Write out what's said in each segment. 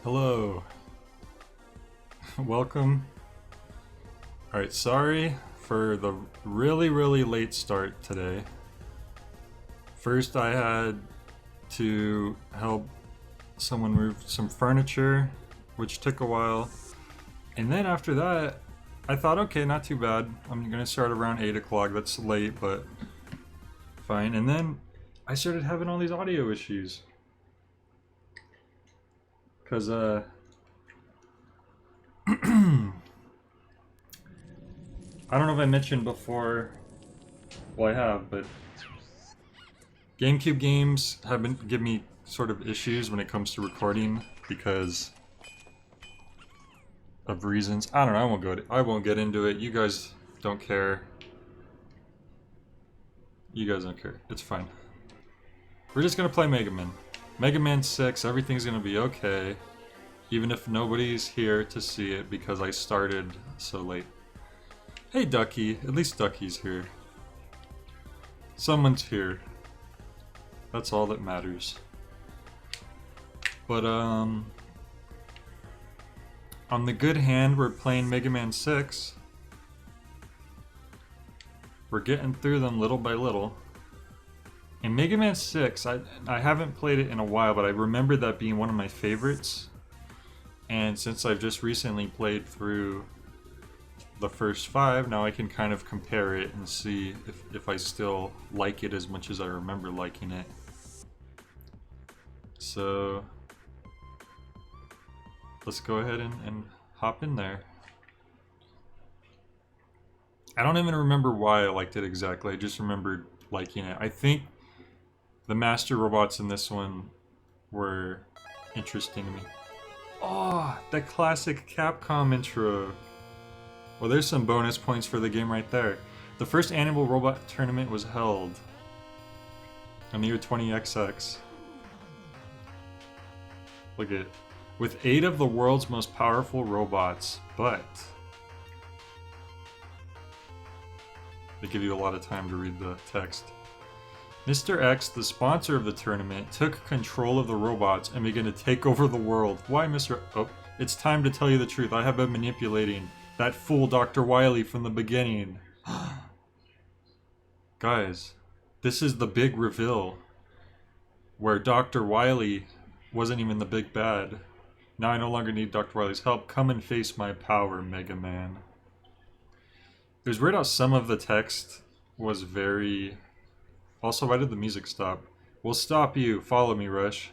Hello. Welcome. Alright, sorry for the really late start today. First, I had to help someone move some furniture, which took a while. And then after that, I thought, okay, not too bad. I'm gonna start around 8 o'clock. That's late, but fine. And then I started having all these audio issues. Because, I don't know if I mentioned before, well I have, but GameCube games have been give me sort of issues when it comes to recording because of reasons. I don't know, I won't get into it. You guys don't care. You guys don't care. It's fine. We're just gonna play Mega Man. Mega Man 6, everything's gonna be okay. Even if nobody's here to see it because I started so late. Hey Ducky, at least Ducky's here. Someone's here. That's all that matters. But on the good hand, we're playing Mega Man 6. We're getting through them little by little. And Mega Man 6, I haven't played it in a while, but I remember that being one of my favorites. And since I've just recently played through the first 5, now I can kind of compare it and see if I still like it as much as I remember liking it. So let's go ahead and hop in there. I don't even remember why I liked it exactly, I just remembered liking it. I think the master robots in this one were interesting to me. Oh, the classic Capcom intro. Well, there's some bonus points for the game right there. The first Animal Robot Tournament was held in the year 20XX. Look at it. With 8 of the world's most powerful robots, but they give you a lot of time to read the text. Mr. X, the sponsor of the tournament, took control of the robots and began to take over the world. Why, Mr. Oh, it's time to tell you the truth. I have been manipulating that fool Dr. Wily from the beginning. Guys, this is the big reveal where Dr. Wily wasn't even the big bad. Now I no longer need Dr. Wily's help. Come and face my power, Mega Man. It was weird how some of the text was very... Also, why did the music stop? We'll stop you. Follow me, Rush.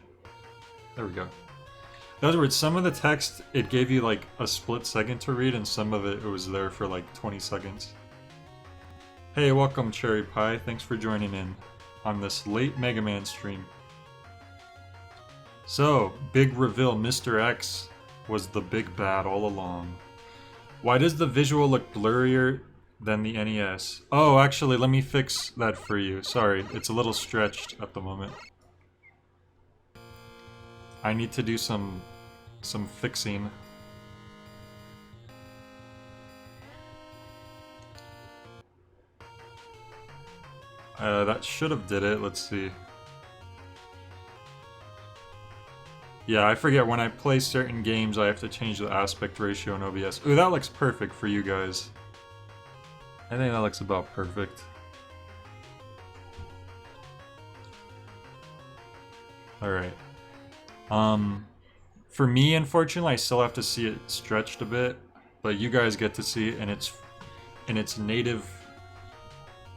There we go. In other words, some of the text, it gave you like a split second to read, and some of it was there for like 20 seconds. Hey, welcome Cherry Pie. Thanks for joining in on this late Mega Man stream. So, big reveal, Mr. X was the big bad all along. Why does the visual look blurrier than the NES? Oh, actually, let me fix that for you. Sorry, it's a little stretched at the moment. I need to do some fixing. That should have did it. Let's see. Yeah, I forget when I play certain games I have to change the aspect ratio in OBS. Ooh, that looks perfect for you guys. I think that looks about perfect. Alright. For me, unfortunately, I still have to see it stretched a bit, but you guys get to see it in its native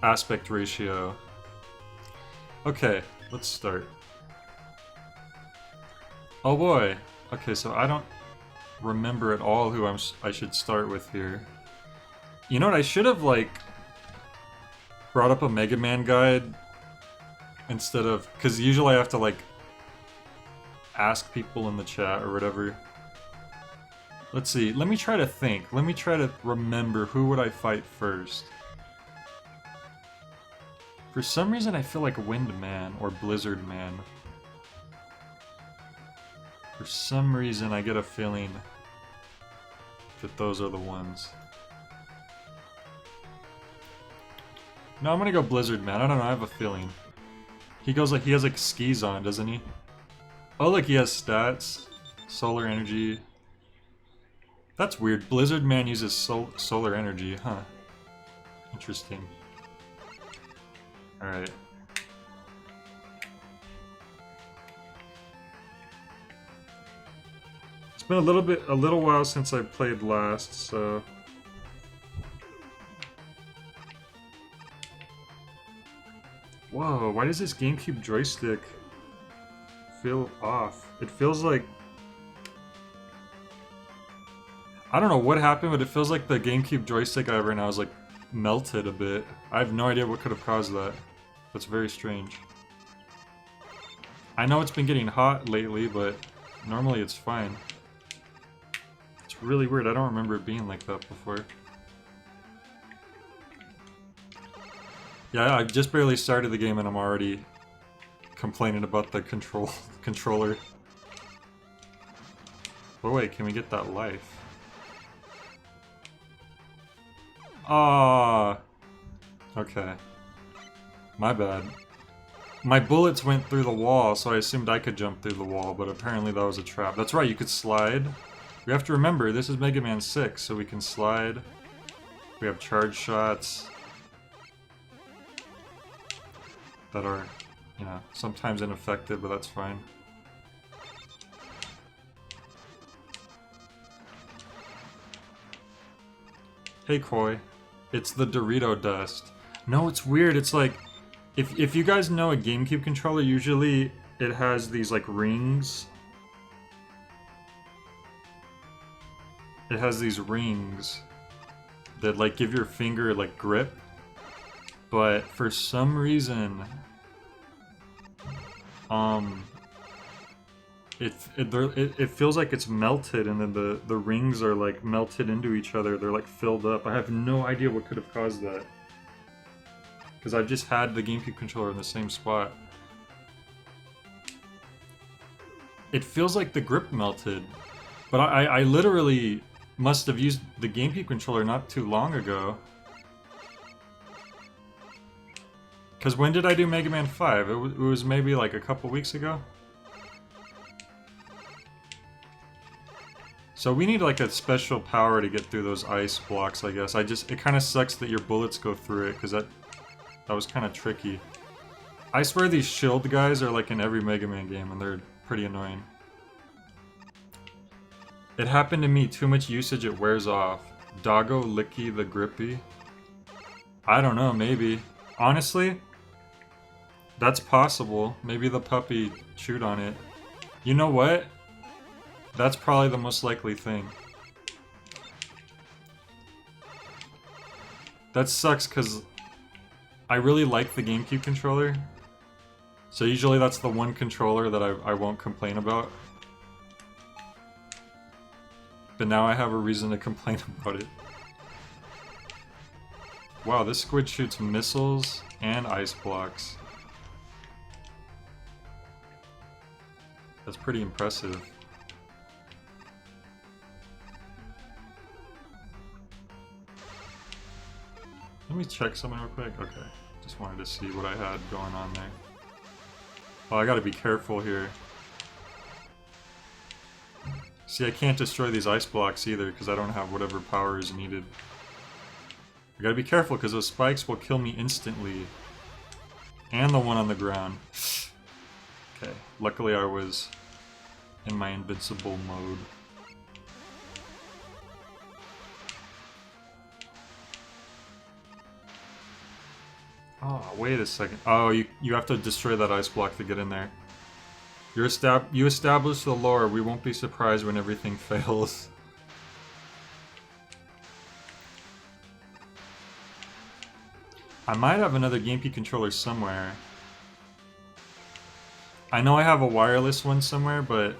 aspect ratio. Okay, let's start. Oh boy. Okay, so I don't remember at all who I should start with here. You know what, I should have, like, brought up a Mega Man guide instead of... Because usually I have to, like, ask people in the chat or whatever. Let's see, let me try to think. Let me try to remember who would I fight first. For some reason I feel like Wind Man or Blizzard Man. For some reason I get a feeling that those are the ones. No, I'm gonna go Blizzard Man. I don't know, I have a feeling. He has like skis on, doesn't he? Oh look, he has stats. Solar energy. That's weird. Blizzard Man uses solar energy, huh? Interesting. Alright. It's been a little while since I played last, so... Whoa, why does this GameCube joystick feel off? It feels like... I don't know what happened, but it feels like the GameCube joystick I have right now is like melted a bit. I have no idea what could have caused that. That's very strange. I know it's been getting hot lately, but normally it's fine. It's really weird. I don't remember it being like that before. Yeah, I just barely started the game and I'm already complaining about the controller. But wait, can we get that life? Ah, okay. My bad. My bullets went through the wall, so I assumed I could jump through the wall, but apparently that was a trap. That's right, you could slide. We have to remember, this is Mega Man 6, so we can slide. We have charge shots that are, you know, sometimes ineffective, but that's fine. Hey Koi, it's the Dorito dust. No, it's weird, it's like, if you guys know a GameCube controller, usually it has these like rings. It has these rings that like give your finger like grip, but for some reason, it feels like it's melted, and then the rings are like melted into each other. They're like filled up. I have no idea what could have caused that, because I've just had the GameCube controller in the same spot. It feels like the grip melted, but I literally must have used the GameCube controller not too long ago. Because when did I do Mega Man 5? It was maybe like a couple weeks ago? So we need like a special power to get through those ice blocks, I guess. It kind of sucks that your bullets go through it, because that was kind of tricky. I swear these shield guys are like in every Mega Man game, and they're pretty annoying. It happened to me, too much usage, it wears off. Doggo Licky the Grippy? I don't know, maybe. Honestly, that's possible. Maybe the puppy chewed on it. You know what? That's probably the most likely thing. That sucks, because I really like the GameCube controller. So usually that's the one controller that I won't complain about. But now I have a reason to complain about it. Wow, this squid shoots missiles and ice blocks. That's pretty impressive. Let me check something real quick. Okay, just wanted to see what I had going on there. Oh, I gotta be careful here. See, I can't destroy these ice blocks either because I don't have whatever power is needed. I gotta be careful because those spikes will kill me instantly. And the one on the ground. Okay, luckily I was in my invincible mode. Oh, wait a second. Oh, you have to destroy that ice block to get in there. You establish the lore, we won't be surprised when everything fails. I might have another GameCube controller somewhere. I know I have a wireless one somewhere, but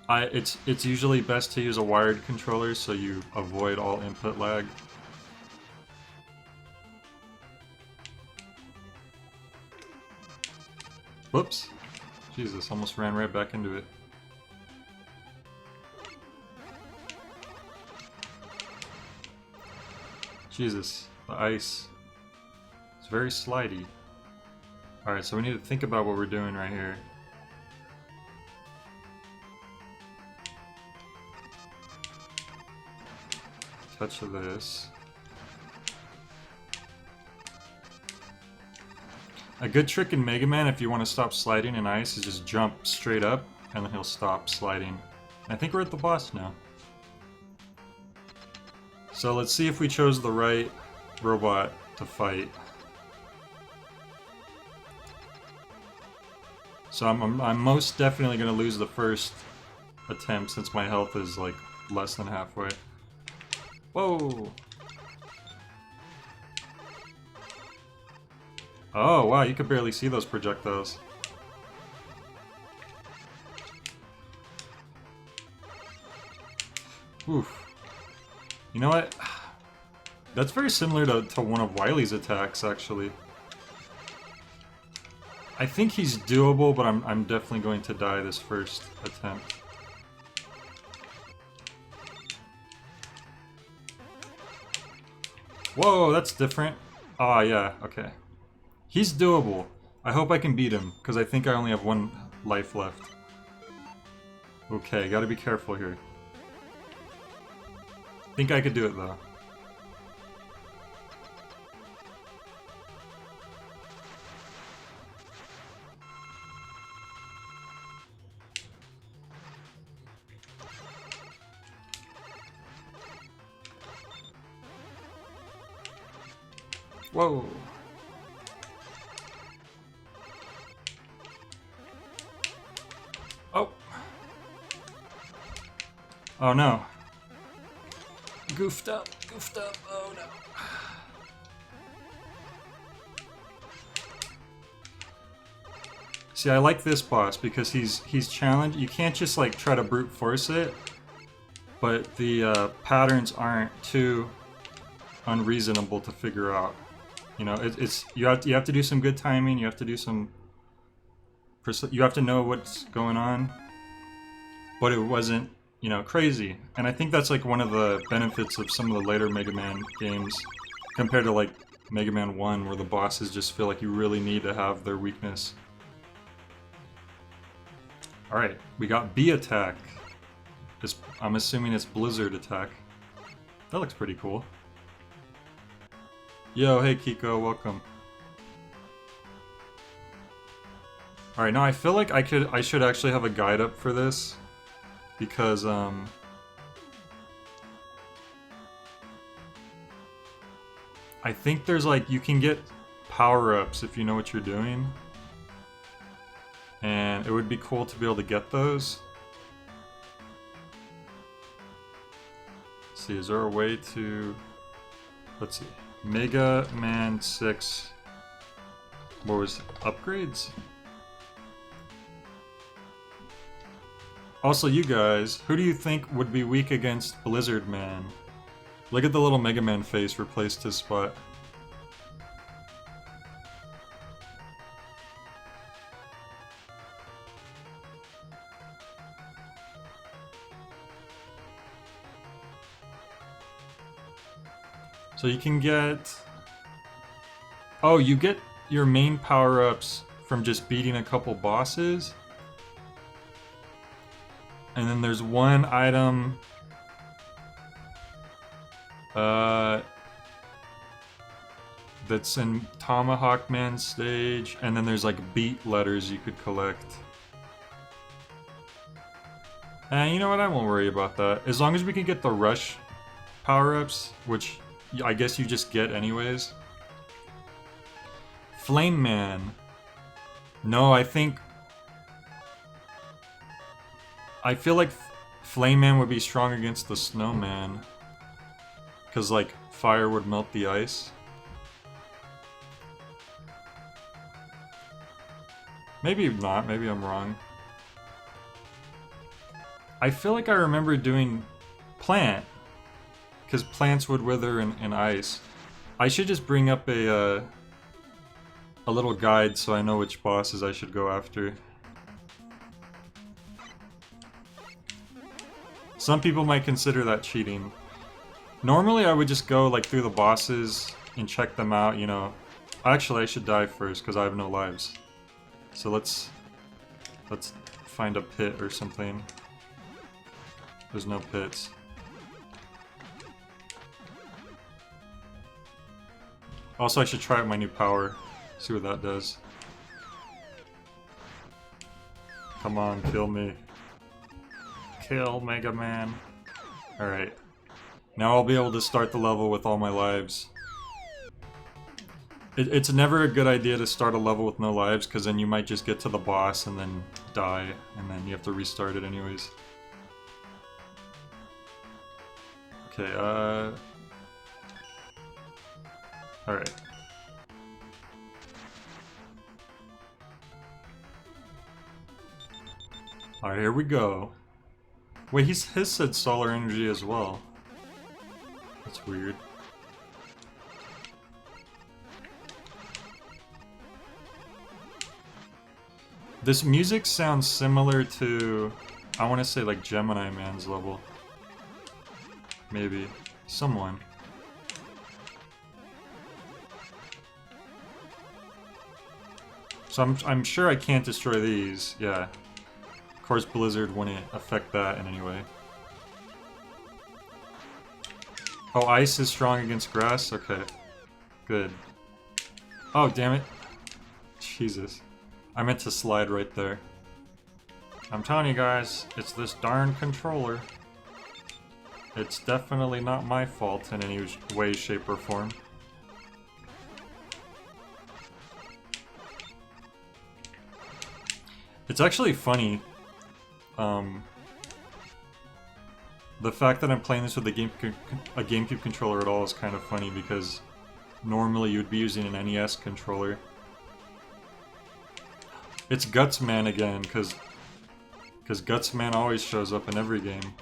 it's usually best to use a wired controller so you avoid all input lag. Whoops. Jesus, almost ran right back into it. Jesus, the ice. It's very slidey. Alright, so we need to think about what we're doing right here. touch of this. A good trick in Mega Man, if you want to stop sliding in ice, is just jump straight up, and then he'll stop sliding. I think we're at the boss now. So let's see if we chose the right robot to fight. So I'm most definitely going to lose the first attempt since my health is like less than halfway. Whoa! Oh wow, you could barely see those projectiles. Oof. You know what? That's very similar to one of Wily's attacks, actually. I think he's doable, but I'm definitely going to die this first attempt. Whoa, that's different. Ah, yeah, okay. He's doable. I hope I can beat him, because I think I only have 1 life left. Okay, gotta be careful here. Think I could do it, though. Whoa. Oh. Oh no. Goofed up, oh no. See, I like this boss because he's challenged. You can't just like try to brute force it, but the patterns aren't too unreasonable to figure out. You know, you have to do some good timing. You have to do some. You have to know what's going on, but it wasn't, you know, crazy. And I think that's like one of the benefits of some of the later Mega Man games compared to like Mega Man 1, where the bosses just feel like you really need to have their weakness. Alright, we got B attack. I'm assuming it's Blizzard attack. That looks pretty cool. Yo, hey Kiko, welcome. Alright, now I feel like I should actually have a guide up for this. Because, I think there's like, you can get power-ups if you know what you're doing. And it would be cool to be able to get those. Let's see, is there a way to... Let's see. Mega Man 6... What was it? Upgrades? Also, you guys, who do you think would be weak against Blizzard Man? Look at the little Mega Man face replaced his spot. So you can get... Oh, you get your main power-ups from just beating a couple bosses? And then there's one item... that's in Tomahawk Man stage, and then there's like beat letters you could collect. And you know what, I won't worry about that. As long as we can get the rush power-ups, which I guess you just get anyways. Flame Man. No, I feel like Flame Man would be strong against the Snowman. Because, like, fire would melt the ice. Maybe not, maybe I'm wrong. I feel like I remember doing Plant. Because plants would wither in ice. I should just bring up a little guide so I know which bosses I should go after. Some people might consider that cheating. Normally I would just go like through the bosses and check them out, you know. Actually I should die first because I have no lives. So let's find a pit or something. There's no pits. Also, I should try out my new power. See what that does. Come on, kill me. Kill Mega Man. Alright. Now I'll be able to start the level with all my lives. It's never a good idea to start a level with no lives, because then you might just get to the boss and then die, and then you have to restart it anyways. Okay, alright. Alright, here we go. Wait, his said solar energy as well. That's weird. This music sounds similar to, I want to say like Gemini Man's level. Maybe. Someone. So I'm sure I can't destroy these, yeah. Of course Blizzard wouldn't affect that in any way. Oh, ice is strong against grass? Okay. Good. Oh, damn it. Jesus. I meant to slide right there. I'm telling you guys, it's this darn controller. It's definitely not my fault in any way, shape, or form. It's actually funny. The fact that I'm playing this with a GameCube controller at all is kind of funny, because normally you'd be using an NES controller. It's Gutsman again, because Gutsman always shows up in every game.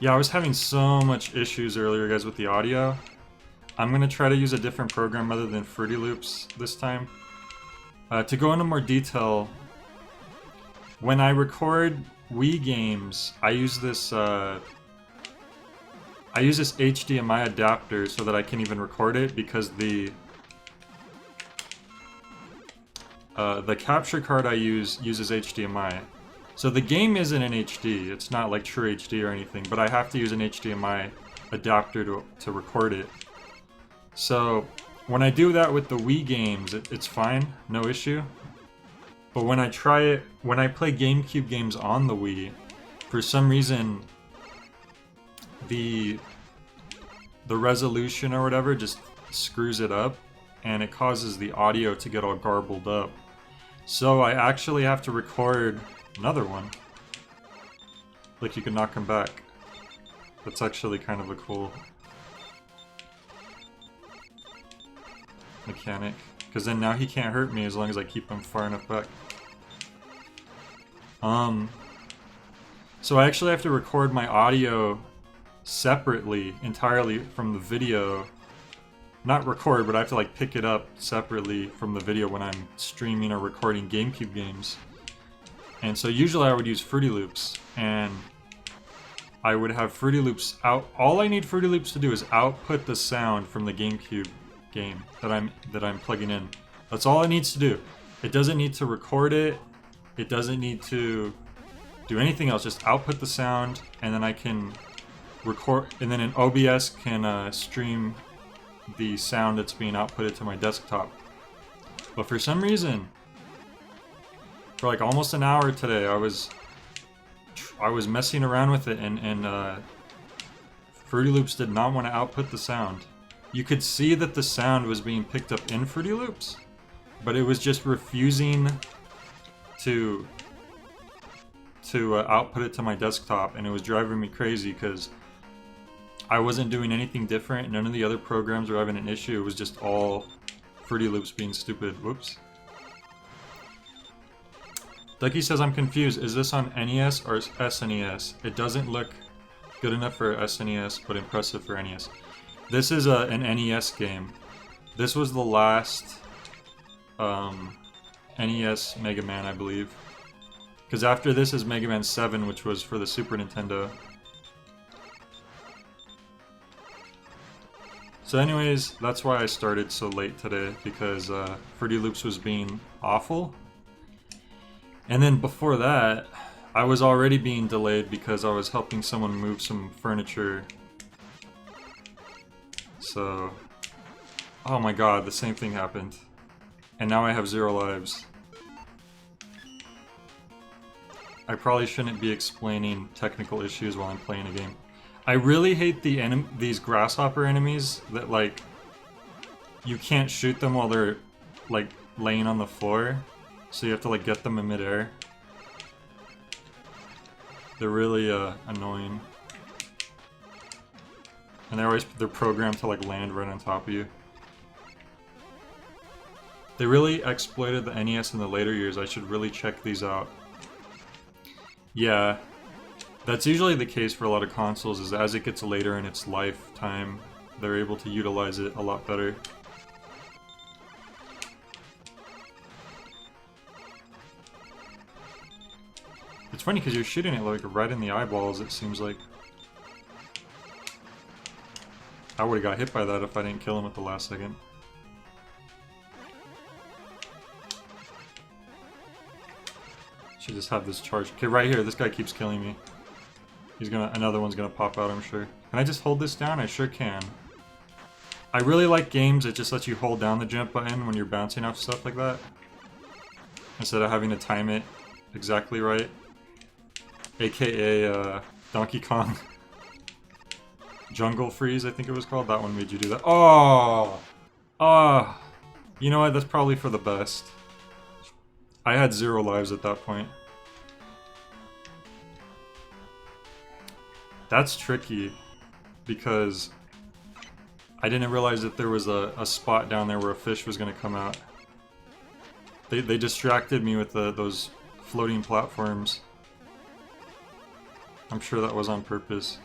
Yeah, I was having so much issues earlier, guys, with the audio. I'm gonna try to use a different program other than Fruity Loops this time. To go into more detail, when I record Wii games, I use this HDMI adapter so that I can even record it, because the capture card I use uses HDMI. So the game isn't in HD, it's not like true HD or anything, but I have to use an HDMI adapter to record it. So when I do that with the Wii games, it's fine, no issue. But when I play GameCube games on the Wii, for some reason the resolution or whatever just screws it up, and it causes the audio to get all garbled up. So I actually have to record another one. Like, you can knock him back. That's actually kind of a cool mechanic. Because then now he can't hurt me as long as I keep him far enough back. So I actually have to record my audio separately, entirely from the video. Not record, but I have to like pick it up separately from the video when I'm streaming or recording GameCube games. And so usually I would use Fruity Loops, and I would have Fruity Loops out. All I need Fruity Loops to do is output the sound from the GameCube game that I'm plugging in. That's all it needs to do. It doesn't need to record it. It doesn't need to do anything else. Just output the sound, and then I can record, and then an OBS can stream the sound that's being outputted to my desktop. But for some reason, for like almost an hour today, I was messing around with it, and Fruity Loops did not want to output the sound. You could see that the sound was being picked up in Fruity Loops, but it was just refusing to output it to my desktop, and it was driving me crazy because I wasn't doing anything different. None of the other programs were having an issue. It was just all Fruity Loops being stupid. Whoops. Ducky says, I'm confused. Is this on NES or SNES? It doesn't look good enough for SNES, but impressive for NES. This is an NES game. This was the last NES Mega Man, I believe. Because after this is Mega Man 7, which was for the Super Nintendo. So So anyways, that's why I started so late today, because Fruity Loops was being awful. And then before that, I was already being delayed because I was helping someone move some furniture. So... oh my god, the same thing happened. And now I have 0 lives. I probably shouldn't be explaining technical issues while I'm playing a game. I really hate these grasshopper enemies that, like, you can't shoot them while they're, like, laying on the floor. So you have to, like, get them in midair. They're really, annoying. And they're programmed to, like, land right on top of you. They really exploited the NES in the later years. I should really check these out. Yeah, that's usually the case for a lot of consoles, is as it gets later in its lifetime, they're able to utilize it a lot better. It's funny because you're shooting it like right in the eyeballs, it seems like. I would've got hit by that if I didn't kill him at the last second. Should just have this charge. Okay, right here, this guy keeps killing me. Another one's gonna pop out, I'm sure. Can I just hold this down? I sure can. I really like games that just let you hold down the jump button when you're bouncing off stuff like that, instead of having to time it exactly right. AKA, Donkey Kong. Jungle Freeze, I think it was called. That one made you do that. Oh! Oh! You know what? That's probably for the best. I had 0 lives at that point. That's tricky, because I didn't realize that there was a spot down there where a fish was going to come out. They distracted me with those floating platforms. I'm sure that was on purpose.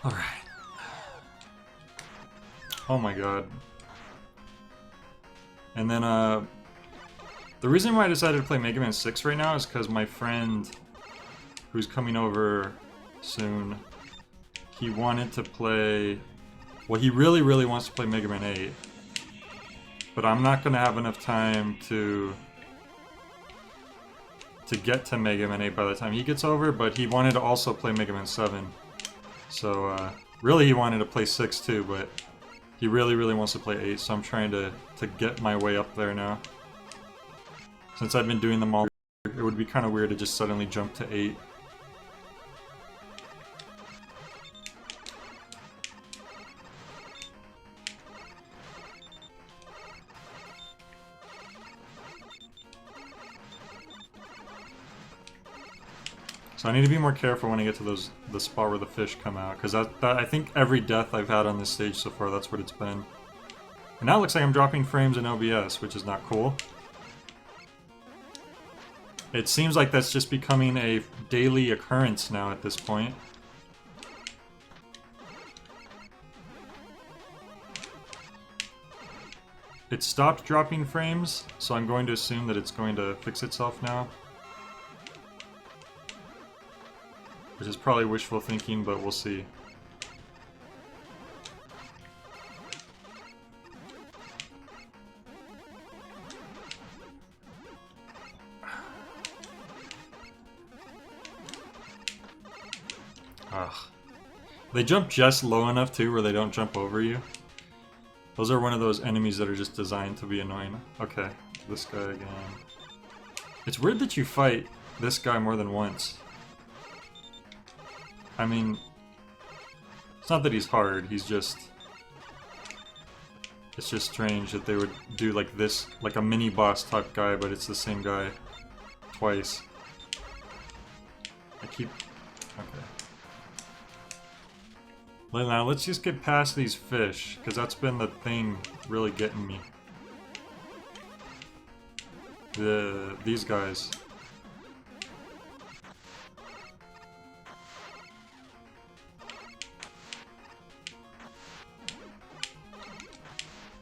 Alright. Oh my god. And then, the reason why I decided to play Mega Man 6 right now is because my friend, who's coming over soon, he wanted to play... well, he really, really wants to play Mega Man 8. But I'm not going to have enough time to get to Mega Man 8 by the time he gets over, but he wanted to also play Mega Man 7. So, really he wanted to play 6 too, but he really, really wants to play 8, so I'm trying to get my way up there now. Since I've been doing them all, it would be kind of weird to just suddenly jump to 8. So I need to be more careful when I get to the spot where the fish come out, because I think every death I've had on this stage so far, that's what it's been. And now it looks like I'm dropping frames in OBS, which is not cool. It seems like that's just becoming a daily occurrence now at this point. It stopped dropping frames, so I'm going to assume that it's going to fix itself now. Which is probably wishful thinking, but we'll see. Ugh. They jump just low enough too where they don't jump over you. Those are one of those enemies that are just designed to be annoying. Okay, this guy again. It's weird that you fight this guy more than once. I mean, it's not that he's hard, he's just... it's just strange that they would do like this, like a mini-boss type guy, but it's the same guy twice. I keep... okay. Well, now let's just get past these fish, because that's been the thing really getting me. These guys.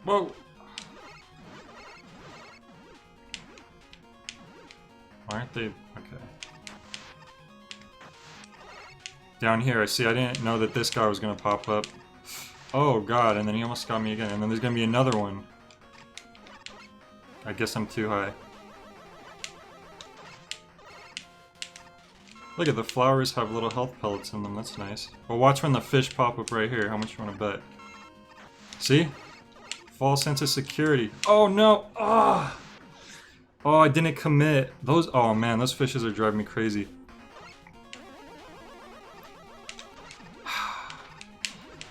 Whoa! Why aren't they... okay. Down here, I see, I didn't know that this guy was gonna pop up. Oh god, and then he almost got me again, and then there's gonna be another one. I guess I'm too high. Look at the flowers have little health pellets in them, that's nice. Well, watch when the fish pop up right here. How much you wanna bet? See? False sense of security. Oh no! Ah! Oh, I didn't commit. Those, oh man, those fishes are driving me crazy.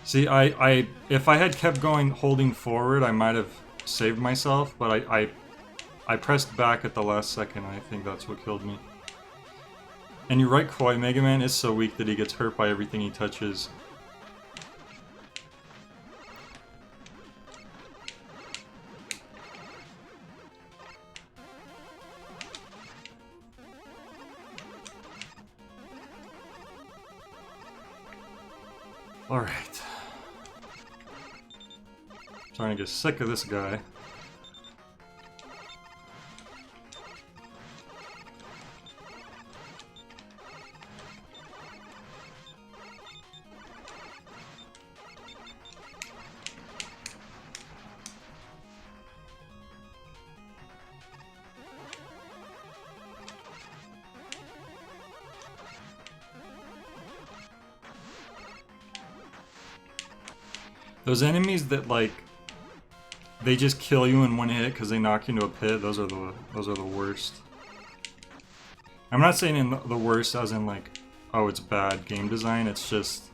See, if I had kept going holding forward, I might have saved myself, but I pressed back at the last second, and I think that's what killed me. And you're right, Koi, Mega Man is so weak that he gets hurt by everything he touches. Alright. Starting to get sick of this guy. Those enemies that, like, they just kill you in one hit because they knock you into a pit, those are the worst. I'm not saying in the worst as in, like, oh, it's bad game design, it's just,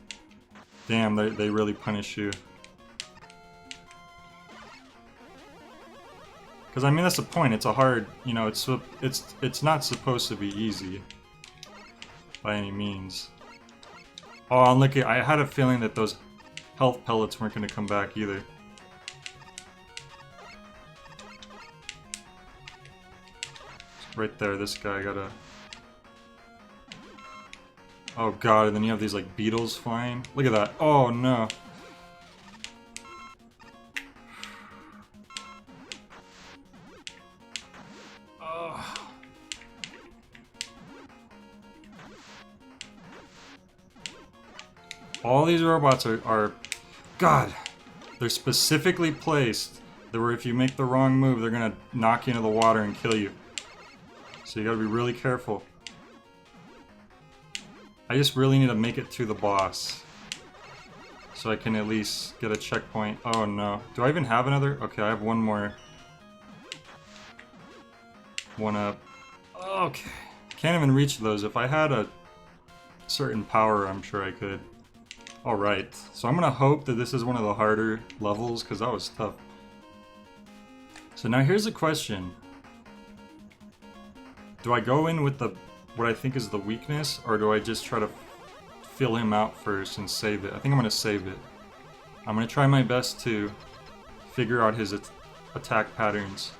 damn, they really punish you. Because, I mean, that's the point, it's a hard, you know, it's not supposed to be easy. By any means. Oh, and look, I had a feeling that those health pellets weren't going to come back either. Right there, this guy got a... Oh god, and then you have these like beetles flying. Look at that. Oh no. Oh. All these robots are... God! They're specifically placed that where if you make the wrong move, they're gonna knock you into the water and kill you. So you gotta be really careful. I just really need to make it to the boss. So I can at least get a checkpoint. Oh no. Do I even have another? Okay, I have one more. One up. Okay. Can't even reach those. If I had a certain power, I'm sure I could. Alright. So I'm gonna hope that this is one of the harder levels, because that was tough. So now here's a question. Do I go in with the what I think is the weakness, or do I just try to fill him out first and save it? I think I'm gonna save it. I'm gonna try my best to figure out his attack patterns.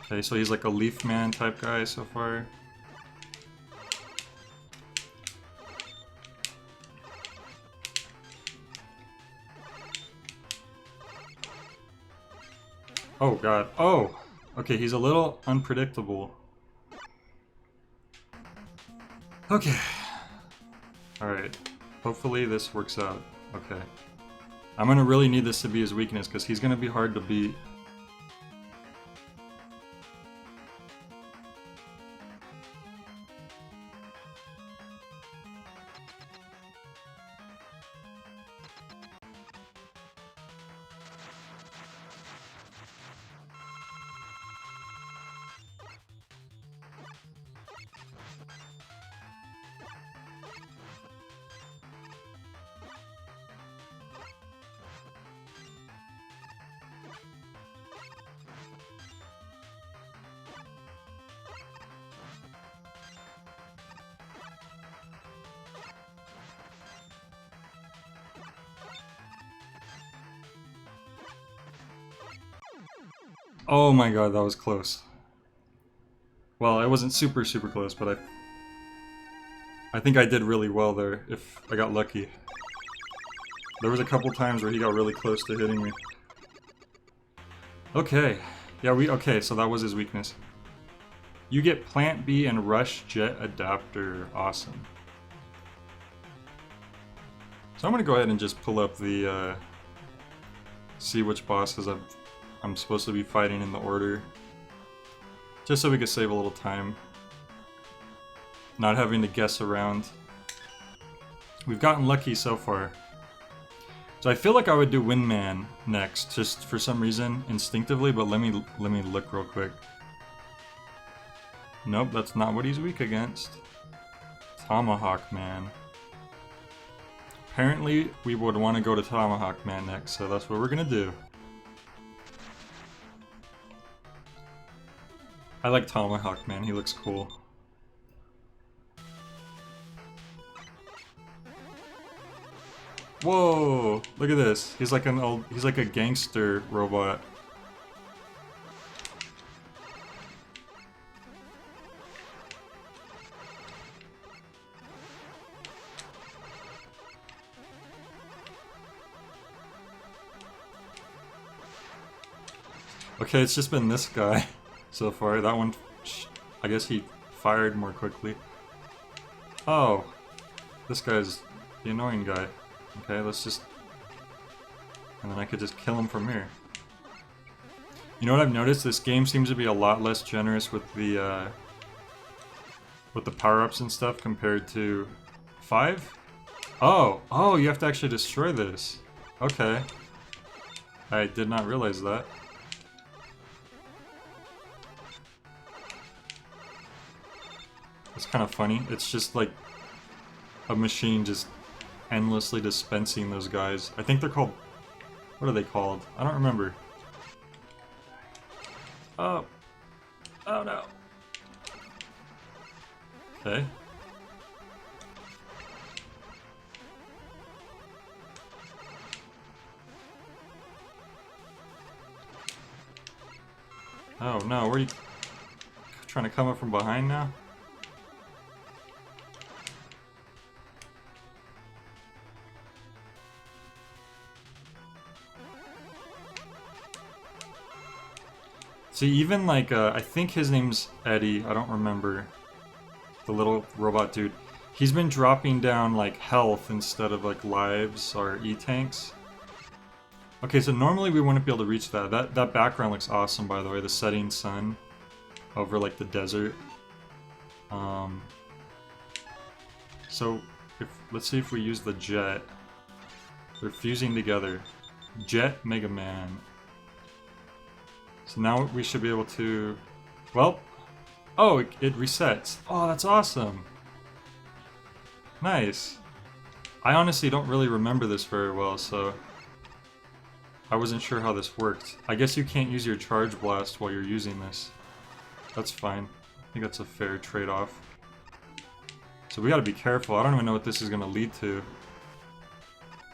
Okay, so he's like a Leaf Man type guy so far. Oh god. Oh! Okay, he's a little unpredictable. Okay. Alright. Hopefully this works out. Okay. I'm gonna really need this to be his weakness, because he's gonna be hard to beat. Oh my god, that was close. Well, it wasn't super close, but I think I did really well there, if I got lucky. There was a couple times where he got really close to hitting me. Okay. Yeah, okay, so that was his weakness. You get Plant B and Rush Jet Adapter. Awesome. So I'm gonna go ahead and just pull up the see which bosses I'm supposed to be fighting in the order, just so we can save a little time, not having to guess around. We've gotten lucky so far. So I feel like I would do Windman next, just for some reason, instinctively, but let me look real quick. Nope, that's not what he's weak against. Tomahawk Man. Apparently, we would want to go to Tomahawk Man next, so that's what we're gonna do. I like Tomahawk Man, he looks cool. Whoa! Look at this. He's like he's like a gangster robot. Okay, it's just been this guy so far. That one, I guess he fired more quickly. Oh, this guy's the annoying guy. Okay, let's just... And then I could just kill him from here. You know what I've noticed? This game seems to be a lot less generous with the power-ups and stuff compared to 5? Oh, you have to actually destroy this. Okay. I did not realize that. It's kind of funny. It's just like a machine just endlessly dispensing those guys. I think they're called... What are they called? I don't remember. Oh. Oh no. Okay. Oh no, where are you trying to come up from behind now? See, even like, I think his name's Eddie, I don't remember. The little robot dude. He's been dropping down like health instead of like lives or E-tanks. Okay, so normally we wouldn't be able to reach that. That background looks awesome, by the way, the setting sun over like the desert. So let's see if we use the jet. They're fusing together. Jet Mega Man. So now we should be able to... Well... Oh, it resets. Oh, that's awesome. Nice. I honestly don't really remember this very well, so... I wasn't sure how this worked. I guess you can't use your Charge Blast while you're using this. That's fine. I think that's a fair trade-off. So we gotta be careful. I don't even know what this is gonna lead to.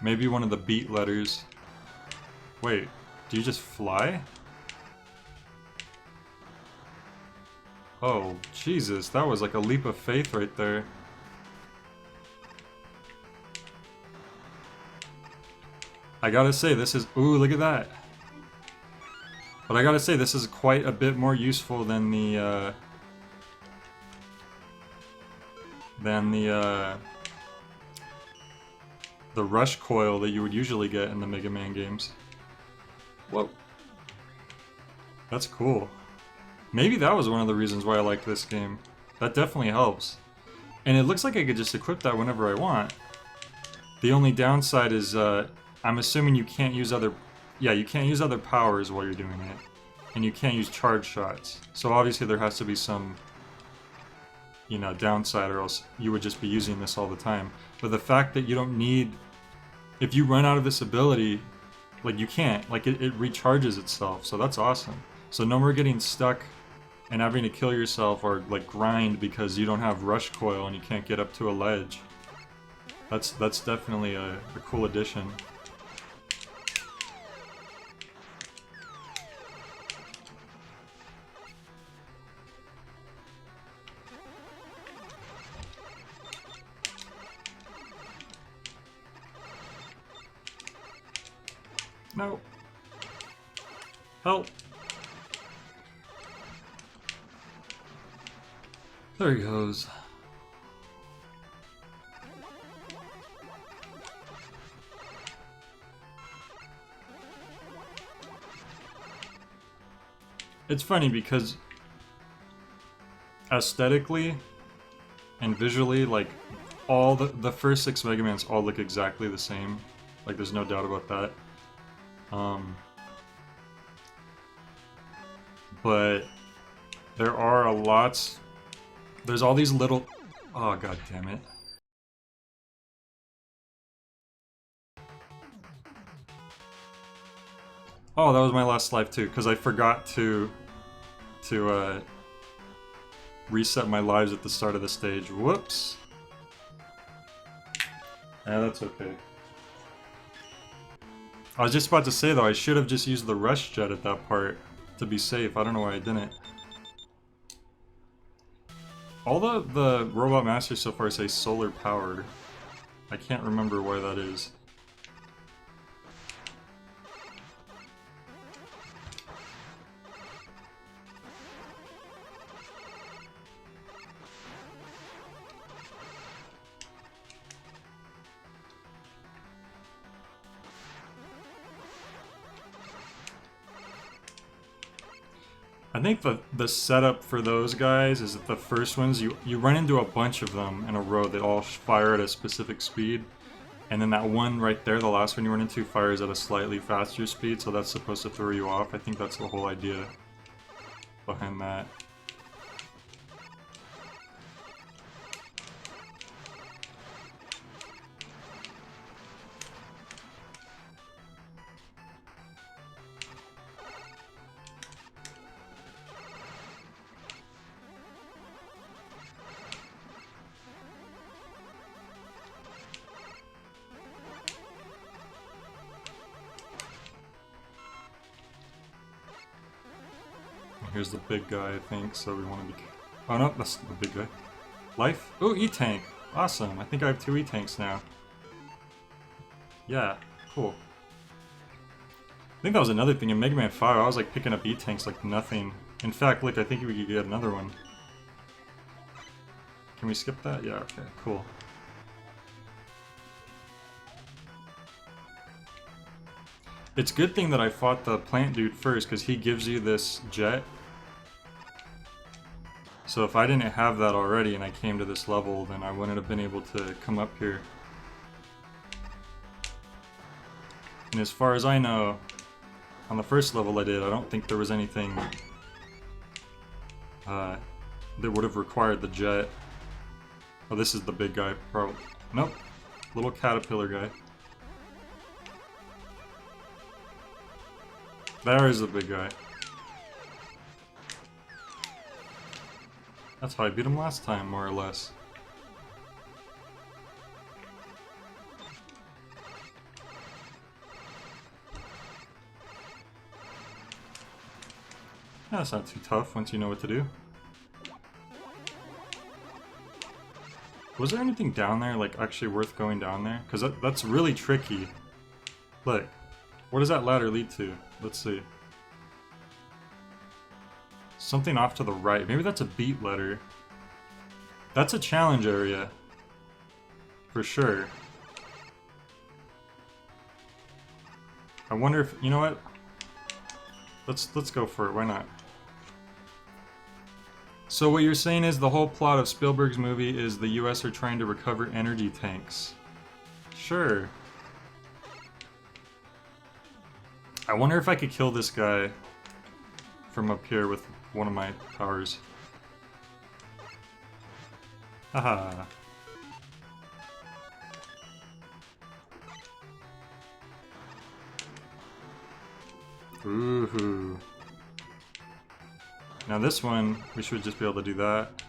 Maybe one of the beat letters. Wait, do you just fly? Oh, Jesus, that was like a leap of faith right there. I gotta say, this is... Ooh, look at that! But I gotta say, this is quite a bit more useful than the, the rush coil that you would usually get in the Mega Man games. Whoa. That's cool. Maybe that was one of the reasons why I liked this game. That definitely helps. And it looks like I could just equip that whenever I want. The only downside is, I'm assuming you can't use other... Yeah, you can't use other powers while you're doing it. And you can't use charge shots. So obviously there has to be some, you know, downside, or else you would just be using this all the time. But the fact that you don't need... If you run out of this ability, like, you can't. Like, it recharges itself, so that's awesome. So no more getting stuck and having to kill yourself or like grind because you don't have rush coil and you can't get up to a ledge. That's definitely a cool addition. No. Help. There he goes. It's funny because aesthetically and visually, like, all the first 6 Mega Mans all look exactly the same. Like, there's no doubt about that. But there are a lot. There's all these little. Oh, god damn it. Oh, that was my last life too, because I forgot to reset my lives at the start of the stage. Whoops. Yeah, that's okay. I was just about to say though, I should have just used the rush jet at that part to be safe. I don't know why I didn't. All the Robot Masters so far say solar powered. I can't remember why that is. I think the setup for those guys is that the first ones, you run into a bunch of them in a row that all fire at a specific speed. And then that one right there, the last one you run into, fires at a slightly faster speed, so that's supposed to throw you off. I think that's the whole idea behind that. Here's the big guy, I think, so we want to be... Oh no, that's the big guy. Life? Oh, E-Tank! Awesome, I think I have 2 E-Tanks now. Yeah, cool. I think that was another thing, in Mega Man 5 I was like picking up E-Tanks like nothing. In fact, look, I think we could get another one. Can we skip that? Yeah, okay, cool. It's a good thing that I fought the plant dude first, because he gives you this jet. So if I didn't have that already and I came to this level, then I wouldn't have been able to come up here. And as far as I know, on the first level I did, I don't think there was anything that would have required the jet. Oh, this is the big guy, probably. Nope. Little caterpillar guy. There is the big guy. That's how I beat him last time, more or less. Yeah, that's not too tough once you know what to do. Was there anything down there, like, actually worth going down there? Because that's really tricky. Look, what does that ladder lead to? Let's see. Something off to the right. Maybe that's a beat letter. That's a challenge area. For sure. I wonder if... You know what? Let's go for it. Why not? So what you're saying is the whole plot of Spielberg's movie is the US are trying to recover energy tanks. Sure. I wonder if I could kill this guy from up here with one of my powers. Haha. Ooh. Now this one, we should just be able to do that.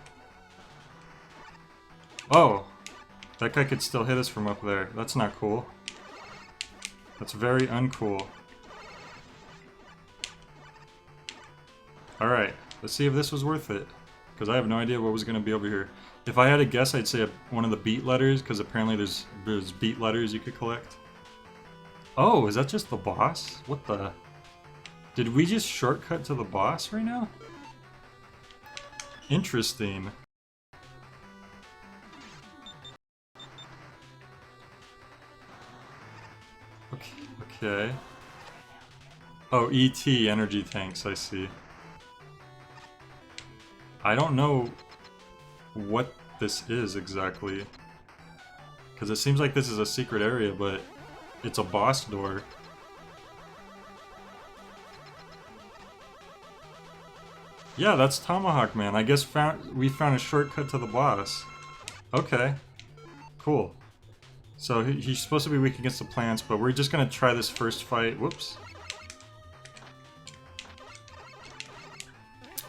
Oh! That guy could still hit us from up there. That's not cool. That's very uncool. Alright, let's see if this was worth it. Because I have no idea what was going to be over here. If I had to guess, I'd say one of the beat letters, because apparently there's beat letters you could collect. Oh, is that just the boss? What the... Did we just shortcut to the boss right now? Interesting. Okay. Oh, ET, energy tanks, I see. I don't know what this is exactly. Because it seems like this is a secret area, but it's a boss door. Yeah, that's Tomahawk Man. I guess we found a shortcut to the boss. Okay. Cool. So he's supposed to be weak against the plants, but we're just gonna try this first fight. Whoops.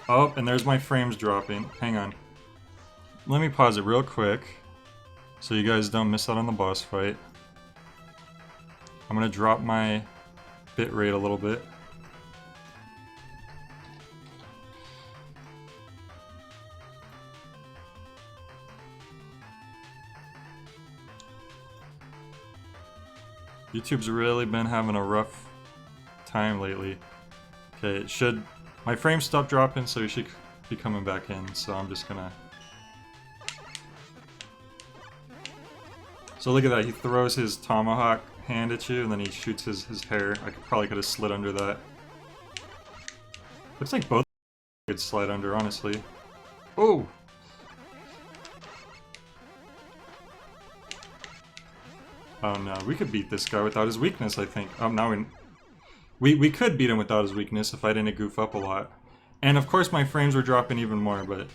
Oh, and there's my frames dropping. Hang on. Let me pause it real quick so you guys don't miss out on the boss fight. I'm gonna drop my bitrate a little bit. YouTube's really been having a rough time lately. Okay, it should... My frames stopped dropping, so you should be coming back in, so I'm just gonna... So look at that, he throws his tomahawk hand at you, and then he shoots his hair. I probably could have slid under that. Looks like both could slide under, honestly. Oh! Oh no, we could beat this guy without his weakness, I think. Oh, now we could beat him without his weakness if I didn't goof up a lot. And of course my frames were dropping even more, but...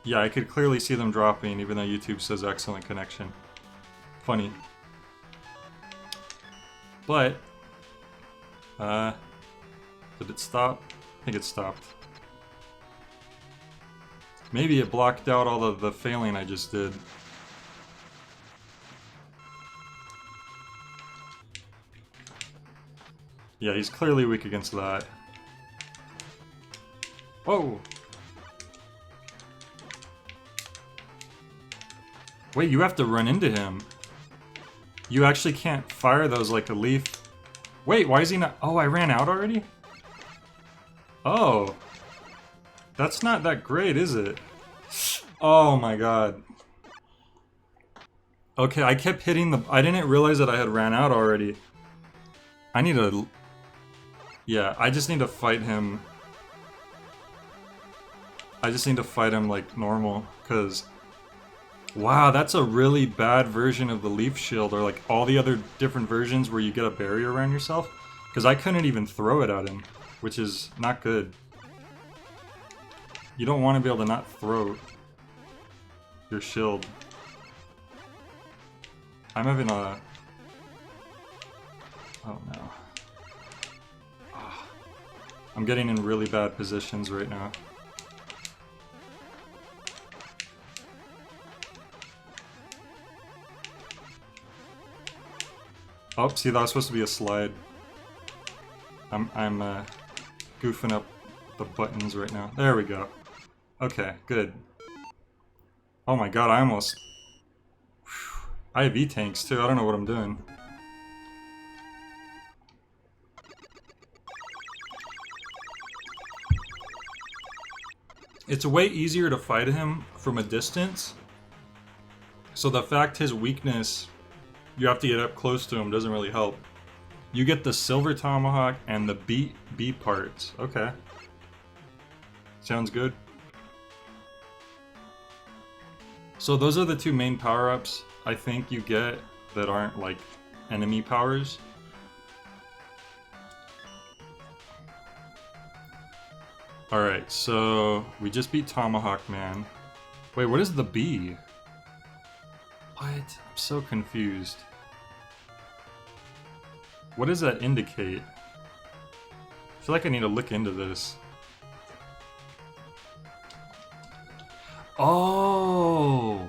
Yeah, I could clearly see them dropping, even though YouTube says excellent connection. Funny. But... did it stop? I think it stopped. Maybe it blocked out all of the failing I just did. Yeah, he's clearly weak against that. Whoa! Wait, you have to run into him. You actually can't fire those like a leaf. Wait, why is he not... Oh, I ran out already? Oh. That's not that great, is it? Oh my god. Okay, I kept hitting the... I didn't realize that I had ran out already. I need to... Yeah, I just need to fight him. I just need to fight him like normal, because... Wow, that's a really bad version of the leaf shield, or like all the other different versions where you get a barrier around yourself. Because I couldn't even throw it at him, which is not good. You don't want to be able to not throw your shield. I'm having a... Oh no. I'm getting in really bad positions right now. Oh, see, that was supposed to be a slide. I'm goofing up the buttons right now. There we go. Okay, good. Oh my god, I almost... Whew. I have E-tanks too, I don't know what I'm doing. It's way easier to fight him from a distance. So the fact his weakness, you have to get up close to him, doesn't really help. You get the silver tomahawk and the B parts. Okay. Sounds good. So those are the two main power-ups I think you get that aren't like enemy powers. Alright, so we just beat Tomahawk Man. Wait, what is the B? What? I'm so confused. What does that indicate? I feel like I need to look into this. Oh!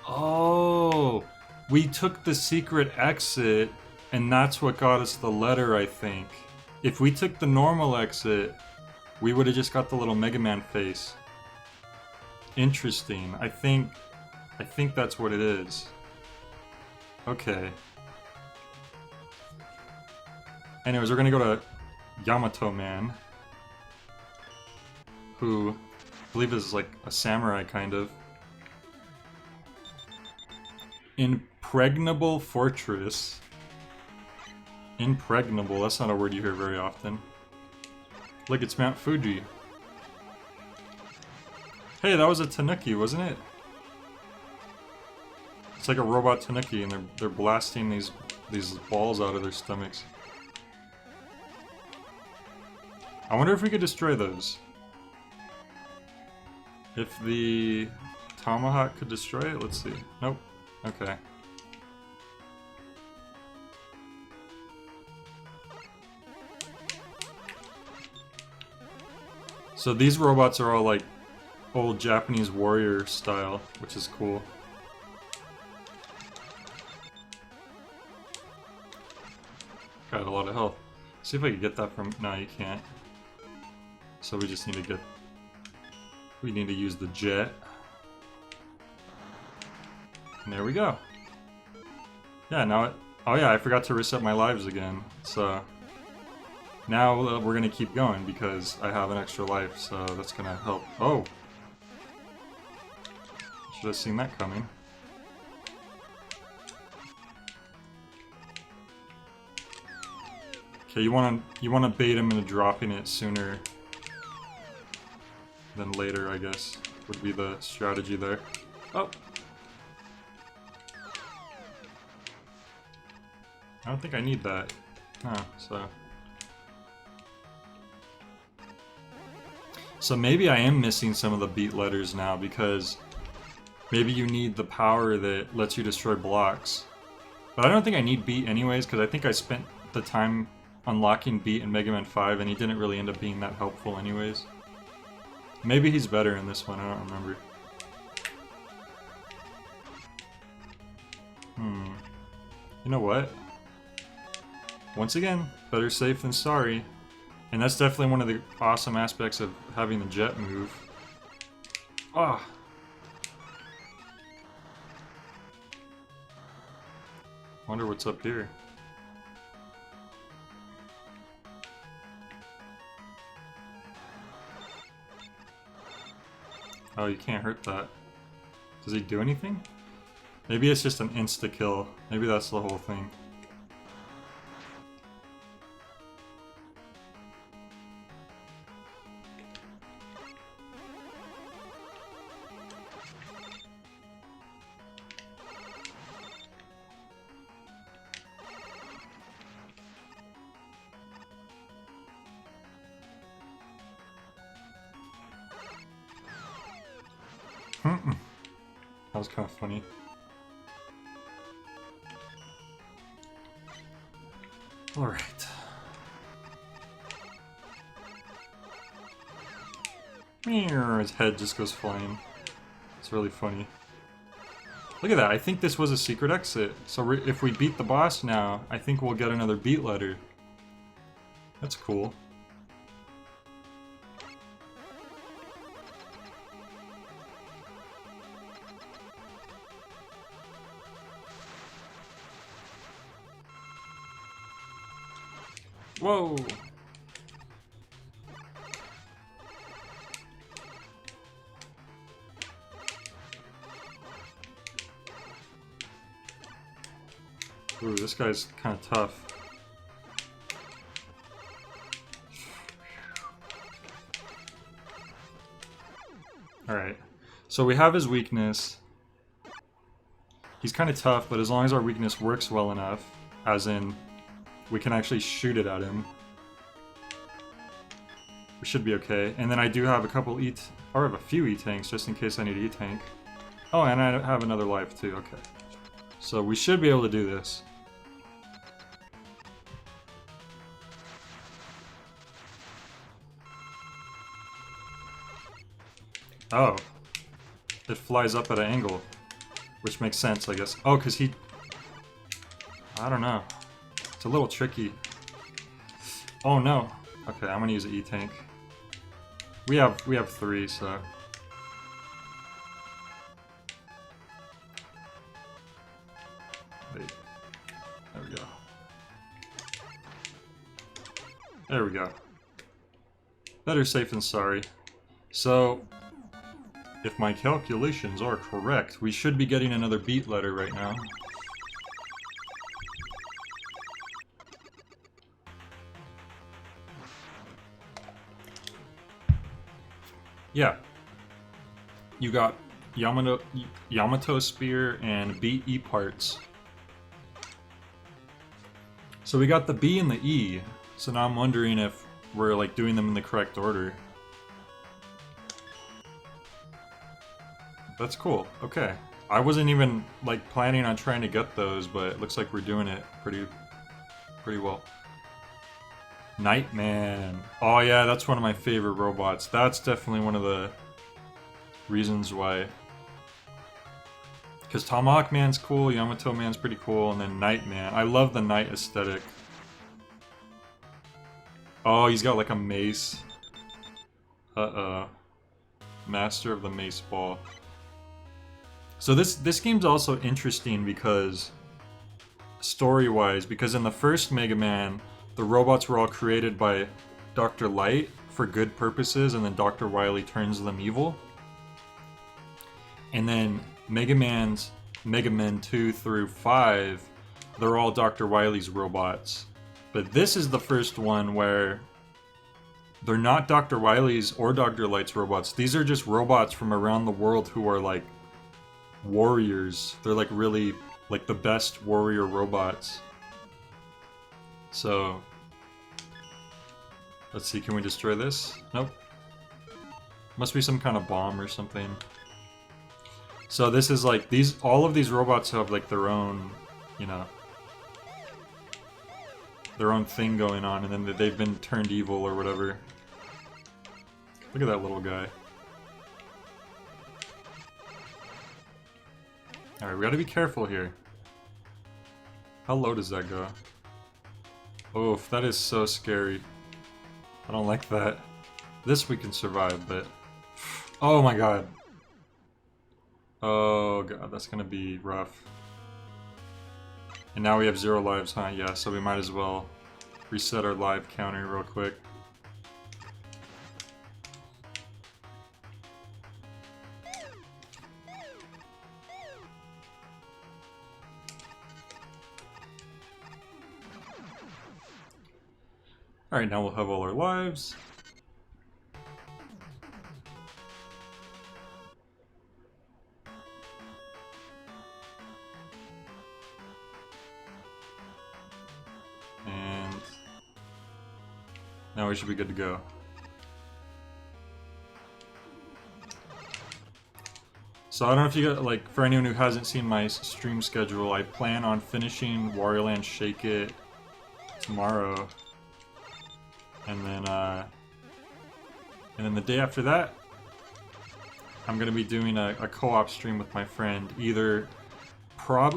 Oh! We took the secret exit, and that's what got us the letter, I think. If we took the normal exit, we would have just got the little Mega Man face. Interesting. I think that's what it is. Okay. Anyways, we're gonna go to Yamato Man, who I believe is like a samurai, kind of. Impregnable fortress. Impregnable, that's not a word you hear very often. Look, it's Mount Fuji. Hey, that was a Tanuki, wasn't it? It's like a robot Tanuki, and they're blasting these balls out of their stomachs. I wonder if we could destroy those. If the Tomahawk could destroy it, let's see. Nope. Okay. So these robots are all like old Japanese warrior style, which is cool. Got a lot of health. See if I can get that from... No, you can't. So we just need to get... We need to use the jet. And there we go. Yeah, now it... Oh yeah, I forgot to reset my lives again. So... Now we're gonna keep going because I have an extra life, so that's gonna help. Oh! Should have seen that coming. Okay, you wanna bait him into dropping it sooner than later, I guess, would be the strategy there. Oh! I don't think I need that. Oh, so... So maybe I am missing some of the beat letters now because maybe you need the power that lets you destroy blocks. But I don't think I need beat anyways because I think I spent the time unlocking beat in Mega Man 5 and he didn't really end up being that helpful anyways. Maybe he's better in this one, I don't remember. You know what? Once again, better safe than sorry. And that's definitely one of the awesome aspects of having the jet move. Ah! Wonder what's up here. Oh, you can't hurt that. Does he do anything? Maybe it's just an insta-kill. Maybe that's the whole thing. That was kind of funny. Alright. His head just goes flying. It's really funny. Look at that, I think this was a secret exit. So if we beat the boss now, I think we'll get another beat letter. That's cool. Whoa! Ooh, this guy's kind of tough. Alright, so we have his weakness. He's kind of tough, but as long as our weakness works well enough, as in we can actually shoot it at him, we should be okay. And then I do have a couple or I have a few E-tanks just in case I need E-tank. Oh, and I have another life too, okay. So we should be able to do this. Oh. It flies up at an angle. Which makes sense, I guess. Oh, because he... I don't know. It's a little tricky. Oh no. Okay, I'm gonna use an E-tank. We have 3, so... Wait. There we go. There we go. Better safe than sorry. So... If my calculations are correct, we should be getting another beat letter right now. Yeah. You got Yamato Spear and beat E parts. So we got the B and the E. So now I'm wondering if we're like doing them in the correct order. That's cool. Okay. I wasn't even like planning on trying to get those, but it looks like we're doing it pretty well. Nightman. Oh yeah, that's one of my favorite robots. That's definitely one of the reasons why. Because Tomahawk Man's cool, Yamato Man's pretty cool, and then Nightman. I love the night aesthetic. Oh, he's got like a mace. Uh-oh. Master of the Mace Ball. So this game's also interesting because, story-wise, because in the first Mega Man, the robots were all created by Dr. Light for good purposes, and then Dr. Wily turns them evil. And then Mega Man 2 through 5, they're all Dr. Wily's robots. But this is the first one where they're not Dr. Wily's or Dr. Light's robots. These are just robots from around the world who are like warriors. They're like really like the best warrior robots. So let's see, can we destroy this? Nope. Must be some kind of bomb or something. So this is like all of these robots have like their own, you know, their own thing going on, and then they've been turned evil or whatever. Look at that little guy. Alright, we gotta be careful here. How low does that go? Oof, that is so scary. I don't like that. This we can survive, but... Oh my god. Oh god, that's gonna be rough. And now we have 0 lives, huh? Yeah, so we might as well reset our live counter real quick. Alright, now we'll have all our lives. And now we should be good to go. So I don't know if you got, like, for anyone who hasn't seen my stream schedule, I plan on finishing Wario Land Shake It tomorrow. And then the day after that, I'm gonna be doing a co-op stream with my friend. Either,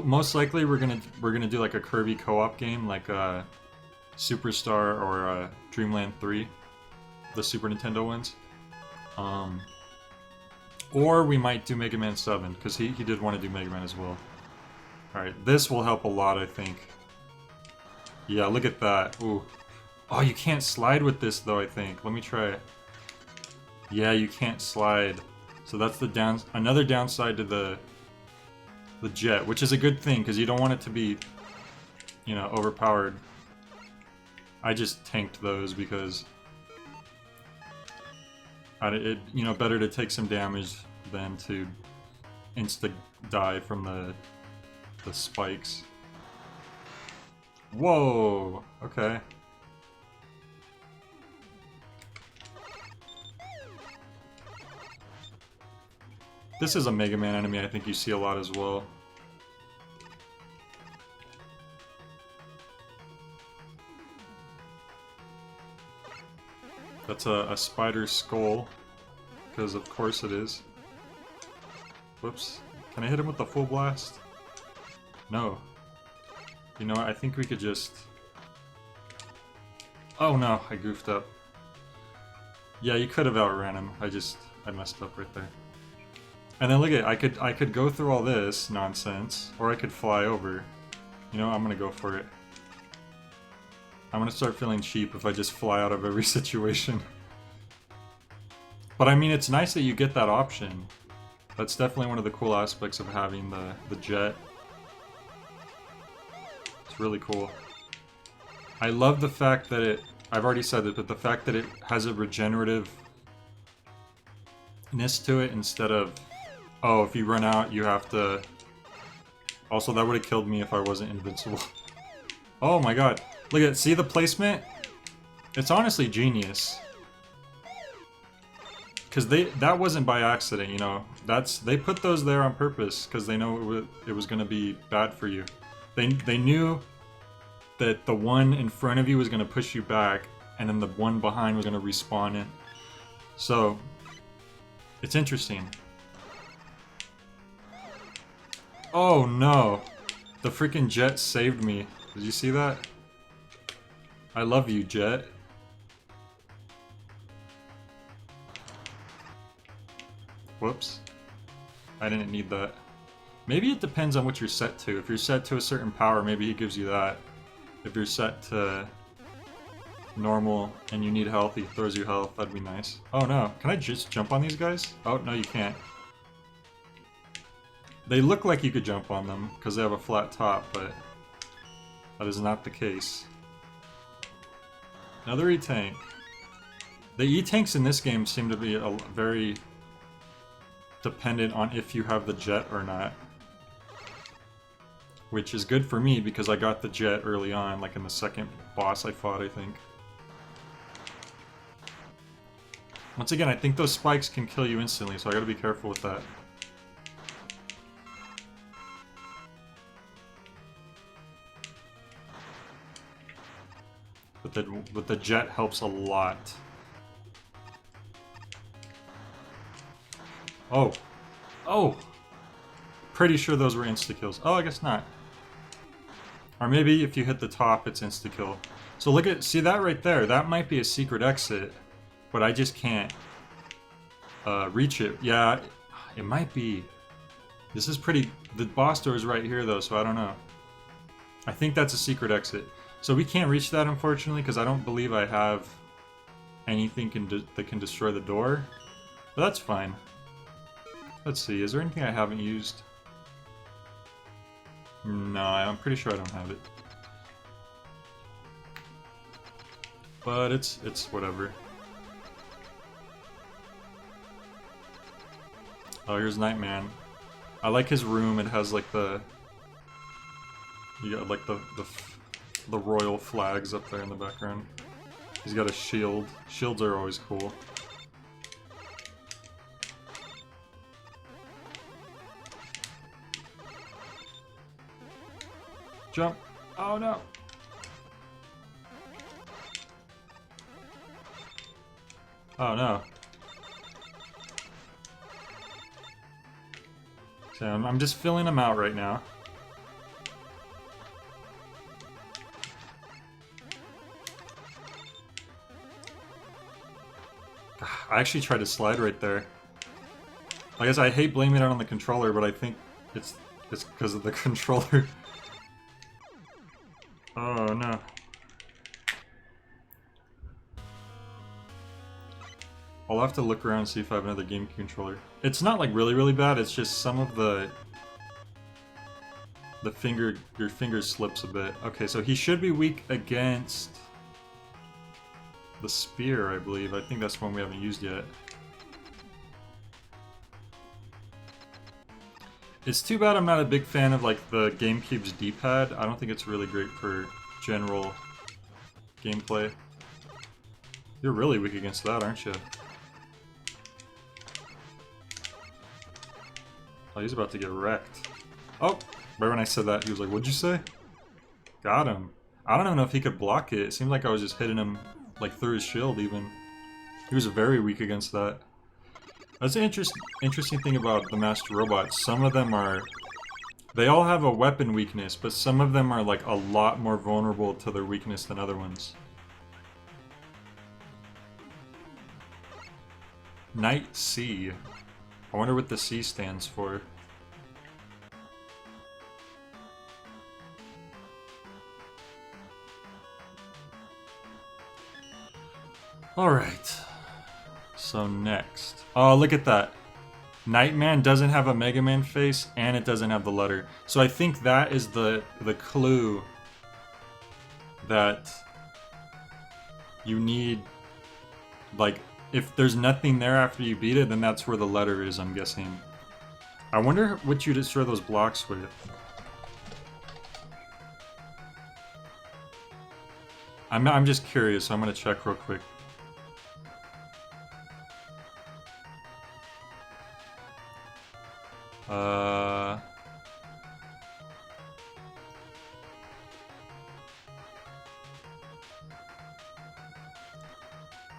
most likely we're gonna do like a Kirby co-op game, like Superstar or Dreamland 3, the Super Nintendo ones. Or we might do Mega Man 7, because he did want to do Mega Man as well. Alright, this will help a lot, I think. Yeah, look at that. Ooh. Oh, you can't slide with this, though, I think. Let me try it. Yeah, you can't slide. So that's the another downside to the jet, which is a good thing, because you don't want it to be, you know, overpowered. I just tanked those because you know, better to take some damage than to insta-die from the spikes. Whoa! Okay. This is a Mega Man enemy I think you see a lot as well. That's a spider skull, because of course it is. Whoops. Can I hit him with the full blast? No. You know what, I think we could just... Oh no, I goofed up. Yeah, you could have outran him. I messed up right there. And then look at it, I could go through all this nonsense, or I could fly over. You know, I'm gonna go for it. I'm gonna start feeling cheap if I just fly out of every situation. But I mean, it's nice that you get that option. That's definitely one of the cool aspects of having the jet. It's really cool. I love the fact that it, I've already said it, but the fact that it has a regenerativeness to it instead of, oh, if you run out, you have to... Also, that would have killed me if I wasn't invincible. Oh my god. Look at it. See the placement? It's honestly genius. Because that wasn't by accident, you know. They put those there on purpose because they know it was going to be bad for you. They knew that the one in front of you was going to push you back, and then the one behind was going to respawn in. So, it's interesting. Oh no! The freaking jet saved me. Did you see that? I love you, jet. Whoops. I didn't need that. Maybe it depends on what you're set to. If you're set to a certain power, maybe he gives you that. If you're set to normal and you need health, he throws you health. That'd be nice. Oh no, can I just jump on these guys? Oh, no you can't. They look like you could jump on them because they have a flat top, but that is not the case. Another E-Tank. The E-Tanks in this game seem to be very dependent on if you have the jet or not. Which is good for me because I got the jet early on, like in the second boss I fought, I think. Once again, I think those spikes can kill you instantly, so I gotta be careful with that. But the jet helps a lot. Oh. Oh! Pretty sure those were insta-kills. Oh, I guess not. Or maybe if you hit the top, it's insta-kill. So look at, see that right there? That might be a secret exit, but I just can't reach it. Yeah, it might be. This is pretty, the boss door is right here though, so I don't know. I think that's a secret exit. So we can't reach that unfortunately, because I don't believe I have anything that can destroy the door. But that's fine. Let's see, is there anything I haven't used? No, I'm pretty sure I don't have it. But it's whatever. Oh, here's Nightman. I like his room. It has like the... You got like the royal flags up there in the background. He's got a shield. Shields are always cool. Jump! Oh no! Oh no. So I'm just filling them out right now. I actually tried to slide right there. I guess I hate blaming it on the controller, but I think it's because of the controller. Oh no. I'll have to look around and see if I have another GameCube controller. It's not like really bad, it's just some of your finger slips a bit. Okay, so he should be weak against the spear, I believe. I think that's one we haven't used yet. It's too bad I'm not a big fan of like the GameCube's D-pad. I don't think it's really great for general gameplay. You're really weak against that, aren't you? Oh, he's about to get wrecked. Oh! Right when I said that, he was like, what'd you say? Got him. I don't even know if he could block it. It seemed like I was just hitting him like through his shield even. He was very weak against that. That's an interesting thing about the Master Robots. Some of them are... They all have a weapon weakness, but some of them are like a lot more vulnerable to their weakness than other ones. Night C. I wonder what the C stands for. Alright. So next. Oh, look at that. Nightman doesn't have a Mega Man face, and it doesn't have the letter. So I think that is the clue that you need. Like, if there's nothing there after you beat it, then that's where the letter is, I'm guessing. I wonder what you destroy those blocks with. I'm just curious, so I'm gonna check real quick.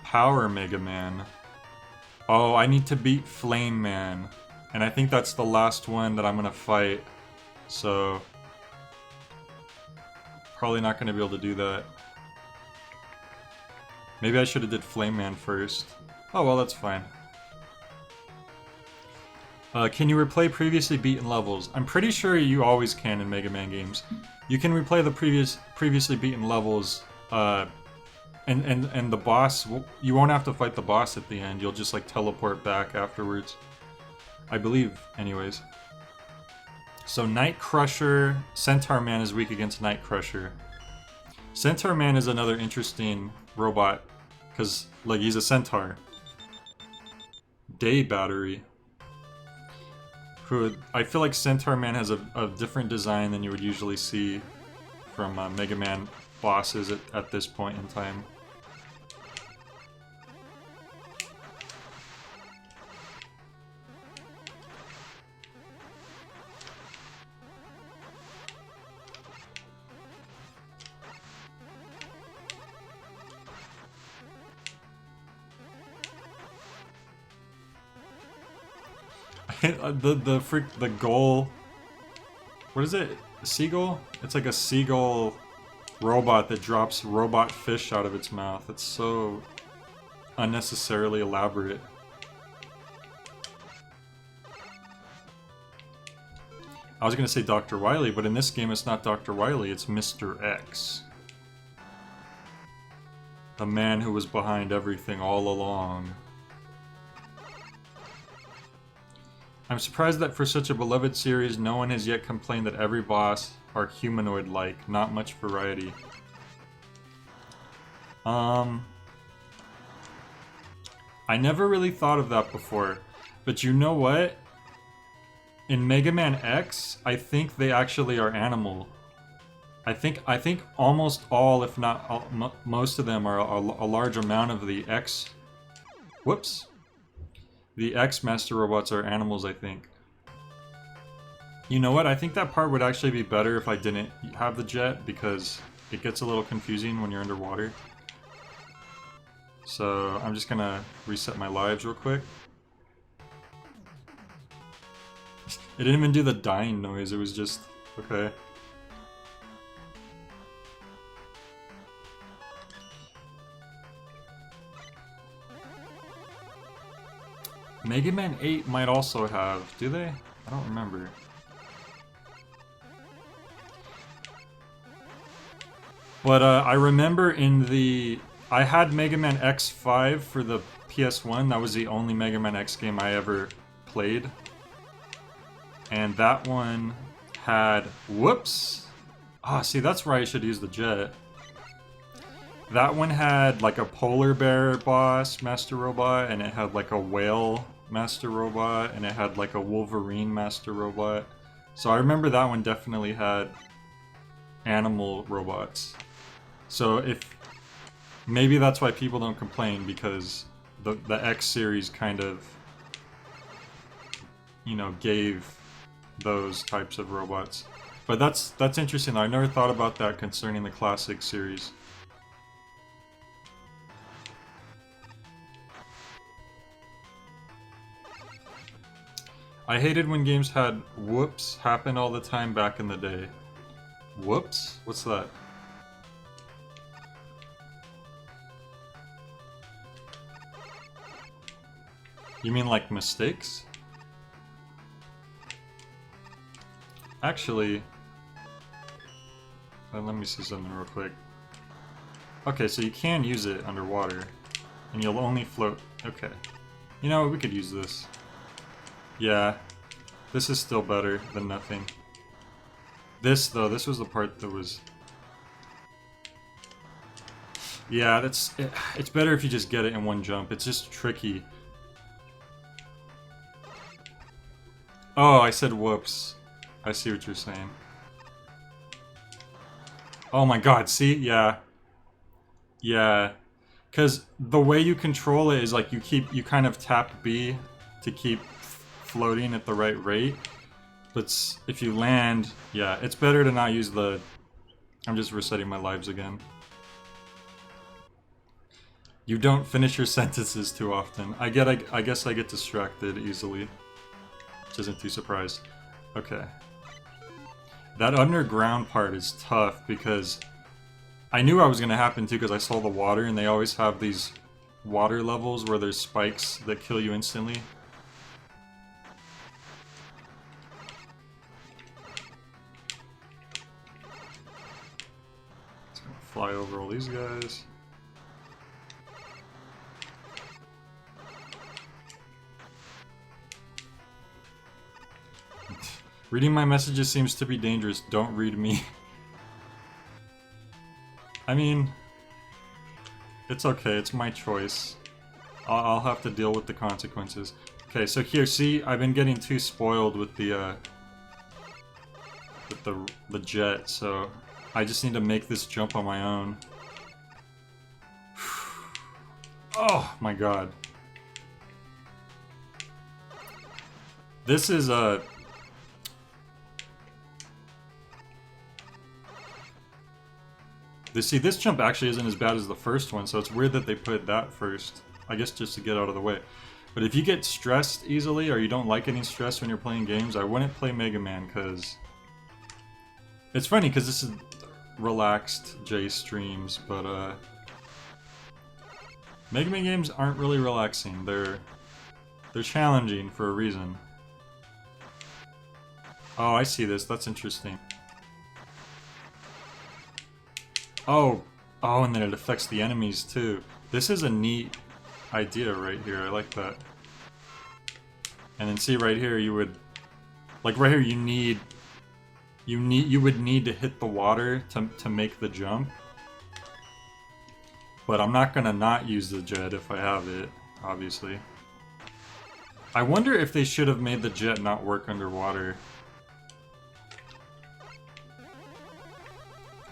Power Mega Man. Oh, I need to beat Flame Man. And I think that's the last one that I'm gonna fight. So... probably not gonna be able to do that. Maybe I should have did Flame Man first. Oh well, that's fine. Can you replay previously beaten levels? I'm pretty sure you always can in Mega Man games. You can replay the previously beaten levels, and the boss, you won't have to fight the boss at the end. You'll just like teleport back afterwards. I believe, anyways. So Night Crusher, Centaur Man is weak against Night Crusher. Centaur Man is another interesting robot, because like he's a centaur. Day Battery. Who I feel like Centaur Man has a different design than you would usually see from Mega Man bosses at this point in time. the goal. What is it? A seagull? It's like a seagull robot that drops robot fish out of its mouth. It's so unnecessarily elaborate. I was gonna say Dr. Wily, but in this game it's not Dr. Wily, it's Mr. X. The man who was behind everything all along. I'm surprised that for such a beloved series, no one has yet complained that every boss are humanoid-like. Not much variety. I never really thought of that before. But you know what? In Mega Man X, I think they actually are animal. I think almost all, if not all, most of them, are a large amount of the X... Whoops. The X Master Robots are animals, I think. You know what? I think that part would actually be better if I didn't have the jet, because it gets a little confusing when you're underwater. So I'm just gonna reset my lives real quick. It didn't even do the dying noise, it was just... okay. Mega Man 8 might also have, do they? I don't remember. But I remember in the... I had Mega Man X5 for the PS1, that was the only Mega Man X game I ever played. And that one had... whoops! Ah, see, that's where I should use the jet. That one had like a polar bear boss Master Robot, and it had like a whale Master Robot, and it had like a Wolverine Master Robot. So I remember that one definitely had animal robots. So if... maybe that's why people don't complain, because the X series kind of, you know, gave those types of robots. But that's interesting. I never thought about that concerning the classic series. I hated when games had whoops happen all the time back in the day. Whoops? What's that? You mean like mistakes? Actually, let me see something real quick. Okay, so you can use it underwater, and you'll only float. Okay. You know what, we could use this. Yeah, this is still better than nothing. This, though, this was the part that was... Yeah, it's better if you just get it in one jump. It's just tricky. Oh, I said whoops. I see what you're saying. Oh my god, see? Yeah. Yeah. Because the way you control it is like you kind of tap B to keep floating at the right rate. But if you land, yeah, it's better to not use the... I'm just resetting my lives again. You don't finish your sentences too often. I guess I get distracted easily. Which isn't too surprised. Okay. That underground part is tough because I knew it was going to happen too because I saw the water and they always have these water levels where there's spikes that kill you instantly. It's going to fly over all these guys. Reading my messages seems to be dangerous. Don't read me. I mean, it's okay. It's my choice. I'll have to deal with the consequences. Okay, so here, see, I've been getting too spoiled with the jet, so I just need to make this jump on my own. Oh my god. This is See, this jump actually isn't as bad as the first one, so it's weird that they put that first. I guess just to get out of the way. But if you get stressed easily, or you don't like getting stressed when you're playing games, I wouldn't play Mega Man, because... It's funny, because this is relaxed J streams, but Mega Man games aren't really relaxing. They're challenging for a reason. Oh, I see this. That's interesting. Oh, and then it affects the enemies too. This is a neat idea right here. I like that. And then see right here, you would, like right here, you would need to hit the water to make the jump. But I'm not gonna not use the jet if I have it, obviously. I wonder if they should have made the jet not work underwater.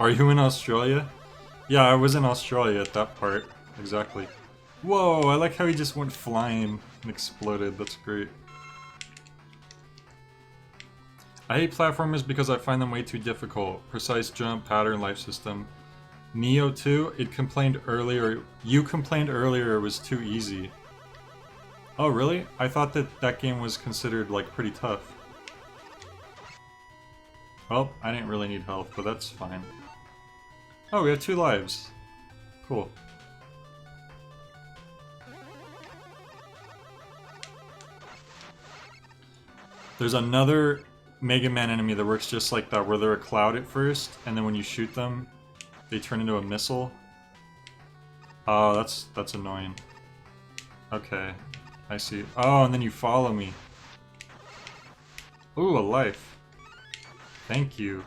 Are you in Australia? Yeah, I was in Australia at that part. Exactly. Whoa, I like how he just went flying and exploded. That's great. I hate platformers because I find them way too difficult. Precise jump, pattern, life system. Neo 2, you complained earlier it was too easy. Oh, really? I thought that game was considered, like, pretty tough. Well, I didn't really need health, but that's fine. Oh, we have 2 lives. Cool. There's another Mega Man enemy that works just like that, where they're a cloud at first, and then when you shoot them, they turn into a missile. Oh, that's annoying. Okay, I see. Oh, and then you follow me. Ooh, a life. Thank you.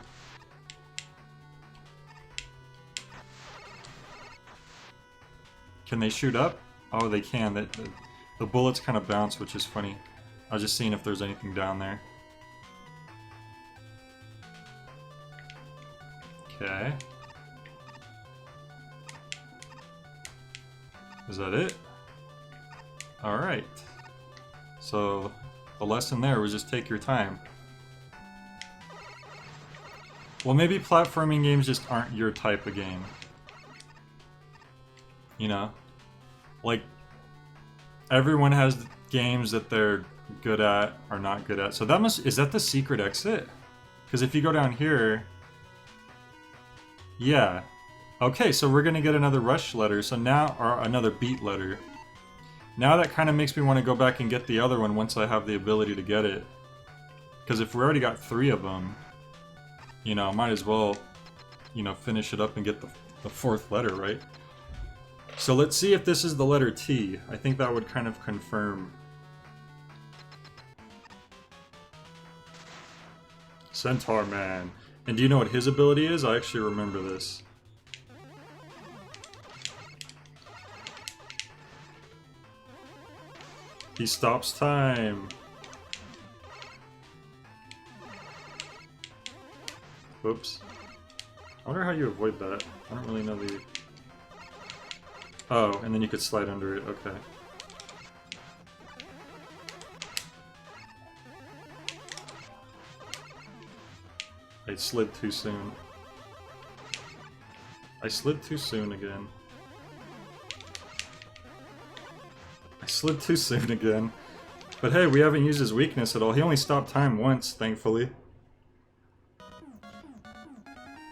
Can they shoot up? Oh, they can. The bullets kind of bounce, which is funny. I was just seeing if there's anything down there. Okay. Is that it? Alright. So, the lesson there was just take your time. Well, maybe platforming games just aren't your type of game. You know? Like, everyone has games that they're good at or not good at. So that is that the secret exit? Because if you go down here... Yeah. Okay, so we're gonna get another rush letter, so now, or another beat letter. Now that kind of makes me want to go back and get the other one once I have the ability to get it. Because if we already got 3 of them, you know, might as well, you know, finish it up and get the 4th letter, right? So let's see if this is the letter T. I think that would kind of confirm. Centaur Man. And do you know what his ability is? I actually remember this. He stops time. Whoops. I wonder how you avoid that. I don't really know the... Oh, and then you could slide under it. Okay. I slid too soon. I slid too soon again. I slid too soon again. But hey, we haven't used his weakness at all. He only stopped time once, thankfully.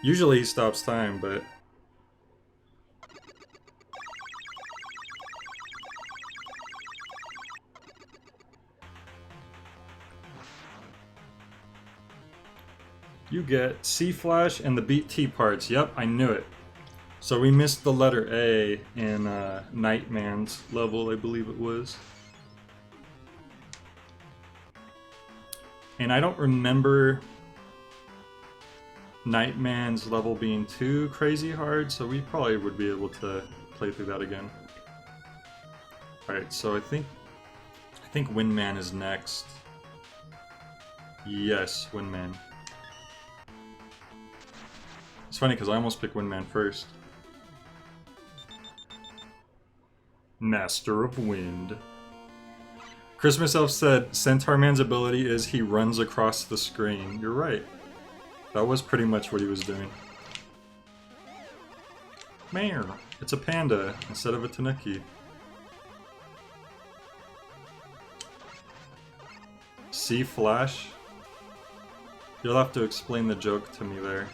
Usually he stops time, but... You get C-Flash and the Beat T parts. Yep, I knew it. So we missed the letter A in Nightman's level, I believe it was. And I don't remember Nightman's level being too crazy hard, so we probably would be able to play through that again. Alright, so I think Windman is next. Yes, Windman. It's funny because I almost picked Windman first. Master of Wind. Christmas Elf said Centaur Man's ability is he runs across the screen. You're right. That was pretty much what he was doing. Meow. It's a panda instead of a tanuki. C-Flash? You'll have to explain the joke to me there.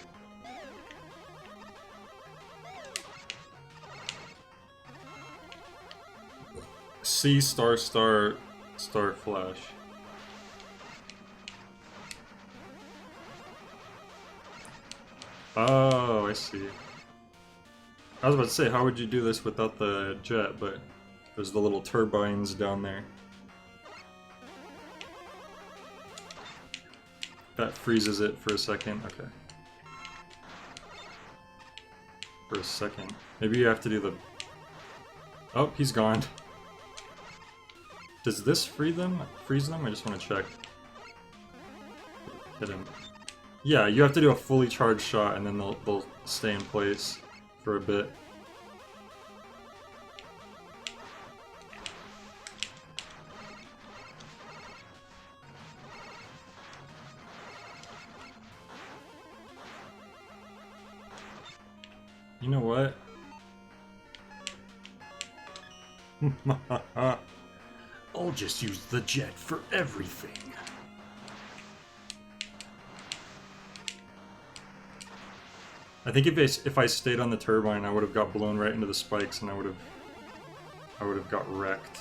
C star star star Flash. Oh, I see. I was about to say, how would you do this without the jet, but there's the little turbines down there. That freezes it for a second. Okay. For a second. Maybe you have to do the... Oh, he's gone. Does this freeze them? I just want to check. Hit him. Yeah, you have to do a fully charged shot and then they'll stay in place for a bit. You know what? I'll just use the jet for everything. I think if I stayed on the turbine, I would have got blown right into the spikes, and I would have got wrecked.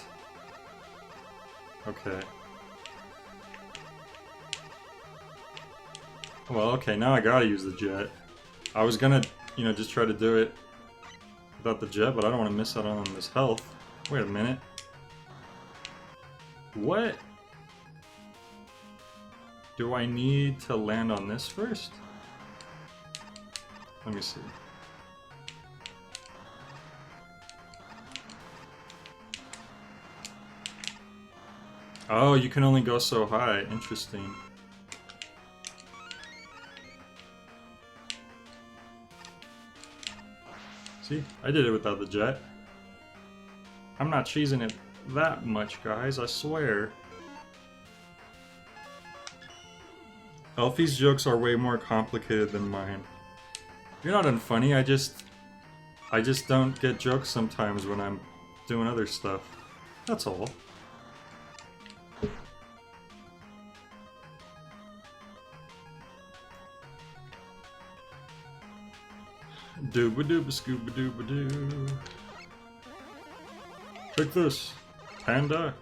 Okay. Well, okay, now I gotta use the jet. I was gonna, you know, just try to do it without the jet, but I don't want to miss out on this health. Wait a minute. What? Do I need to land on this first? Let me see. Oh, you can only go so high. Interesting. See? I did it without the jet. I'm not cheesing it that much, guys, I swear. Elfie's jokes are way more complicated than mine. You're not unfunny, I just don't get jokes sometimes when I'm doing other stuff. That's all. Dooba-dooba scooba-dooba-doo. Take this, panda.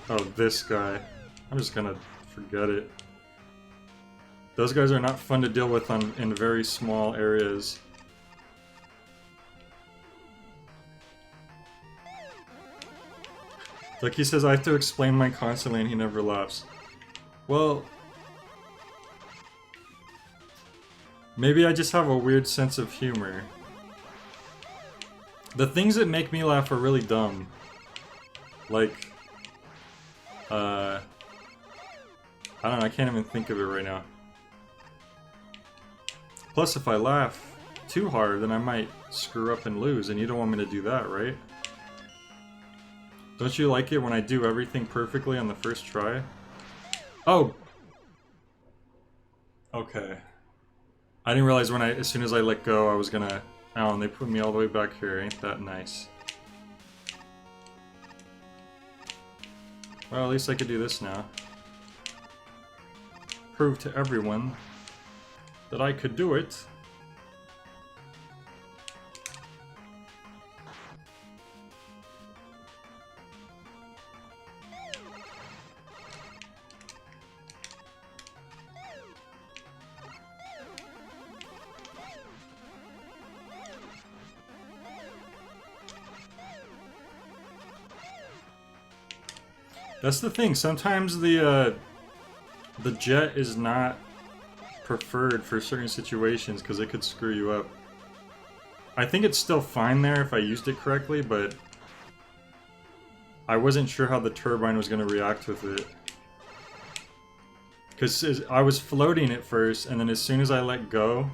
Oh, this guy. I'm just gonna forget it. Those guys are not fun to deal with in very small areas. Like he says, I have to explain mine constantly and he never laughs. Well, maybe I just have a weird sense of humor. The things that make me laugh are really dumb. Like, I don't know, I can't even think of it right now. Plus, if I laugh too hard, then I might screw up and lose, and you don't want me to do that, right? Don't you like it when I do everything perfectly on the first try? Oh! Okay. I didn't realize as soon as I let go, I was gonna... Oh, and they put me all the way back here. Ain't that nice? Well, at least I could do this now. Prove to everyone that I could do it. That's the thing, sometimes the jet is not preferred for certain situations because it could screw you up. I think it's still fine there if I used it correctly, but I wasn't sure how the turbine was going to react with it. Because I was floating at first, and then as soon as I let go,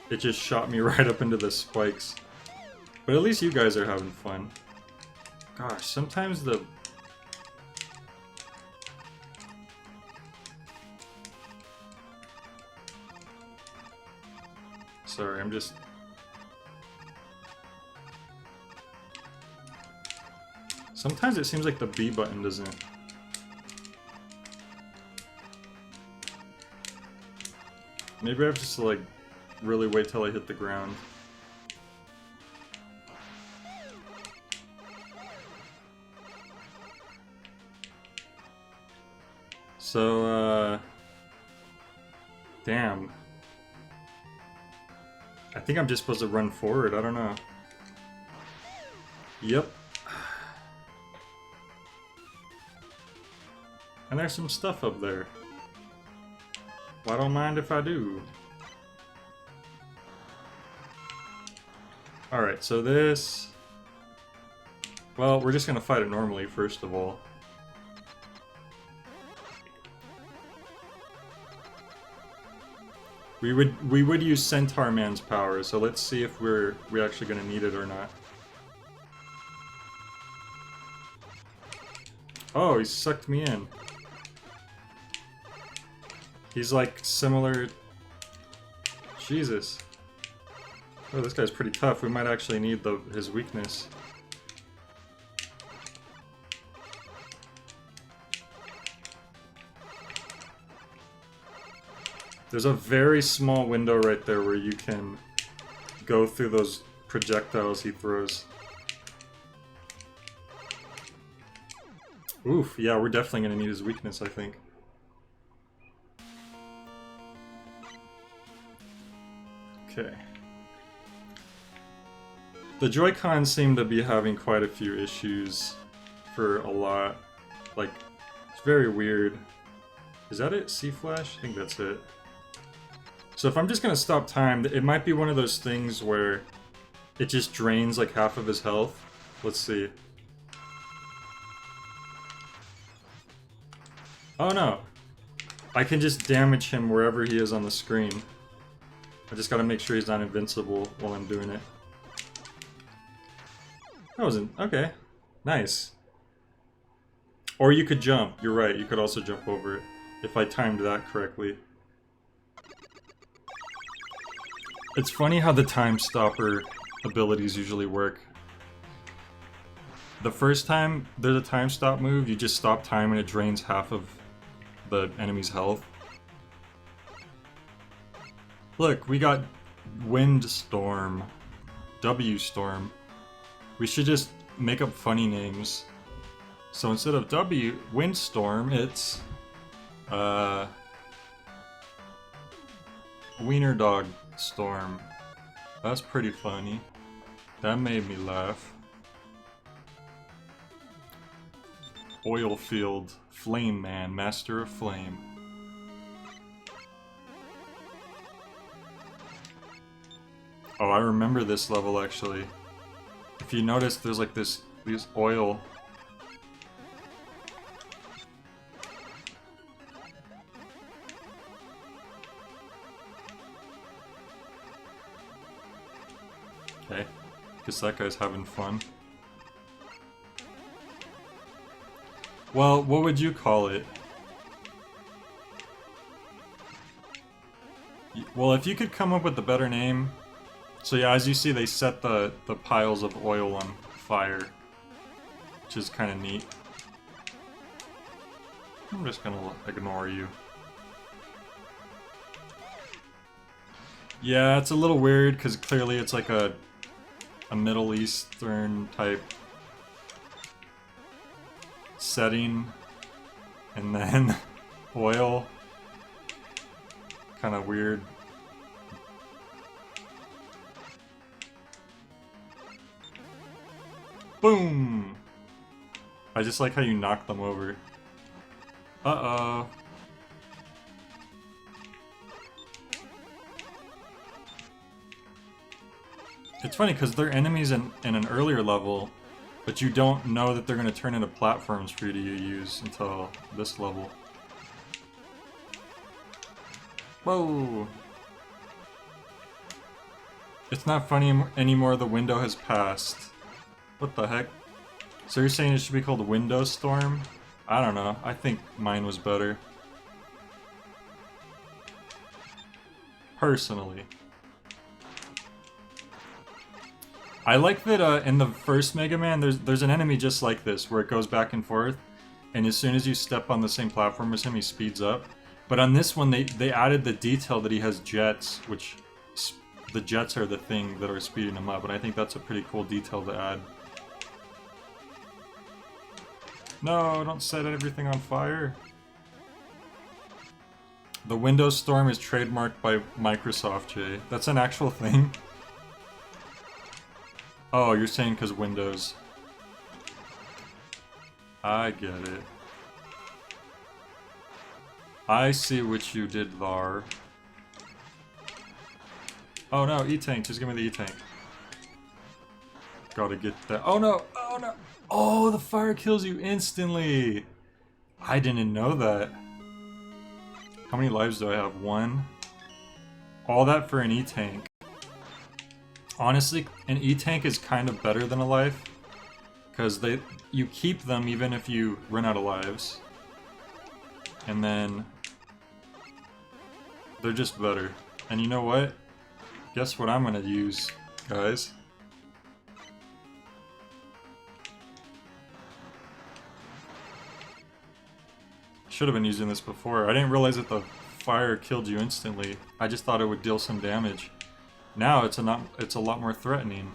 it just shot me right up into the spikes. But at least you guys are having fun. Gosh, sometimes the... Sorry, I'm just... Sometimes it seems like the B button doesn't... Maybe I have to like really wait till I hit the ground. So, damn. I think I'm just supposed to run forward, I don't know. Yep. And there's some stuff up there. Well, I don't mind if I do. Alright, so this... Well, we're just gonna fight it normally, first of all. We would use Centaur Man's power, so let's see if we're actually gonna need it or not. Oh, he sucked me in. He's like similar... Jesus. Oh, this guy's pretty tough. We might actually need his weakness. There's a very small window right there where you can go through those projectiles he throws. Oof, yeah, we're definitely gonna need his weakness, I think. Okay. The Joy-Cons seem to be having quite a few issues for a lot. Like, it's very weird. Is that it? C-Flash? I think that's it. So if I'm just gonna stop time, it might be one of those things where it just drains like half of his health. Let's see. Oh no! I can just damage him wherever he is on the screen. I just gotta make sure he's not invincible while I'm doing it. That wasn't... okay. Nice. Or you could jump. You're right, you could also jump over it. If I timed that correctly. It's funny how the time stopper abilities usually work. The first time there's a time stop move, you just stop time and it drains half of the enemy's health. Look, we got Windstorm, W-Storm. We should just make up funny names. So instead of Windstorm, it's Wiener Dog Storm. That's pretty funny. That made me laugh. Oilfield. Flame Man. Master of Flame. Oh, I remember this level actually. If you notice, there's like these oil. Okay, guess that guy's having fun. Well, what would you call it? Well, if you could come up with a better name. So yeah, as you see, they set the piles of oil on fire, which is kind of neat. I'm just gonna ignore you. Yeah, it's a little weird because clearly it's like a Middle Eastern type setting, and then oil. Kind of weird. Boom! I just like how you knock them over. Uh-oh. It's funny because they're enemies in an earlier level, but you don't know that they're going to turn into platforms for you to use until this level. Whoa! It's not funny anymore, the window has passed. What the heck? So you're saying it should be called Window Storm? I don't know. I think mine was better. Personally. I like that in the first Mega Man, there's an enemy just like this, where it goes back and forth, and as soon as you step on the same platform as him, he speeds up. But on this one, they added the detail that he has jets, which the jets are the thing that are speeding him up, and I think that's a pretty cool detail to add. No, don't set everything on fire. The Windows Storm is trademarked by Microsoft, Jay. That's an actual thing? Oh, you're saying because Windows. I get it. I see what you did there. Oh no, E-Tank, just give me the E-Tank. Gotta get that. Oh no, oh no! Oh, the fire kills you instantly! I didn't know that. How many lives do I have? 1? All that for an E-Tank. Honestly, an E-Tank is kind of better than a life. Because you keep them even if you run out of lives. And then they're just better. And you know what? Guess what I'm gonna use, guys? Should have been using this before. I didn't realize that the fire killed you instantly. I just thought it would deal some damage. Now it's a lot more threatening.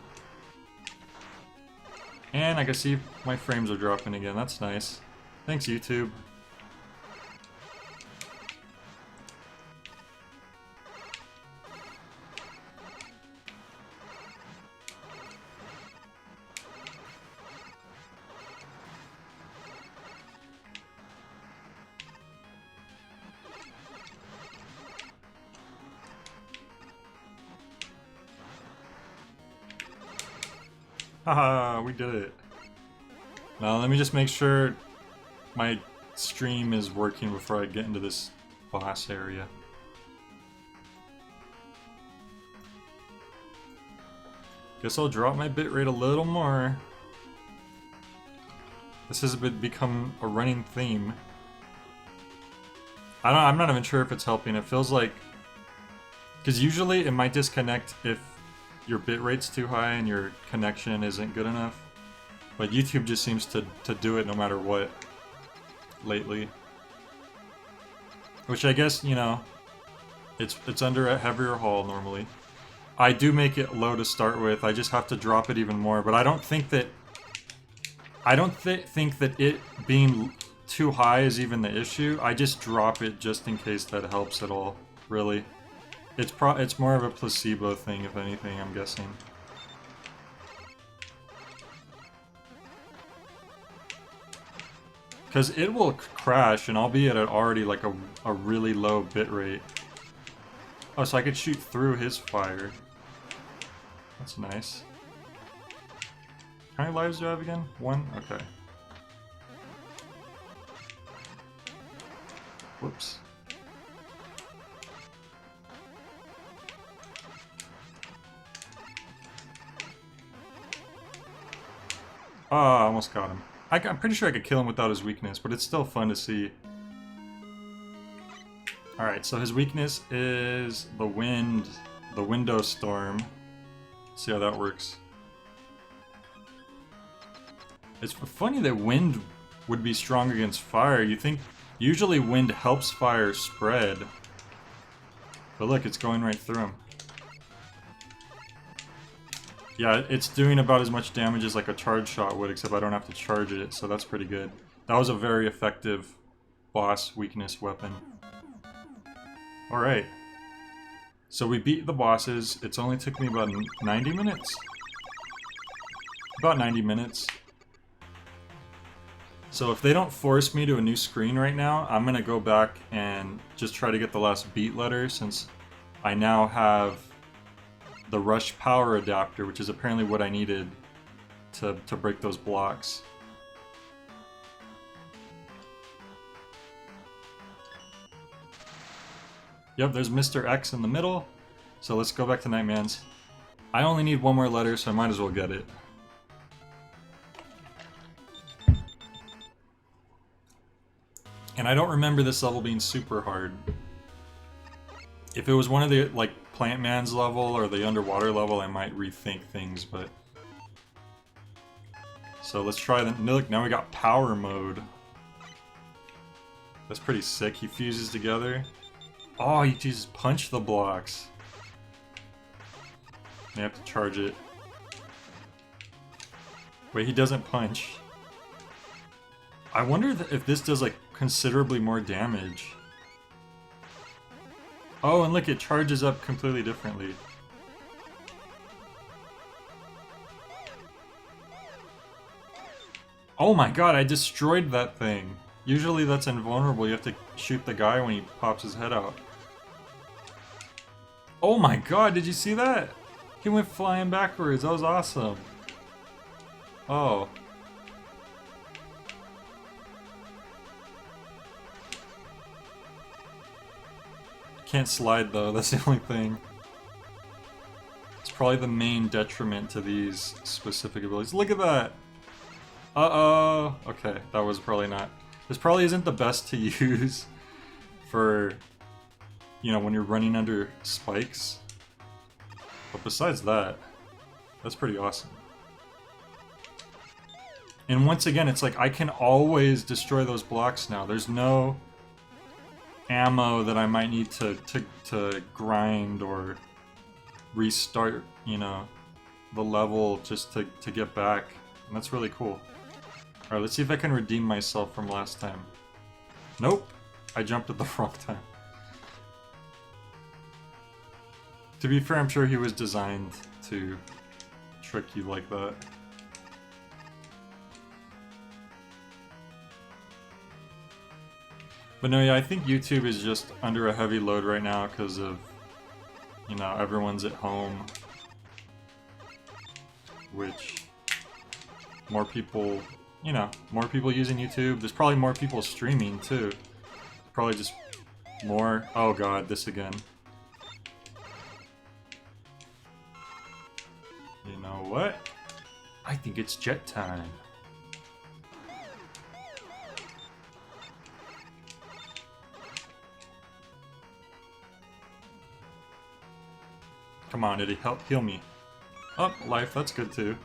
And I can see my frames are dropping again. That's nice. Thanks, YouTube. Haha, we did it. Now let me just make sure my stream is working before I get into this boss area. Guess I'll drop my bitrate a little more. This has become a running theme. I'm not even sure if it's helping. It feels like... because usually it might disconnect if your bitrate's too high and your connection isn't good enough. But YouTube just seems to do it no matter what lately. Which I guess, you know, it's under a heavier haul normally. I do make it low to start with, I just have to drop it even more, but I don't think that think that it being too high is even the issue. I just drop it just in case that helps at all, really. It's more of a placebo thing, if anything, I'm guessing. Because it will crash, and I'll be at already like a really low bitrate. Oh, so I could shoot through his fire. That's nice. How many lives do I have again? 1? Okay. Whoops. Ah, I almost got him. I'm pretty sure I could kill him without his weakness, but it's still fun to see. Alright, so his weakness is the wind, the window storm. See how that works. It's funny that wind would be strong against fire. You think usually wind helps fire spread. But look, it's going right through him. Yeah, it's doing about as much damage as like a charge shot would, except I don't have to charge it, so that's pretty good. That was a very effective boss weakness weapon. Alright. So we beat the bosses. It's only took me about 90 minutes? About 90 minutes. So if they don't force me to a new screen right now, I'm gonna go back and just try to get the last beat letter, since I now have the rush power adapter, which is apparently what I needed to break those blocks. Yep, there's Mr. X in the middle. So let's go back to Nightman's. I only need one more letter, so I might as well get it. And I don't remember this level being super hard. If it was one of the, like, Plant Man's level or the underwater level, I might rethink things, but... So let's try the... Look, now we got power mode. That's pretty sick. He fuses together. Oh, you just punch the blocks. You have to charge it. Wait, he doesn't punch. I wonder if this does, like, considerably more damage. Oh, and look, it charges up completely differently. Oh my god, I destroyed that thing. Usually that's invulnerable, you have to shoot the guy when he pops his head out. Oh my god, did you see that? He went flying backwards, that was awesome. Oh. Can't slide though, that's the only thing. It's probably the main detriment to these specific abilities. Look at that! Uh-oh! Okay, that was probably not... This probably isn't the best to use for, you know, when you're running under spikes. But besides that, that's pretty awesome. And once again, it's like I can always destroy those blocks now. There's no ammo that I might need to grind or restart, you know, the level just to get back. And that's really cool. Alright, let's see if I can redeem myself from last time. Nope! I jumped at the wrong time. To be fair, I'm sure he was designed to trick you like that. But no, yeah, I think YouTube is just under a heavy load right now because of, you know, everyone's at home. Which, more people, you know, more people using YouTube. There's probably more people streaming too. Probably just more. Oh god, this again. You know what? I think it's jet time. Come on, Eddie, help heal me. Oh, life, that's good too.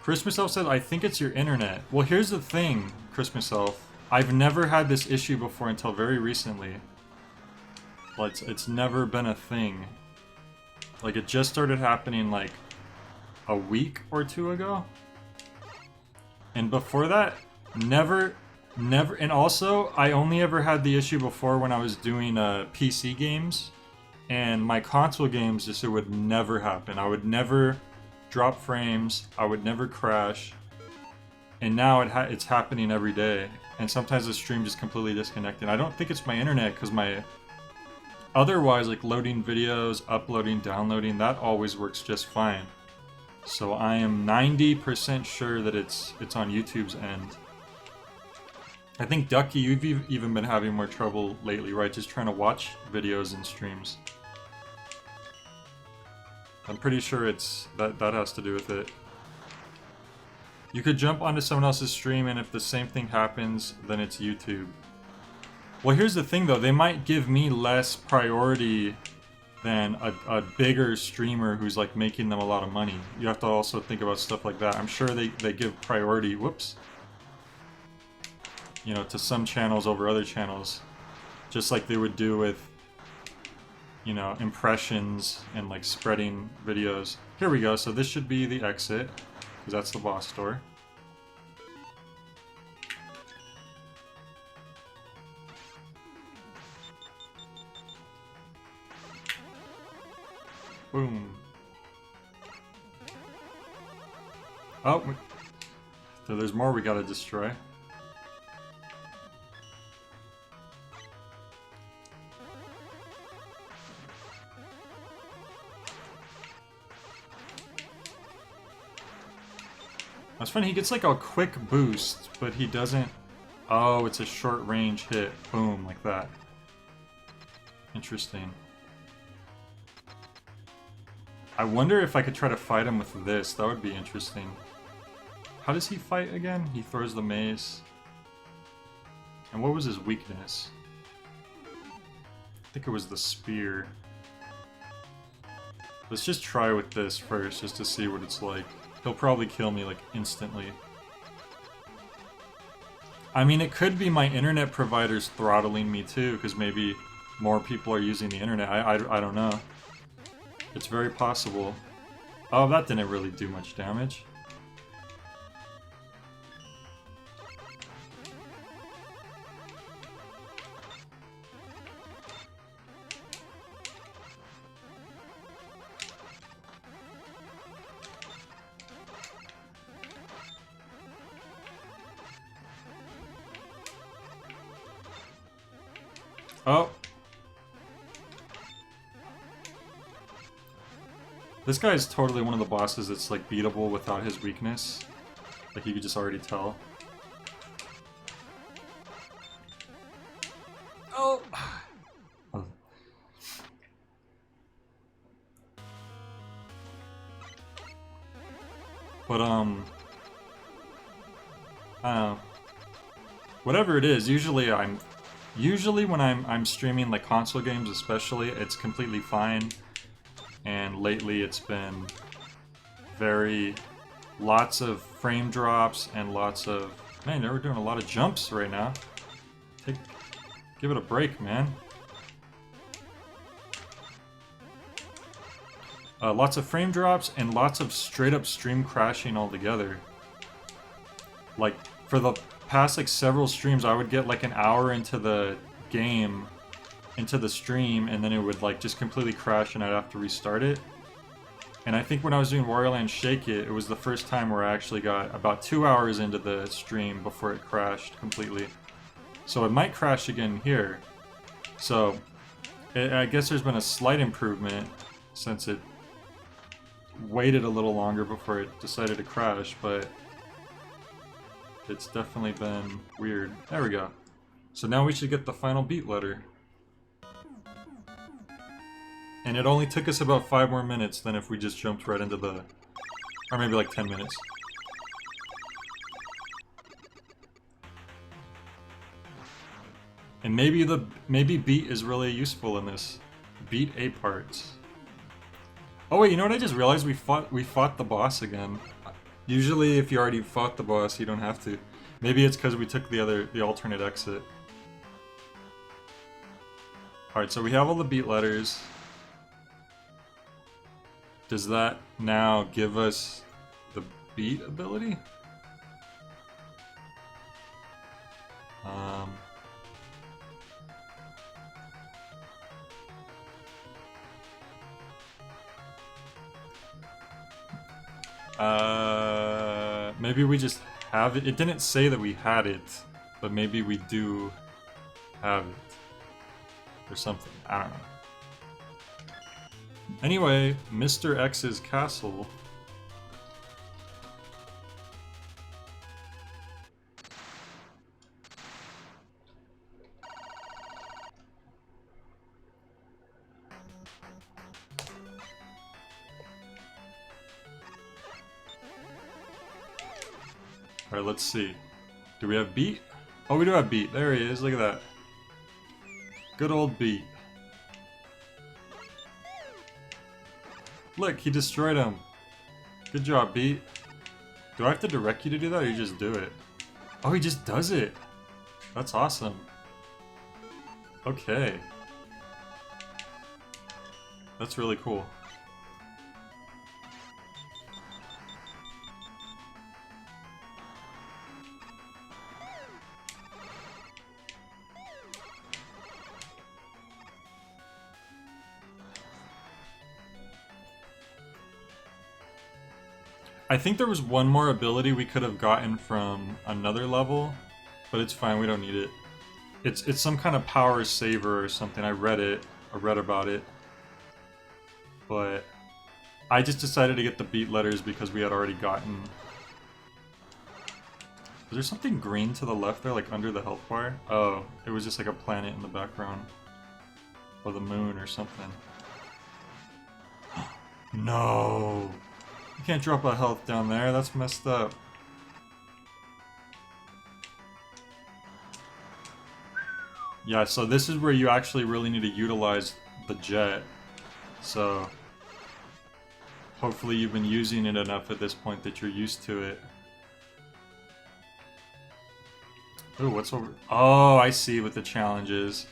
Christmas Elf said, I think it's your internet. Well, here's the thing, Christmas Elf. I've never had this issue before until very recently. Well, it's never been a thing. Like, it just started happening like a week or two ago. And before that, never, never. And also, I only ever had the issue before when I was doing PC games, and my console games. Just it would never happen. I would never drop frames. I would never crash. And now it's happening every day. And sometimes the stream just completely disconnected. I don't think it's my internet because my otherwise like loading videos, uploading, downloading, that always works just fine. So I am 90% sure that it's on YouTube's end. I think Ducky, you've even been having more trouble lately, right? Just trying to watch videos and streams. I'm pretty sure it's that has to do with it. You could jump onto someone else's stream, and if the same thing happens, then it's YouTube. Well, here's the thing though, they might give me less priority than a bigger streamer who's like making them a lot of money. You have to also think about stuff like that. I'm sure they give priority, whoops, you know, to some channels over other channels. Just like they would do with, you know, impressions and like spreading videos. Here we go, so this should be the exit, because that's the boss door. Boom. Oh, so there's more we gotta destroy. That's funny, he gets like a quick boost, but he doesn't... Oh, it's a short range hit. Boom, like that. Interesting. I wonder if I could try to fight him with this. That would be interesting. How does he fight again? He throws the mace. And what was his weakness? I think it was the spear. Let's just try with this first, just to see what it's like. He'll probably kill me, like, instantly. I mean, it could be my internet provider's throttling me, too, because maybe more people are using the internet. I don't know. It's very possible. Oh, that didn't really do much damage. Oh. This guy is totally one of the bosses that's like beatable without his weakness. Like you could just already tell. Oh! But I don't know. Whatever it is, usually when I'm streaming like console games especially, it's completely fine. And lately it's been lots of frame drops and lots of... Man, we're doing a lot of jumps right now. Give it a break, man. Lots of frame drops and lots of straight up stream crashing altogether. Like, for the past like several streams, I would get like an hour into the game, into the stream, and then it would like just completely crash and I'd have to restart it. And I think when I was doing Wario Land Shake It, it was the first time where I actually got about 2 hours into the stream before it crashed completely. So it might crash again here. So I guess there's been a slight improvement since it waited a little longer before it decided to crash, but it's definitely been weird. There we go. So now we should get the final beat letter. And it only took us about 5 more minutes than if we just jumped right into the... Or maybe like 10 minutes. And maybe beat is really useful in this. Beat A parts. Oh wait, you know what I just realized? We fought the boss again. Usually if you already fought the boss, you don't have to. Maybe it's because we took the alternate exit. Alright, so we have all the beat letters. Does that now give us the beat ability? Um, maybe we just have it. It didn't say that we had it, but maybe we do have it. Or something. I don't know. Anyway, Mr. X's castle. Alright, let's see. Do we have Beat? Oh, we do have Beat. There he is. Look at that. Good old Beat. Look, he destroyed him. Good job, Beat. Do I have to direct you to do that, or you just do it? Oh, he just does it. That's awesome. Okay. That's really cool. I think there was one more ability we could have gotten from another level, but it's fine, we don't need it. It's some kind of power saver or something. I read about it. But I just decided to get the Beat letters because we had already gotten... Was there something green to the left there, like under the health bar? Oh, it was just like a planet in the background. Or the moon or something. No! You can't drop a health down there, that's messed up. Yeah, so this is where you actually really need to utilize the jet. So hopefully you've been using it enough at this point that you're used to it. Ooh, what's over? Oh, I see what the challenge is.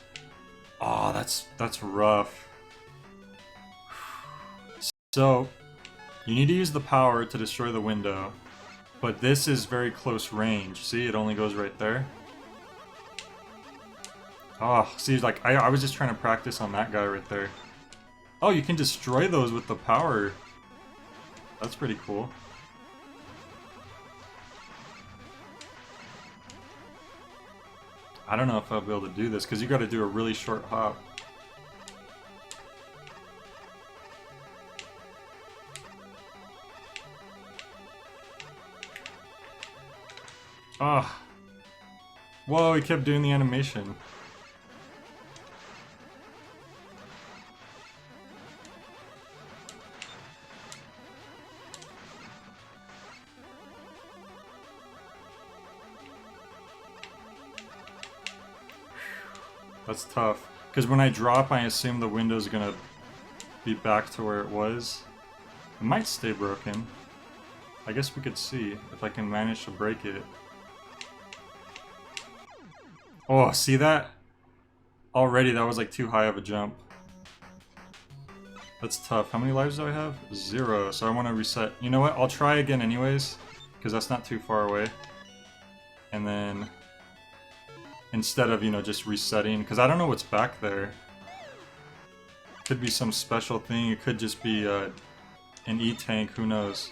Oh, that's rough. So you need to use the power to destroy the window, but this is very close range. See, it only goes right there. Oh, see, like I was just trying to practice on that guy right there. Oh, you can destroy those with the power. That's pretty cool. I don't know if I'll be able to do this because you got to do a really short hop. Ah. Oh. Whoa, he kept doing the animation. That's tough. Because when I drop, I assume the window's gonna be back to where it was. It might stay broken. I guess we could see if I can manage to break it. Oh, see that? Already that was like too high of a jump. That's tough. How many lives do I have? 0. So I want to reset. You know what? I'll try again anyways, because that's not too far away. And then instead of, you know, just resetting, because I don't know what's back there. Could be some special thing. It could just be an E-tank. Who knows?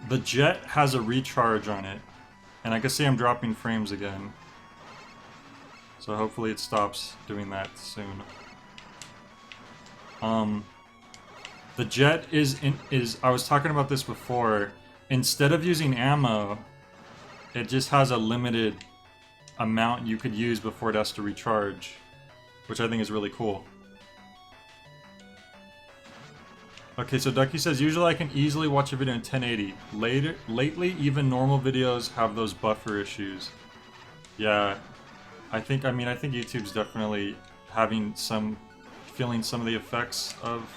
The jet has a recharge on it, and I can see I'm dropping frames again. So hopefully it stops doing that soon. The jet is I was talking about this before. Instead of using ammo, it just has a limited amount you could use before it has to recharge, which I think is really cool. Okay, so Ducky says, usually I can easily watch a video in 1080. Lately, even normal videos have those buffer issues. Yeah, I think YouTube's definitely feeling some of the effects of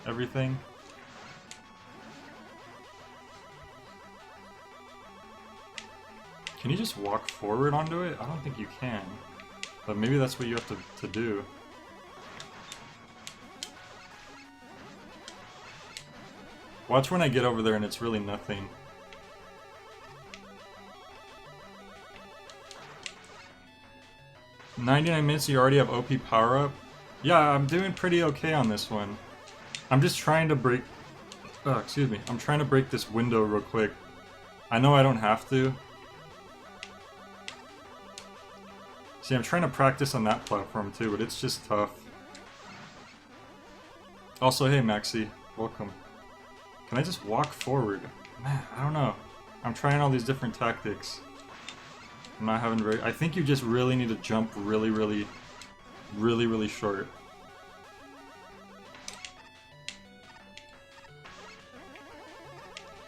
everything. Can you just walk forward onto it? I don't think you can. But maybe that's what you have to do. Watch when I get over there and it's really nothing. $99, you already have OP power up? Yeah, I'm doing pretty okay on this one. I'm just trying to break... Oh, excuse me. I'm trying to break this window real quick. I know I don't have to. See, I'm trying to practice on that platform too, but it's just tough. Also, hey Maxi, welcome. Can I just walk forward? Man, I don't know. I'm trying all these different tactics. I'm not having very... I think you just really need to jump really short.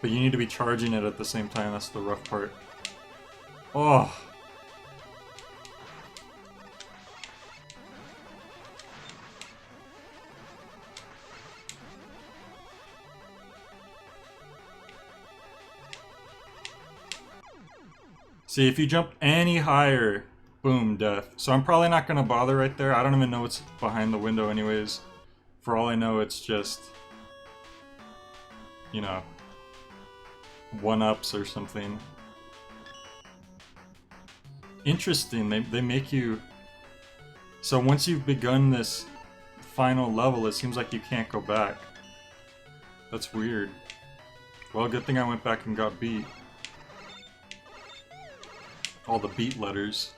But you need to be charging it at the same time, that's the rough part. Oh! See, if you jump any higher, boom, death. So I'm probably not gonna bother right there. I don't even know what's behind the window anyways. For all I know, it's just... you know... one-ups or something. Interesting, they make you... So once you've begun this final level, it seems like you can't go back. That's weird. Well, good thing I went back and got beat. All the beat letters.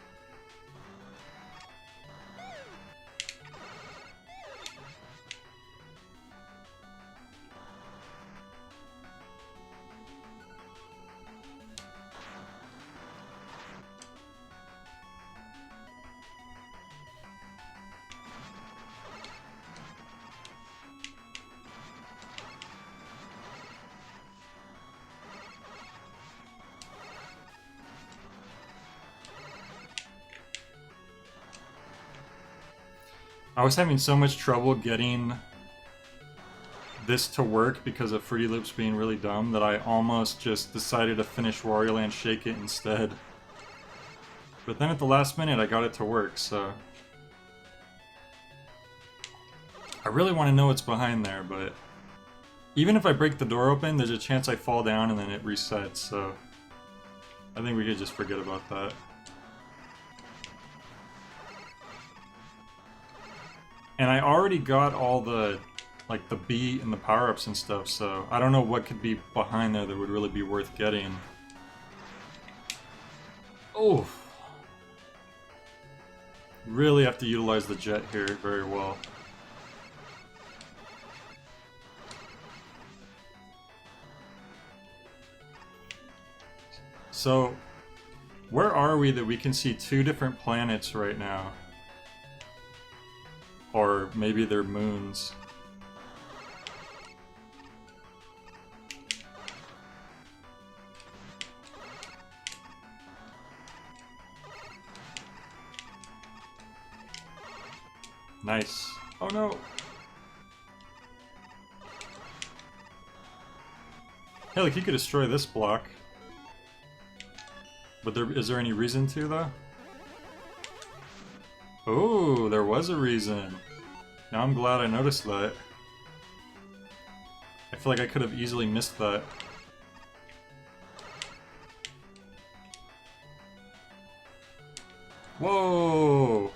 I was having so much trouble getting this to work because of Fruity Loops being really dumb that I almost just decided to finish Wario Land Shake It instead. But then at the last minute I got it to work, so... I really want to know what's behind there, but... even if I break the door open, there's a chance I fall down and then it resets, so... I think we could just forget about that. And I already got all the, like, the beat and the power-ups and stuff, so I don't know what could be behind there that would really be worth getting. Oh! Really have to utilize the jet here very well. So, where are we that we can see two different planets right now? Or maybe they're moons. Nice. Oh no! Hey, look, you could destroy this block. But is there any reason to, though? Oh, there was a reason. Now I'm glad I noticed that. I feel like I could have easily missed that. Whoa!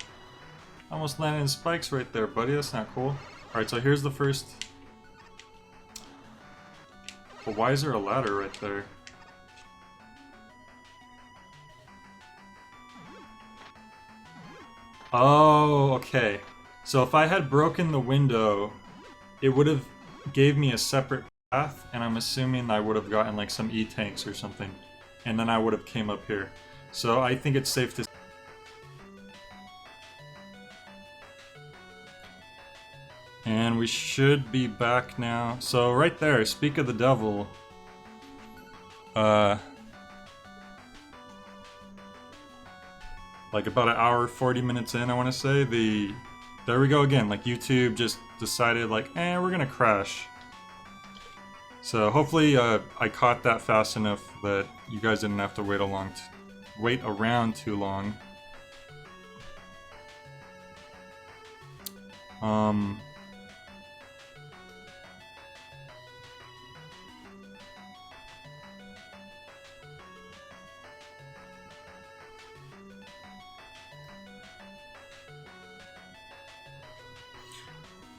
Almost landed in spikes right there, buddy. That's not cool. Alright, so here's the first... But why is there a ladder right there? Oh, okay. So if I had broken the window, it would have gave me a separate path, and I'm assuming I would have gotten like some E-tanks or something. And then I would have came up here. So I think it's safe to... And we should be back now. So right there, speak of the devil. Like about an hour, 40 minutes in, I want to say, there we go again, like YouTube just decided like, we're gonna crash. So hopefully I caught that fast enough that you guys didn't have to wait around too long.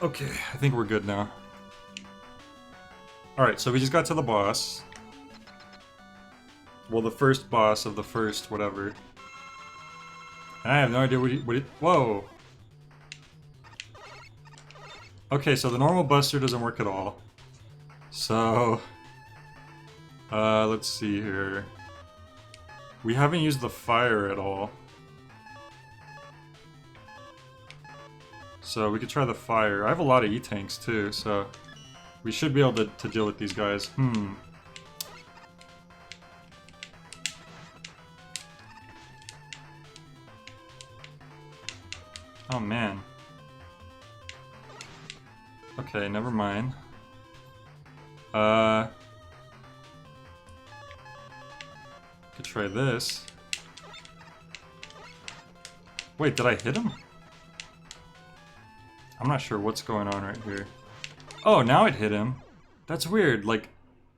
Okay, I think we're good now. Alright, so we just got to the boss. Well, the first boss of the first whatever. And I have no idea what he whoa! Okay, so the normal buster doesn't work at all. So... let's see here. We haven't used the fire at all. So we could try the fire. I have a lot of E-tanks too, so... We should be able to deal with these guys. Oh man. Okay, never mind. Could try this. Wait, did I hit him? I'm not sure what's going on right here. Oh, now it hit him. That's weird, like,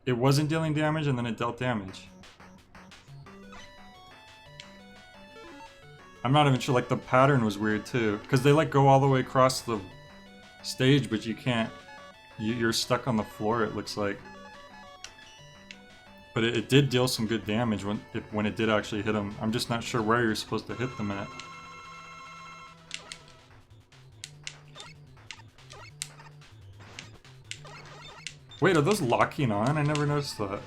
it wasn't dealing damage and then it dealt damage. I'm not even sure, like, the pattern was weird too. Because they, like, go all the way across the stage, but you can't... You're stuck on the floor, it looks like. But it did deal some good damage when it did actually hit him. I'm just not sure where you're supposed to hit them at. Wait, are those locking on? I never noticed that.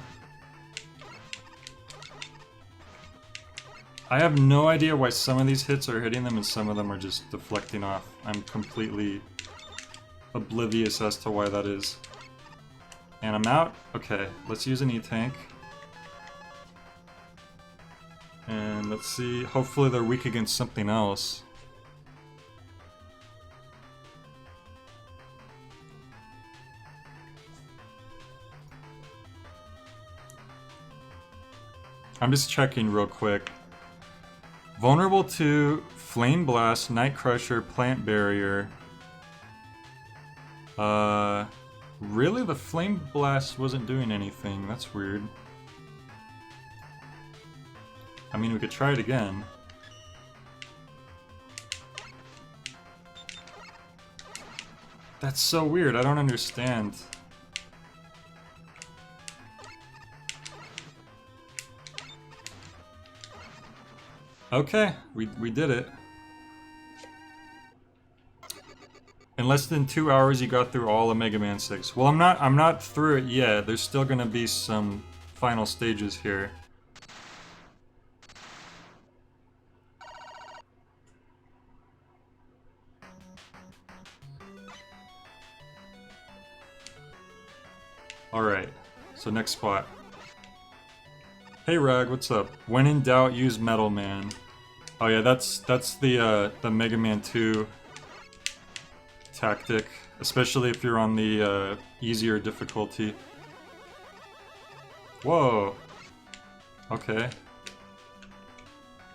I have no idea why some of these hits are hitting them and some of them are just deflecting off. I'm completely oblivious as to why that is. And I'm out. Okay, let's use an E-tank. And let's see, hopefully they're weak against something else. I'm just checking real quick. Vulnerable to Flame Blast, Night Crusher, Plant Barrier. Really? The Flame Blast wasn't doing anything. That's weird. I mean, we could try it again. That's so weird. I don't understand. Okay, we did it. In less than 2 hours, you got through all of Mega Man 6. Well, I'm not through it yet. There's still gonna be some final stages here. Alright, so next spot. Hey Rag, what's up? When in doubt, use Metal Man. Oh yeah, that's the Mega Man 2 tactic, especially if you're on the easier difficulty. Whoa. Okay.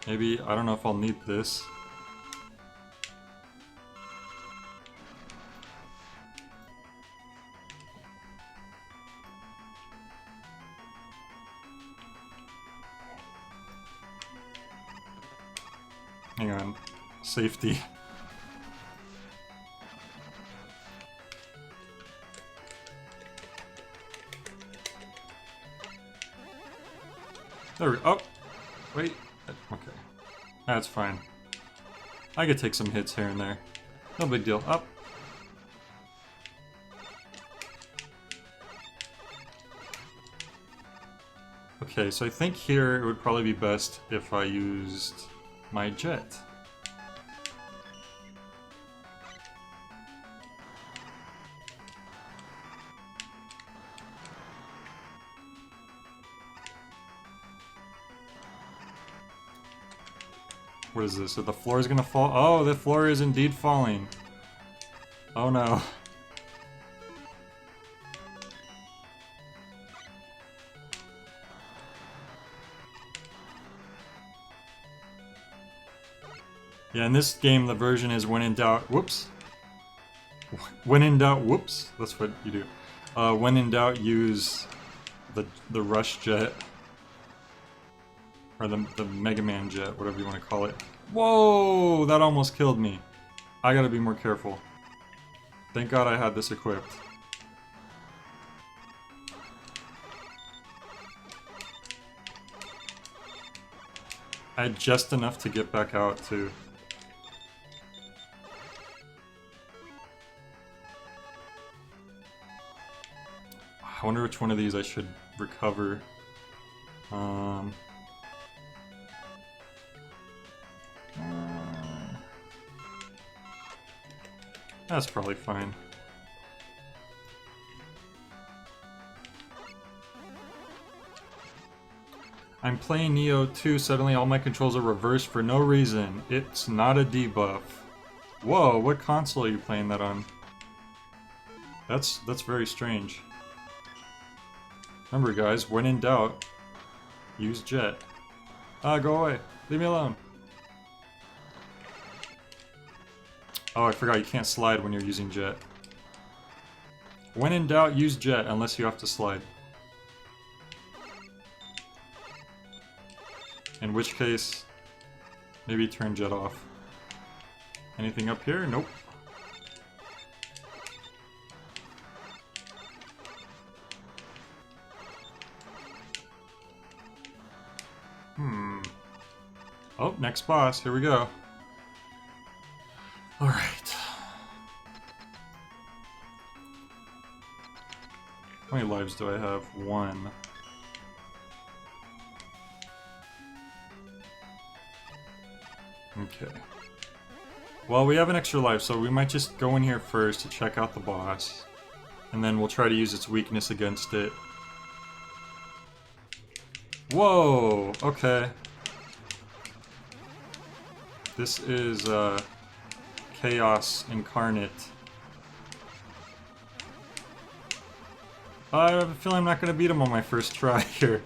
Maybe, I don't know if I'll need this. Hang on. Safety. There we go. Oh! Wait. Okay. That's fine. I could take some hits here and there. No big deal. Up. Okay, so I think here it would probably be best if I used my jet. What is this? So the floor is gonna fall? Oh, the floor is indeed falling. Oh no. Yeah, in this game, the version is when in doubt, whoops. When in doubt, whoops. That's what you do. When in doubt, use the rush jet. Or the Mega Man jet, whatever you want to call it. Whoa! That almost killed me. I gotta be more careful. Thank God I had this equipped. I had just enough to get back out too. I wonder which one of these I should recover. That's probably fine. I'm playing Neo 2, suddenly all my controls are reversed for no reason. It's not a debuff. Whoa, what console are you playing that on? That's very strange. Remember guys, when in doubt, use jet. Ah, go away. Leave me alone. Oh, I forgot you can't slide when you're using jet. When in doubt, use jet unless you have to slide. In which case, maybe turn jet off. Anything up here? Nope. Oh, next boss. Here we go. Alright. How many lives do I have? 1. Okay. Well, we have an extra life, so we might just go in here first to check out the boss. And then we'll try to use its weakness against it. Whoa! Okay. This is, Chaos Incarnate. I have a feeling I'm not going to beat him on my first try here.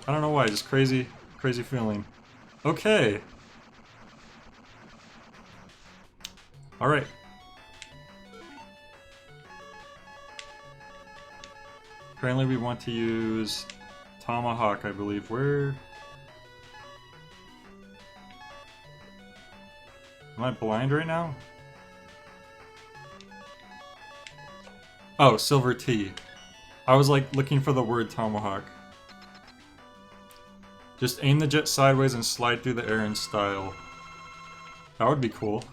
I don't know why, just crazy feeling. Okay. Alright. Apparently we want to use Tomahawk, I believe. Where... Am I blind right now? Oh, Silver Tea. I was like looking for the word Tomahawk. Just aim the jet sideways and slide through the air in style. That would be cool.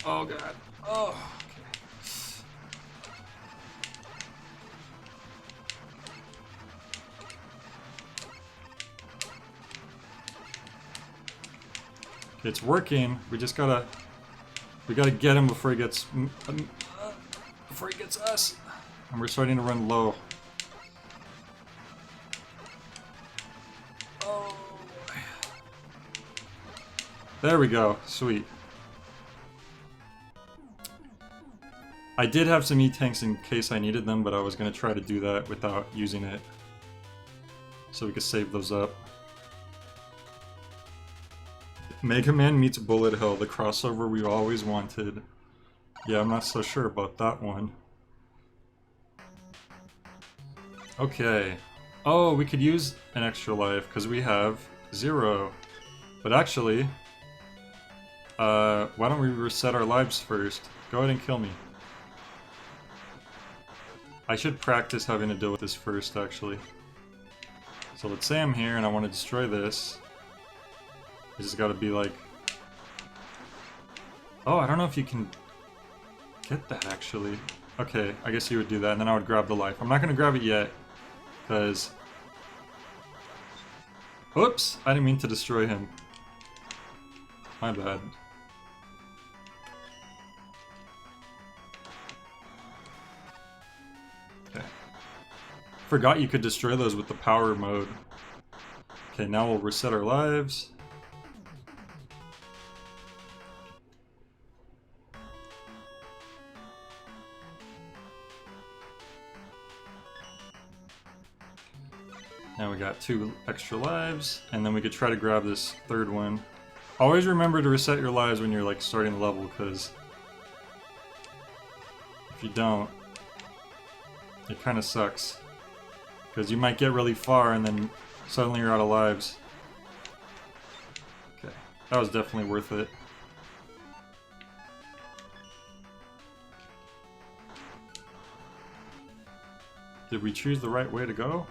Oh god. Oh. Okay. It's working. We just gotta get him before he gets us. And we're starting to run low. Oh. There we go. Sweet. I did have some E-tanks in case I needed them, but I was going to try to do that without using it. So we could save those up. Mega Man meets Bullet Hell, the crossover we always wanted. Yeah, I'm not so sure about that one. Okay. Oh, we could use an extra life, because we have 0. But actually, why don't we reset our lives first? Go ahead and kill me. I should practice having to deal with this first, actually. So let's say I'm here and I want to destroy this. I just gotta be like... Oh, I don't know if you can get that, actually. Okay, I guess you would do that, and then I would grab the life. I'm not gonna grab it yet, because... Oops! I didn't mean to destroy him. My bad. Okay. Forgot you could destroy those with the power mode. Okay, now we'll reset our lives. Now we got 2 extra lives, and then we could try to grab this third one. Always remember to reset your lives when you're like starting the level, because if you don't, it kind of sucks. Because you might get really far and then suddenly you're out of lives. Okay, that was definitely worth it. Did we choose the right way to go?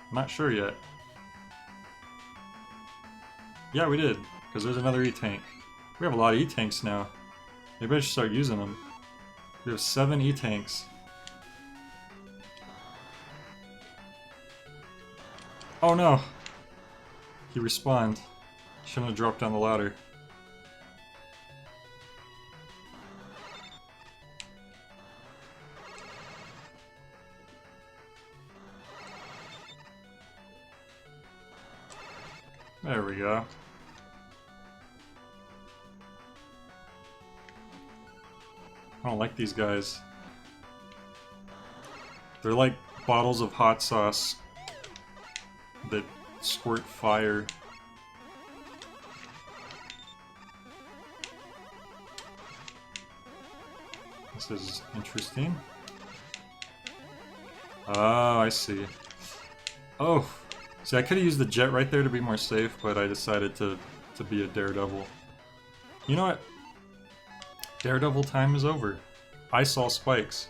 I'm not sure yet. Yeah, we did, because there's another E-Tank. We have a lot of E-Tanks now. Maybe I should start using them. We have 7 E-Tanks. Oh no! He respawned. Shouldn't have dropped down the ladder. There we go. I don't like these guys. They're like bottles of hot sauce that squirt fire. This is interesting. Oh, I see. Oh! See, I could have used the jet right there to be more safe, but I decided to be a daredevil. You know what? Daredevil time is over. I saw spikes.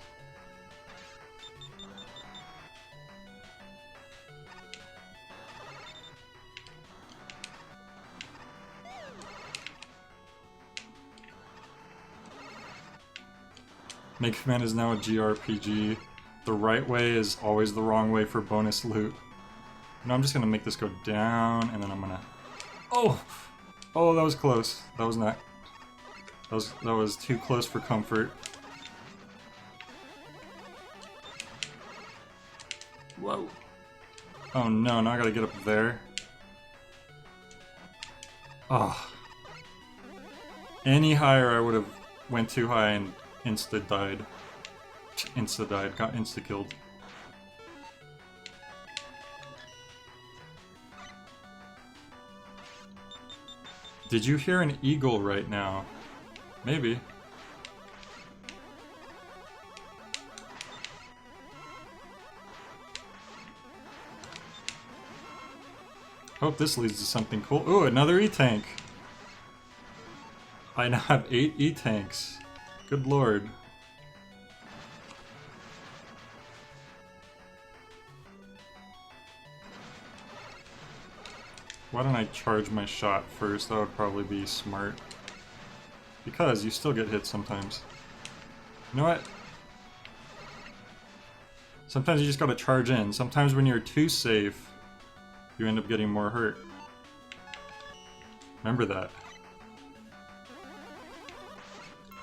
Mega Man is now a GRPG. The right way is always the wrong way for bonus loot. No, I'm just gonna make this go down, and then I'm gonna... Oh! Oh, that was close. That was not... That was too close for comfort. Whoa! Oh no, now I gotta get up there. Oh. Any higher I would have went too high and insta-died. Insta-died, got insta-killed. Did you hear an eagle right now? Maybe. Hope this leads to something cool. Ooh, another E-Tank! I now have 8 E-Tanks. Good lord. Why don't I charge my shot first? That would probably be smart. Because you still get hit sometimes. You know what? Sometimes you just gotta charge in. Sometimes when you're too safe, you end up getting more hurt. Remember that.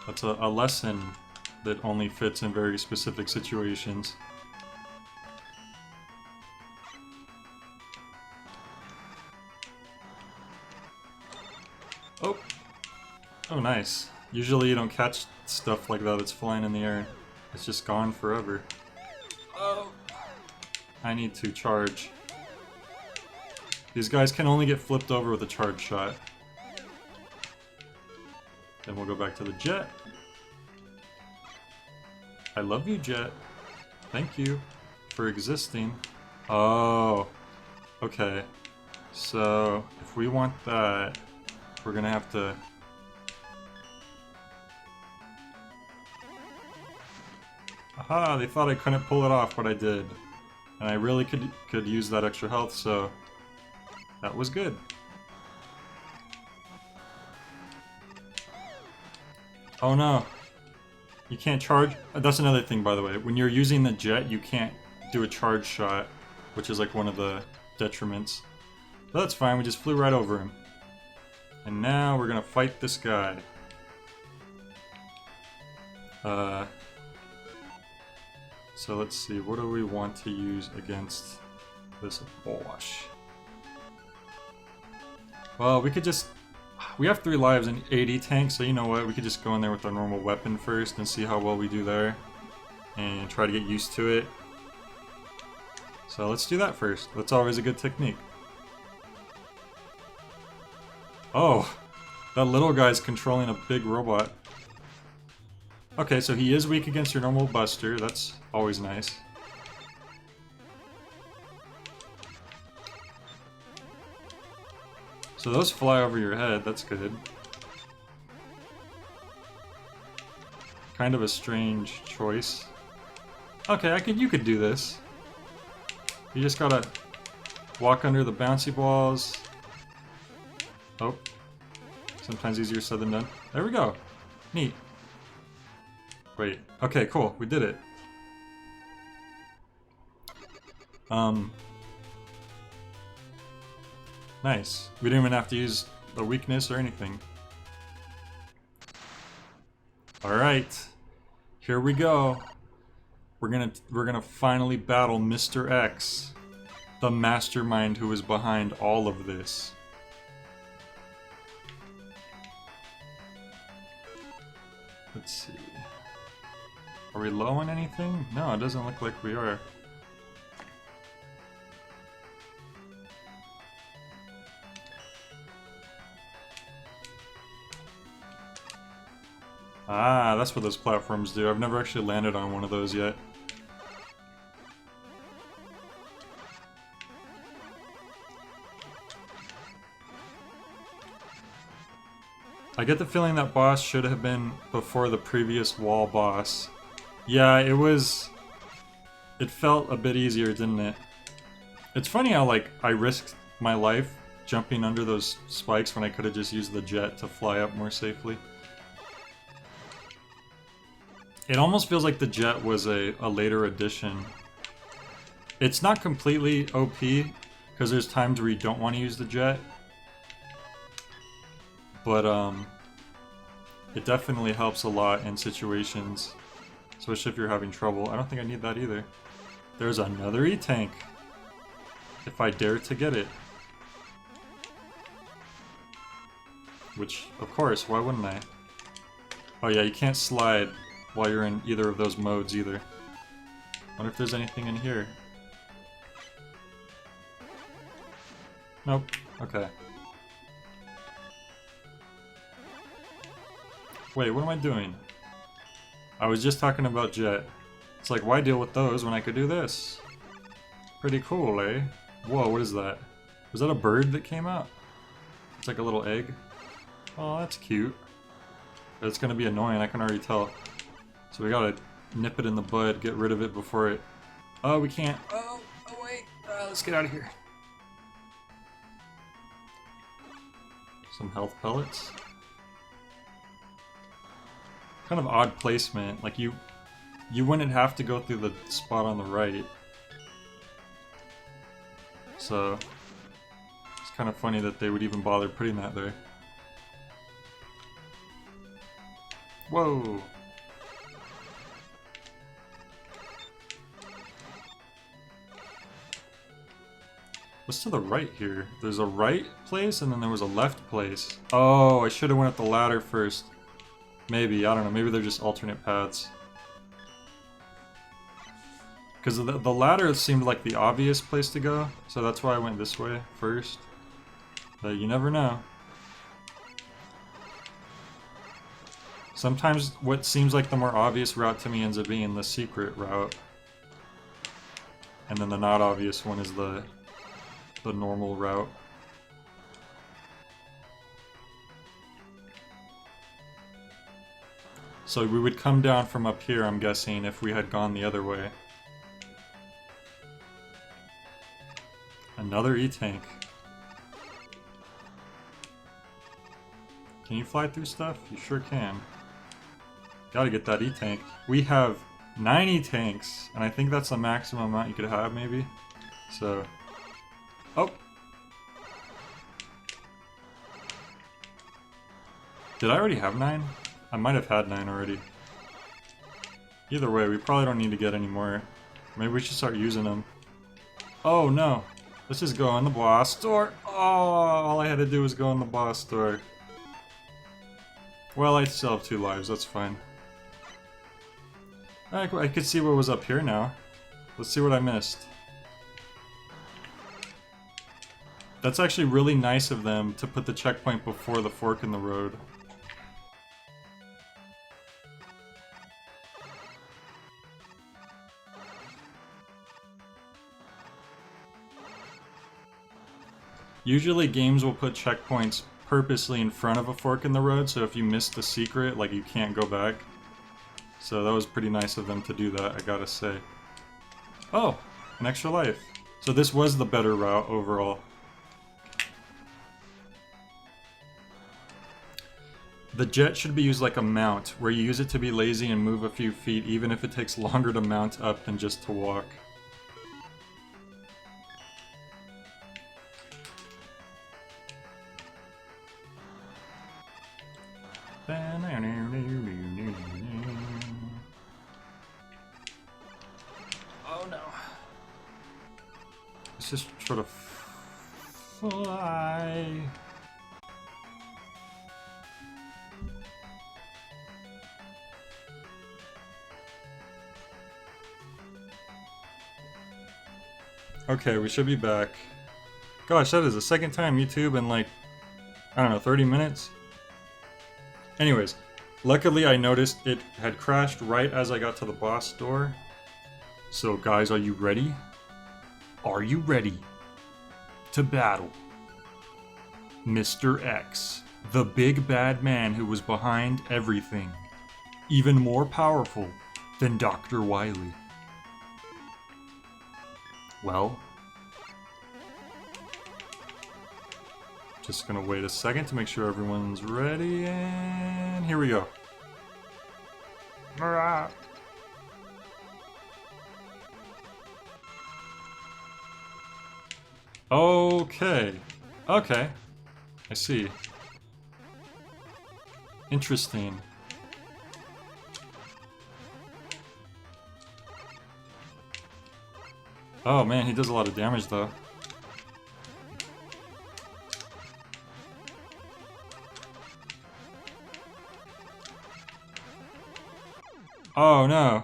That's a lesson that only fits in very specific situations. Oh! Oh, nice. Usually you don't catch stuff like that that's flying in the air. It's just gone forever. Oh! I need to charge. These guys can only get flipped over with a charge shot. Then we'll go back to the jet. I love you, jet. Thank you for existing. Oh, okay. So, if we want that, we're gonna have to... Aha, they thought I couldn't pull it off, but I did. And I really could use that extra health, so... that was good. Oh no. You can't charge... That's another thing, by the way. When you're using the jet, you can't do a charge shot, which is like one of the detriments. But that's fine, we just flew right over him. And now we're gonna fight this guy. So let's see, what do we want to use against this boss? Well, we could just... We have 3 lives and 80 tanks, so you know what, we could just go in there with our normal weapon first and see how well we do there. And try to get used to it. So let's do that first. That's always a good technique. Oh! That little guy's controlling a big robot. Okay, so he is weak against your normal buster, that's always nice. So those fly over your head, that's good. Kind of a strange choice. Okay, you could do this. You just gotta walk under the bouncy balls. Oh. Sometimes easier said than done. There we go. Neat. Wait. Okay, cool. We did it. Nice. We didn't even have to use a weakness or anything. Alright. Here we go. We're gonna finally battle Mr. X, the mastermind who is behind all of this. Let's see. Are we low on anything? No, it doesn't look like we are. Ah, that's what those platforms do. I've never actually landed on one of those yet. I get the feeling that boss should have been before the previous wall boss. Yeah, it was... It felt a bit easier, didn't it? It's funny how, like, I risked my life jumping under those spikes when I could have just used the jet to fly up more safely. It almost feels like the jet was a later addition. It's not completely OP, because there's times where you don't want to use the jet. But, it definitely helps a lot in situations, especially if you're having trouble. I don't think I need that either. There's another E-Tank, if I dare to get it. Which, of course, why wouldn't I? Oh yeah, you can't slide while you're in either of those modes either. Wonder if there's anything in here. Nope. Okay. Wait, what am I doing? I was just talking about Jet. It's like, why deal with those when I could do this? Pretty cool, eh? Whoa, what is that? Was that a bird that came out? It's like a little egg. Oh, that's cute. But it's gonna be annoying, I can already tell. So we gotta nip it in the bud, get rid of it before it... Oh, we can't. Oh wait. Let's get out of here. Some health pellets. Kind of odd placement. Like you wouldn't have to go through the spot on the right. So it's kind of funny that they would even bother putting that there. Whoa. What's to the right here? There's a right place and then there was a left place. Oh, I should have went up the ladder first. Maybe, I don't know, maybe they're just alternate paths. Because the ladder seemed like the obvious place to go, so that's why I went this way first. But you never know. Sometimes what seems like the more obvious route to me ends up being the secret route. And then the not obvious one is the normal route. So we would come down from up here, I'm guessing, if we had gone the other way. Another E-Tank. Can you fly through stuff? You sure can. Gotta get that E-Tank. We have 9 E-Tanks, and I think that's the maximum amount you could have, maybe. So... Oh! Did I already have 9? I might have had 9 already. Either way, we probably don't need to get any more. Maybe we should start using them. Oh no! Let's just go in the boss store! Oh, all I had to do was go in the boss store. Well, I still have 2 lives, that's fine. I could see what was up here now. Let's see what I missed. That's actually really nice of them to put the checkpoint before the fork in the road. Usually games will put checkpoints purposely in front of a fork in the road, so if you miss the secret, like, you can't go back. So that was pretty nice of them to do that, I gotta say. Oh, an extra life. So this was the better route overall. The jet should be used like a mount, where you use it to be lazy and move a few feet, even if it takes longer to mount up than just to walk. Oh no. Let's just sort of fly. Okay, we should be back. Gosh, that is the second time YouTube in like, I don't know, 30 minutes? Anyways, luckily I noticed it had crashed right as I got to the boss door. So guys, are you ready? Are you ready to battle Mr. X, the big bad man who was behind everything, even more powerful than Dr. Wily? Well, just gonna wait a second to make sure everyone's ready, and here we go. Alright. Okay. Okay. I see. Interesting. Oh man, he does a lot of damage though. Oh no.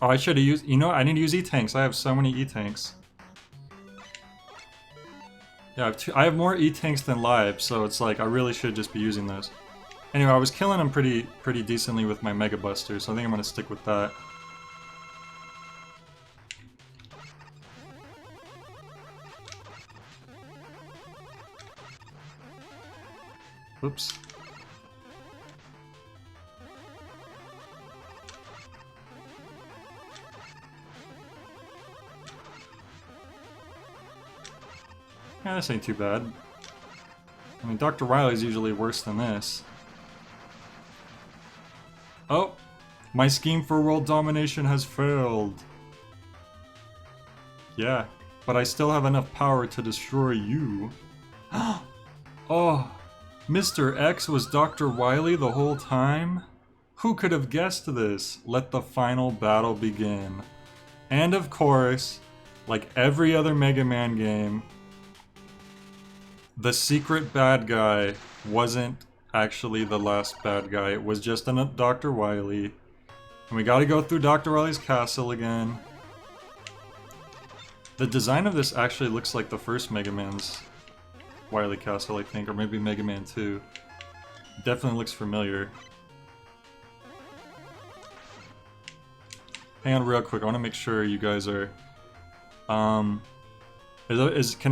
Oh, I should have used... You know what? I need to use E-Tanks. I have so many E-Tanks. Yeah, I have more E-Tanks than lives, so it's like I really should just be using those. Anyway, I was killing them pretty decently with my Mega Buster, so I think I'm gonna stick with that. Whoops. Yeah, this ain't too bad. I mean, Dr. Wily's usually worse than this. Oh! My scheme for world domination has failed. Yeah, but I still have enough power to destroy you. Oh! Mr. X was Dr. Wily the whole time? Who could have guessed this? Let the final battle begin. And of course, like every other Mega Man game, the secret bad guy wasn't actually the last bad guy. It was just Dr. Wily. And we gotta go through Dr. Wily's castle again. The design of this actually looks like the first Mega Man's Wily Castle, I think, or maybe Mega Man 2. Definitely looks familiar. Hang on real quick, I want to make sure you guys are... can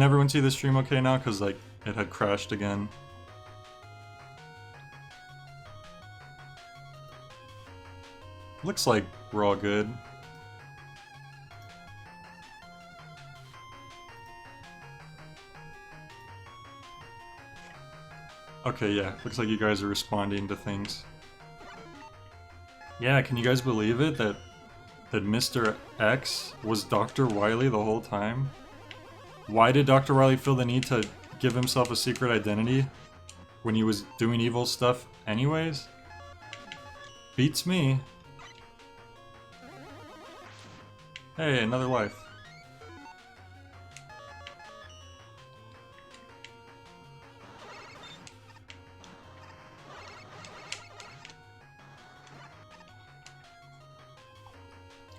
everyone see the stream okay now? Because, like, it had crashed again. Looks like we're all good. Okay, yeah, looks like you guys are responding to things. Yeah, can you guys believe it that Mr. X was Dr. Wily the whole time? Why did Dr. Wily feel the need to give himself a secret identity when he was doing evil stuff anyways? Beats me. Hey, another life.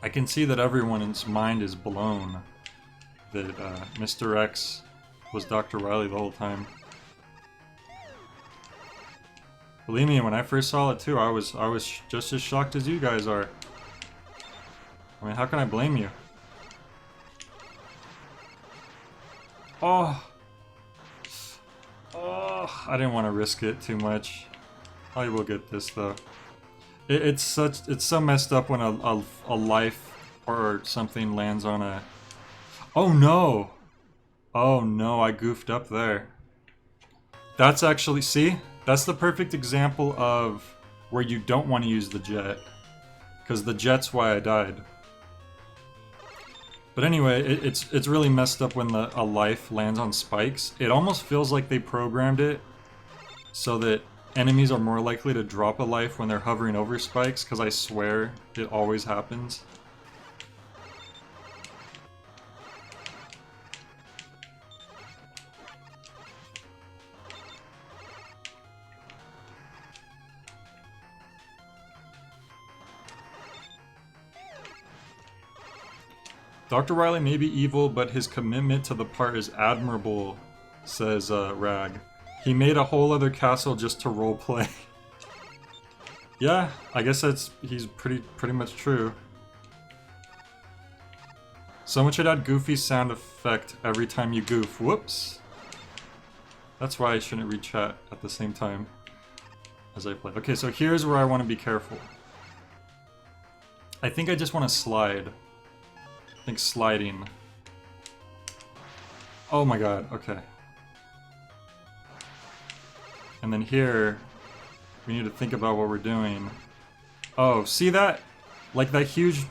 I can see that everyone's mind is blown that Mr. X was Dr. Wily the whole time. Believe me, when I first saw it too, I was just as shocked as you guys are. I mean, how can I blame you? Oh! Oh, I didn't want to risk it too much. I will get this though. It's so messed up when a life Or something lands on a... Oh no! Oh no, I goofed up there. That's actually... See? That's the perfect example of where you don't want to use the jet. Because the jet's why I died. But anyway, it's really messed up when a life lands on spikes. It almost feels like they programmed it so that enemies are more likely to drop a life when they're hovering over spikes, because I swear it always happens. Dr. Wily may be evil, but his commitment to the part is admirable, says Rag. He made a whole other castle just to roleplay. Yeah, I guess he's pretty much true. Someone should add Goofy sound effect every time you goof. Whoops. That's why I shouldn't read chat at the same time as I play. Okay, so here's where I want to be careful. I think I just want to slide. I think sliding. Oh my god, okay. And then here, we need to think about what we're doing. Oh, see that? Like that huge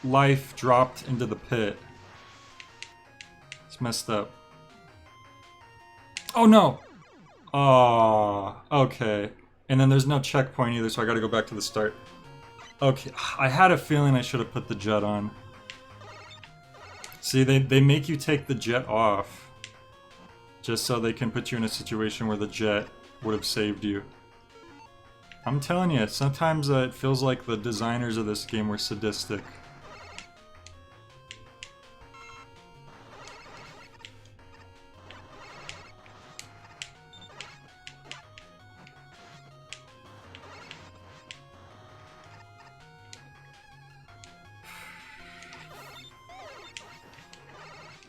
life dropped into the pit. It's messed up. Oh no! Oh, okay. And then there's no checkpoint either, so I gotta go back to the start. Okay, I had a feeling I should have put the jet on. See, they make you take the jet off just so they can put you in a situation where the jet would have saved you. I'm telling you, sometimes it feels like the designers of this game were sadistic.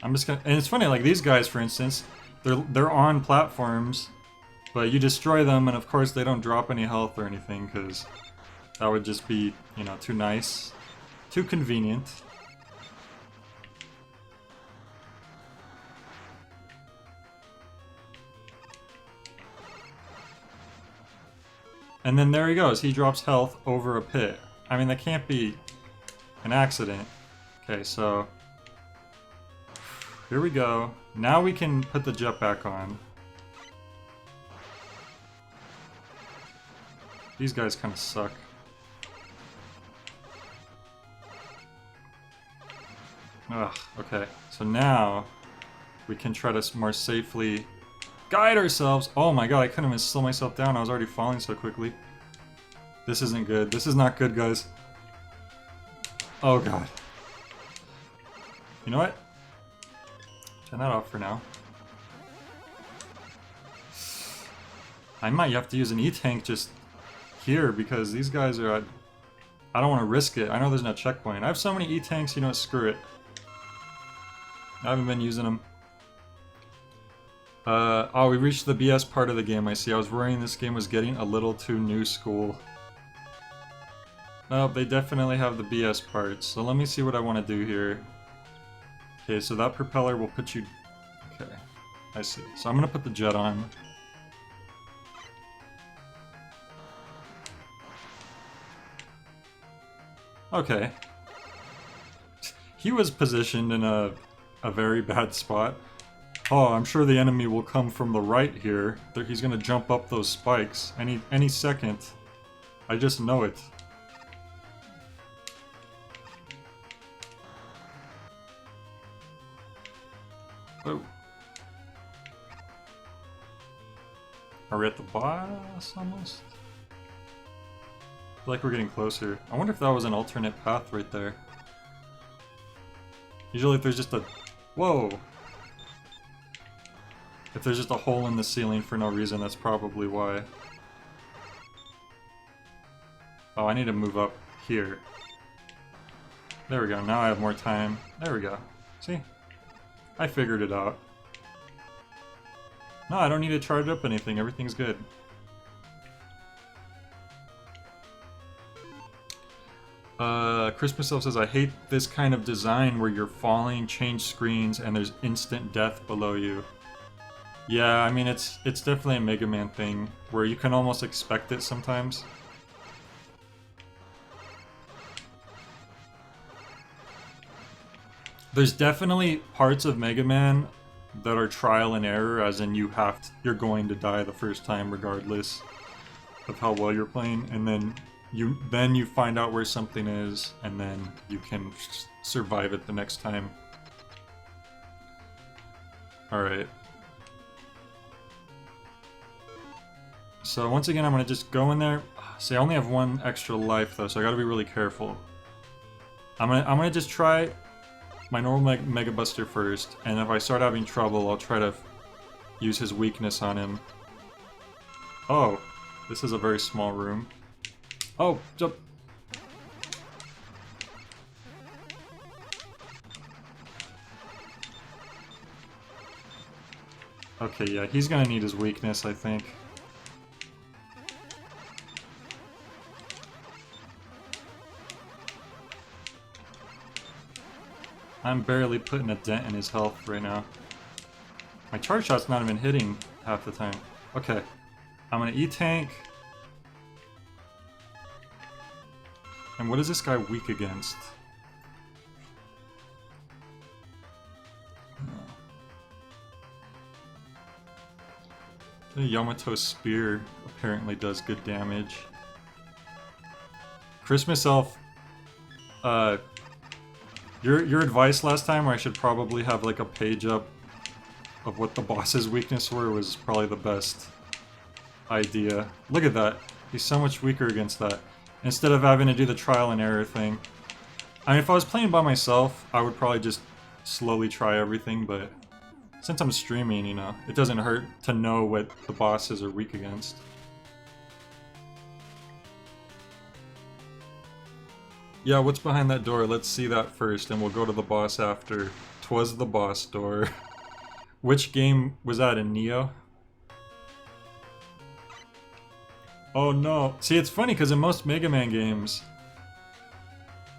I'm just gonna, and it's funny, like these guys, for instance, they're on platforms, but you destroy them, and of course they don't drop any health or anything, because that would just be, you know, too nice, too convenient. And then there he goes, he drops health over a pit. I mean, that can't be an accident. Okay, so here we go. Now we can put the jet back on. These guys kind of suck. Ugh, okay. So now we can try to more safely guide ourselves. Oh my god, I couldn't even slow myself down. I was already falling so quickly. This isn't good. This is not good, guys. Oh god. You know what? Turn that off for now. I might have to use an E-Tank just here because these guys are... I don't want to risk it. I know there's no checkpoint. I have so many E-Tanks, you know, screw it. I haven't been using them. Oh, we reached the BS part of the game, I see. I was worrying this game was getting a little too new school. Nope, they definitely have the BS parts. So let me see what I want to do here. Okay, so that propeller will put you... Okay, I see. So I'm gonna put the jet on. Okay. He was positioned in a very bad spot. Oh, I'm sure the enemy will come from the right here. He's gonna jump up those spikes any second. I just know it. Oh. Are we at the boss almost? I feel like we're getting closer. I wonder if that was an alternate path right there. Usually if there's just a... Whoa! If there's just a hole in the ceiling for no reason, that's probably why. Oh, I need to move up here. There we go, now I have more time. There we go. See? I figured it out. No, I don't need to charge up anything, everything's good. Christmas Elf says, I hate this kind of design where you're falling, change screens, and there's instant death below you. Yeah, I mean, it's definitely a Mega Man thing, where you can almost expect it sometimes. There's definitely parts of Mega Man that are trial and error, as in you're going to die the first time regardless of how well you're playing, and then you find out where something is, and then you can survive it the next time. Alright. So once again, I'm gonna just go in there. See, I only have one extra life though, so I gotta be really careful. I'm gonna just try my normal Mega Buster first, and if I start having trouble, I'll try to use his weakness on him. Oh, this is a very small room. Oh, jump! Okay, yeah, he's gonna need his weakness, I think. I'm barely putting a dent in his health right now. My charge shot's not even hitting half the time. Okay, I'm gonna E-Tank. And what is this guy weak against? The Yamato Spear apparently does good damage. Christmas Elf, your advice last time, where I should probably have like a page up of what the boss's weakness were, was probably the best idea. Look at that. He's so much weaker against that. Instead of having to do the trial and error thing. I mean, if I was playing by myself, I would probably just slowly try everything, but since I'm streaming, you know, it doesn't hurt to know what the bosses are weak against. Yeah, what's behind that door? Let's see that first, and we'll go to the boss after. 'Twas the boss door. Which game was that, in Neo? Oh no. See, it's funny, because in most Mega Man games,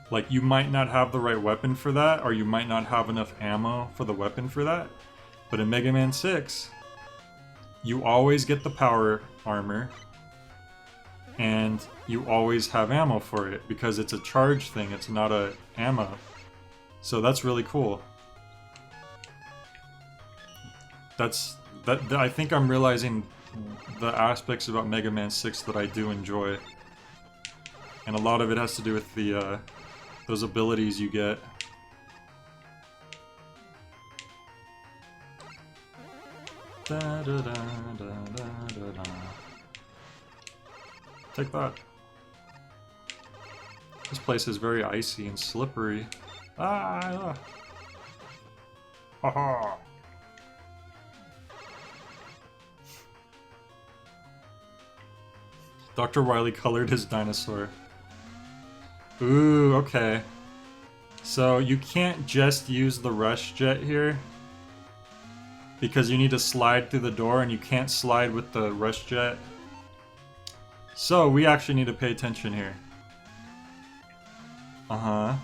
like, you might not have the right weapon for that, or you might not have enough ammo for the weapon for that. But in Mega Man 6, you always get the power armor, and you always have ammo for it, because it's a charge thing, it's not a ammo. So that's really cool. I think I'm realizing the aspects about Mega Man 6 that I do enjoy. And a lot of it has to do with the those abilities you get. Da, da, da, da, da, da. Take that. This place is very icy and slippery. Ah! Haha! Dr. Wily colored his dinosaur. Ooh, okay. So you can't just use the rush jet here, because you need to slide through the door, and you can't slide with the rush jet. So we actually need to pay attention here. Uh-huh.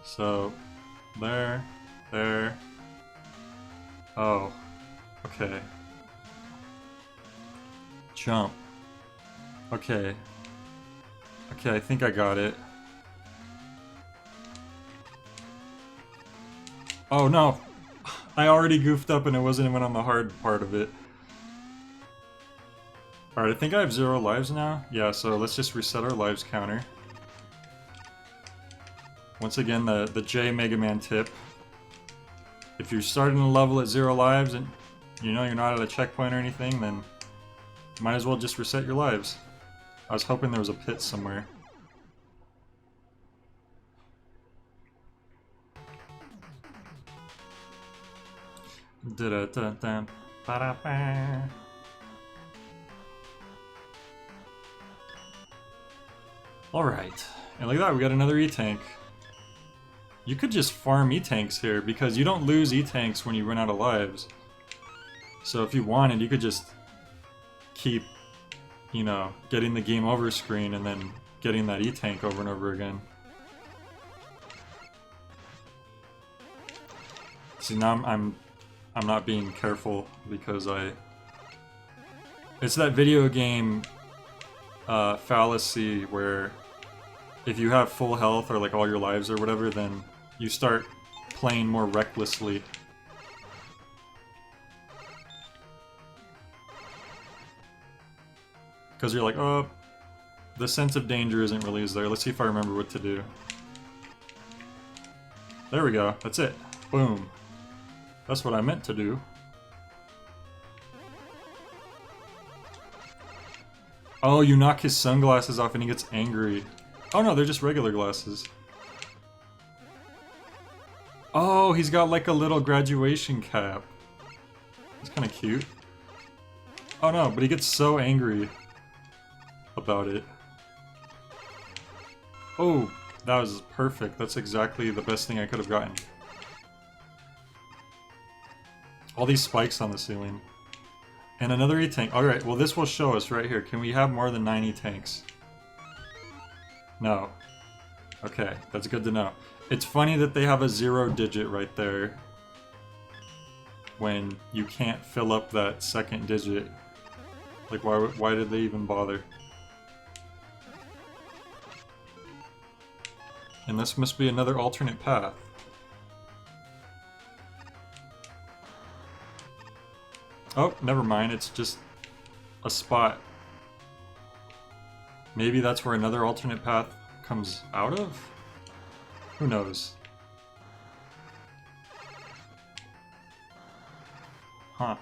So, there. Oh, okay. Jump. Okay. Okay, I think I got it. Oh no! I already goofed up and it wasn't even on the hard part of it. Alright, I think I have 0 lives now. Yeah, so let's just reset our lives counter. Once again, the J Mega Man tip. If you're starting a level at 0 lives and you know you're not at a checkpoint or anything, then might as well just reset your lives. I was hoping there was a pit somewhere. Alright, and look at that, we got another E-Tank. You could just farm E-Tanks here, because you don't lose E-Tanks when you run out of lives. So if you wanted, you could just keep you know, getting the game over screen and then getting that E-Tank over and over again. See, now I'm not being careful because it's that video game fallacy where if you have full health or like all your lives or whatever, then you start playing more recklessly. Because you're like, oh, the sense of danger isn't really as there. Let's see if I remember what to do. There we go. That's it. Boom. That's what I meant to do. Oh, you knock his sunglasses off and he gets angry. Oh no, they're just regular glasses. Oh, he's got like a little graduation cap. It's kind of cute. Oh no, but he gets so angry about it. Oh, that was perfect. That's exactly the best thing I could have gotten. All these spikes on the ceiling. And another E-Tank. Alright, well this will show us right here. Can we have more than 9 E-Tanks? No. Okay, that's good to know. It's funny that they have a 0 digit right there when you can't fill up that second digit. Like, why did they even bother? And this must be another alternate path. Oh, never mind, it's just a spot. Maybe that's where another alternate path comes out of? Who knows? Huh.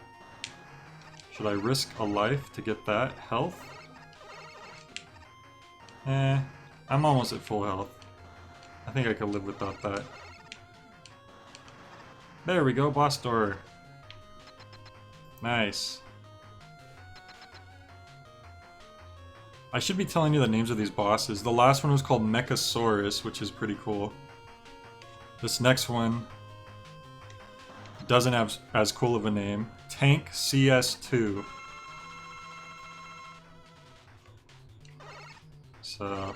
Should I risk a life to get that health? I'm almost at full health. I think I could live without that. There we go, boss door. Nice. I should be telling you the names of these bosses. The last one was called Mechasaurus, which is pretty cool. This next one doesn't have as cool of a name. Tank CS2. So,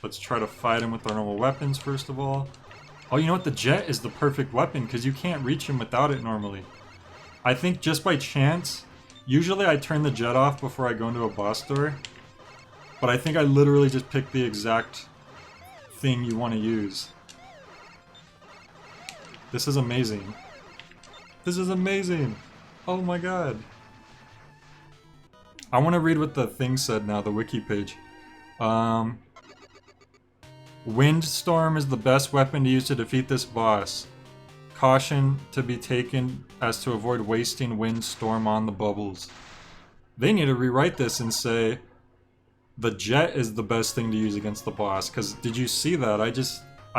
let's try to fight him with our normal weapons first of all. Oh, you know what? The jet is the perfect weapon because you can't reach him without it normally. I think just by chance, usually I turn the jet off before I go into a boss door. But I think I literally just picked the exact thing you want to use. This is amazing. This is amazing! Oh my god. I want to read what the thing said now, the wiki page. Windstorm is the best weapon to use to defeat this boss. Caution to be taken as to avoid wasting Windstorm on the bubbles. They need to rewrite this and say the jet is the best thing to use against the boss, because did you see that? I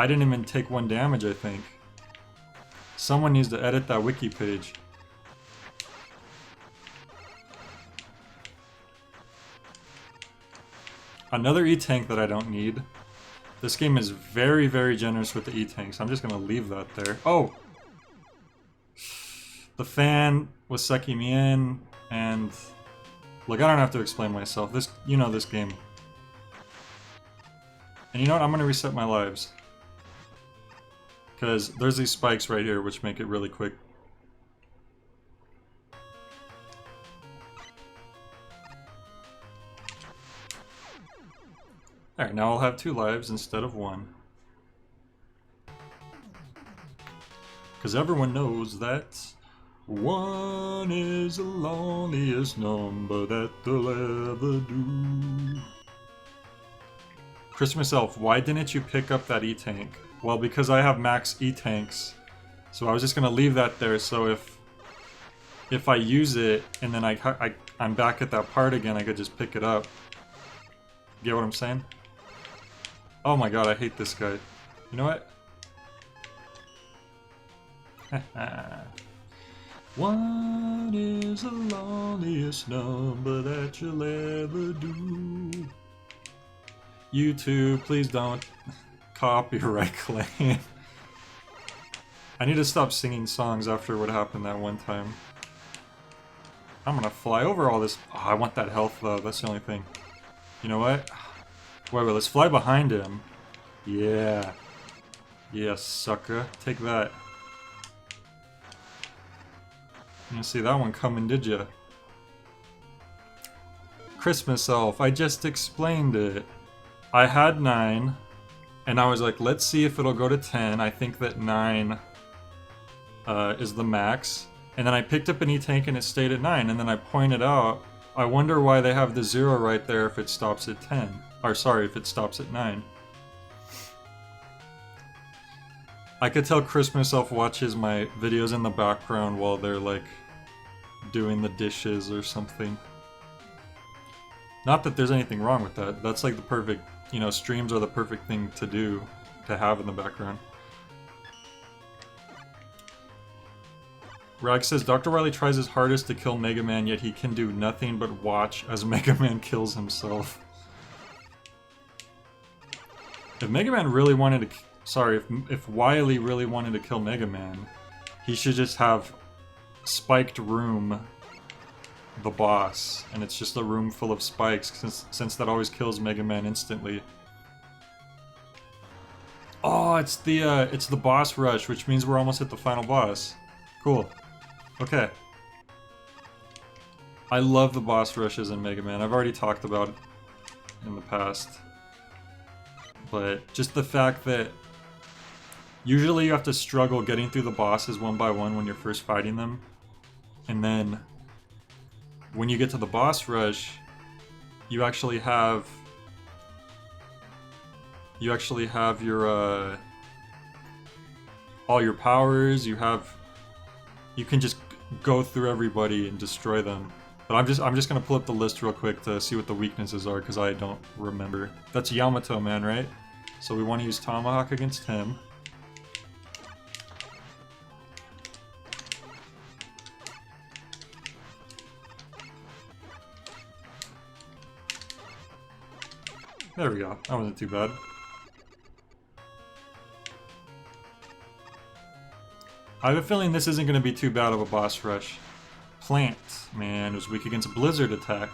didn't even take 1 damage, I think. Someone needs to edit that wiki page. Another E-Tank that I don't need. This game is very, very generous with the E-Tanks. I'm just gonna leave that there. Oh! The fan was sucking me in, and... Look, I don't have to explain myself. You know this game. And you know what? I'm gonna reset my lives. Because there's these spikes right here which make it really quick. Alright, now I'll have 2 lives instead of 1. Because everyone knows that 1 is the loneliest number that they'll ever do. Christmas Elf, why didn't you pick up that E-Tank? Well, because I have max E-Tanks. So I was just going to leave that there, so if I use it and then I'm back at that part again, I could just pick it up. Get what I'm saying? Oh my god, I hate this guy. You know what? 1 is the loneliest number that you'll ever do. YouTube, please don't copyright claim. I need to stop singing songs after what happened that one time. I'm gonna fly over all this. Oh, I want that health though, that's the only thing. You know what? Wait, let's fly behind him. Yeah. Yeah, sucker. Take that. You didn't see that one coming, did ya? Christmas elf, I just explained it. I had 9, and I was like, let's see if it'll go to 10. I think that 9 is the max. And then I picked up an E-Tank and it stayed at 9, and then I pointed out, I wonder why they have the 0 right there if it stops at 10. Or sorry, if it stops at 9. I could tell Christmas elf watches my videos in the background while they're like doing the dishes or something. Not that there's anything wrong with that. That's like the perfect, you know, streams are the perfect thing to do, to have in the background. Rag says, Dr. Wily tries his hardest to kill Mega Man, yet he can do nothing but watch as Mega Man kills himself. If Mega Man really wanted to... Sorry, if Wily really wanted to kill Mega Man, he should just have Spiked Room the boss, and it's just a room full of spikes, since that always kills Mega Man instantly. Oh, it's the boss rush, which means we're almost at the final boss. Cool. Okay. I love the boss rushes in Mega Man. I've already talked about it in the past. But just the fact that usually you have to struggle getting through the bosses one by one when you're first fighting them. And then when you get to the boss rush, you actually have your all your powers. You can just go through everybody and destroy them. But I'm just gonna pull up the list real quick to see what the weaknesses are, because I don't remember. That's Yamato Man, right? So we want to use Tomahawk against him. There we go. That wasn't too bad. I have a feeling this isn't going to be too bad of a boss rush. Plant, man, was weak against Blizzard attack.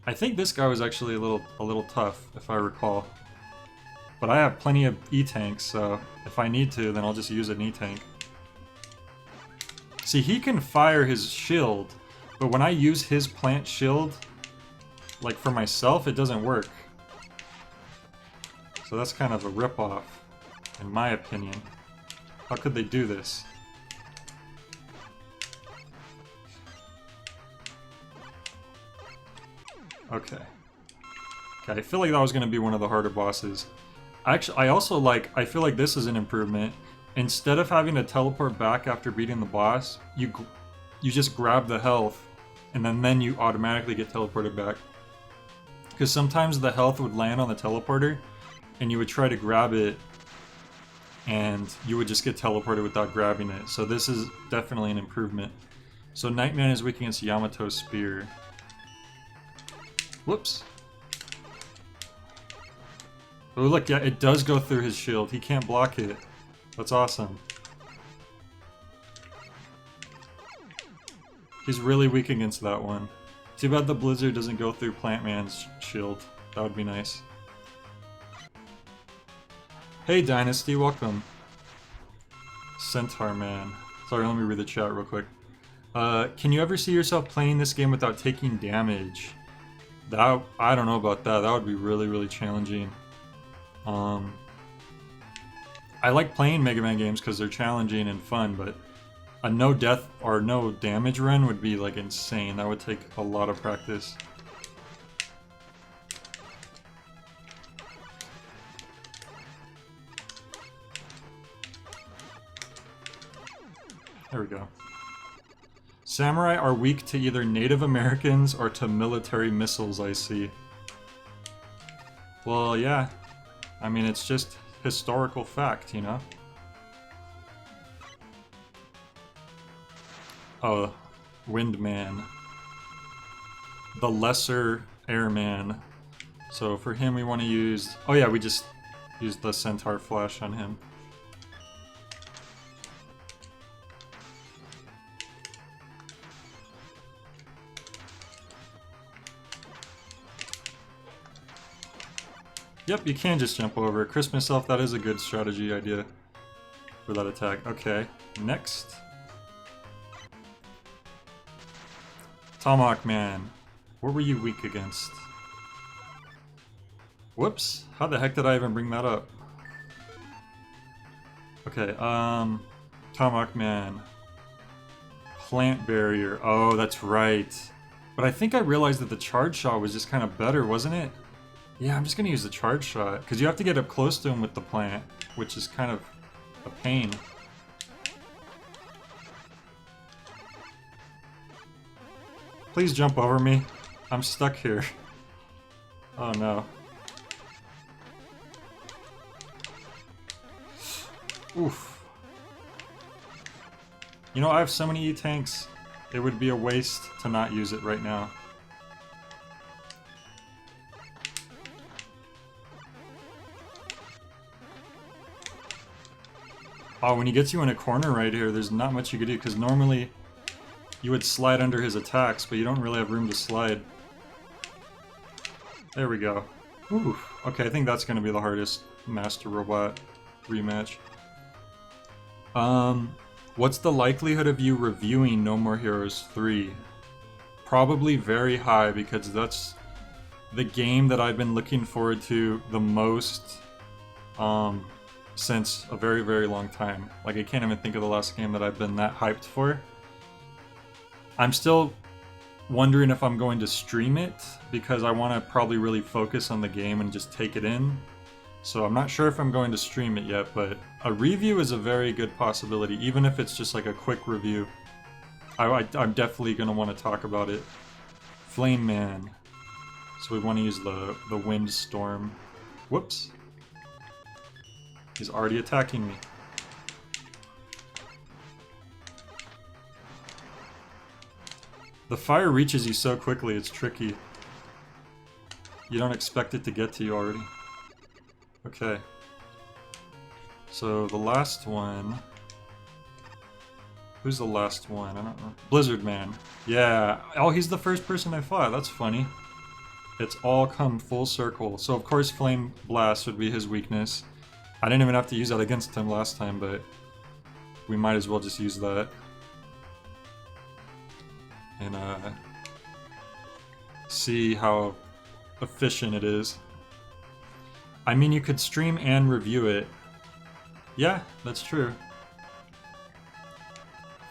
I think this guy was actually a little tough, if I recall. But I have plenty of E-Tanks, so if I need to, then I'll just use an E-Tank. See, he can fire his shield, but when I use his plant shield, like for myself, it doesn't work. So that's kind of a ripoff, in my opinion. How could they do this? Okay. Okay, I feel like that was going to be one of the harder bosses. Actually, I feel like this is an improvement. Instead of having to teleport back after beating the boss, you just grab the health, and then you automatically get teleported back. Because sometimes the health would land on the teleporter, and you would try to grab it, and you would just get teleported without grabbing it. So this is definitely an improvement. So Nightman is weak against Yamato's spear. Whoops. Oh look, yeah, it does go through his shield. He can't block it. That's awesome. He's really weak against that one. Too bad the Blizzard doesn't go through Plant Man's shield. That would be nice. Hey Dynasty, welcome. Centaur Man. Sorry, let me read the chat real quick. Can you ever see yourself playing this game without taking damage? I don't know about that. That would be really, really challenging. I like playing Mega Man games because they're challenging and fun, but a no death or no damage run would be like insane. That would take a lot of practice. There we go. Samurai are weak to either Native Americans or to military missiles, I see. Well, yeah. I mean, it's just historical fact, you know? Oh, Windman. The lesser airman. So for him we want to use... Oh yeah, we just used the Centaur Flash on him. Yep, you can just jump over. Christmas Elf, that is a good strategy idea for that attack. Okay, next. Tomahawk Man. What were you weak against? Whoops, how the heck did I even bring that up? Okay, Tomahawk Man. Plant Barrier. Oh, that's right. But I think I realized that the Charge Shot was just kind of better, wasn't it? Yeah, I'm just gonna use the Charge Shot, because you have to get up close to him with the plant, which is kind of a pain. Please jump over me. I'm stuck here. Oh no. Oof. You know, I have so many E-tanks. It would be a waste to not use it right now. Oh, when he gets you in a corner right here, there's not much you could do, because normally you would slide under his attacks, but you don't really have room to slide. There we go. Ooh. Okay, I think that's going to be the hardest Master Robot rematch. What's the likelihood of you reviewing No More Heroes 3? Probably very high, because that's the game that I've been looking forward to the most since a very, very long time. Like, I can't even think of the last game that I've been that hyped for. I'm still wondering if I'm going to stream it, because I want to probably really focus on the game and just take it in. So I'm not sure if I'm going to stream it yet, but a review is a very good possibility, even if it's just like a quick review. I'm definitely going to want to talk about it. Flame Man. So we want to use the Wind Storm. Whoops. He's already attacking me. The fire reaches you so quickly, it's tricky. You don't expect it to get to you already. Okay. So the last one... Who's the last one? I don't know. Blizzard Man. Yeah. Oh, he's the first person I fought. That's funny. It's all come full circle. So of course Flame Blast would be his weakness. I didn't even have to use that against him last time, but we might as well just use that. And see how efficient it is. I mean, you could stream and review it. Yeah, that's true.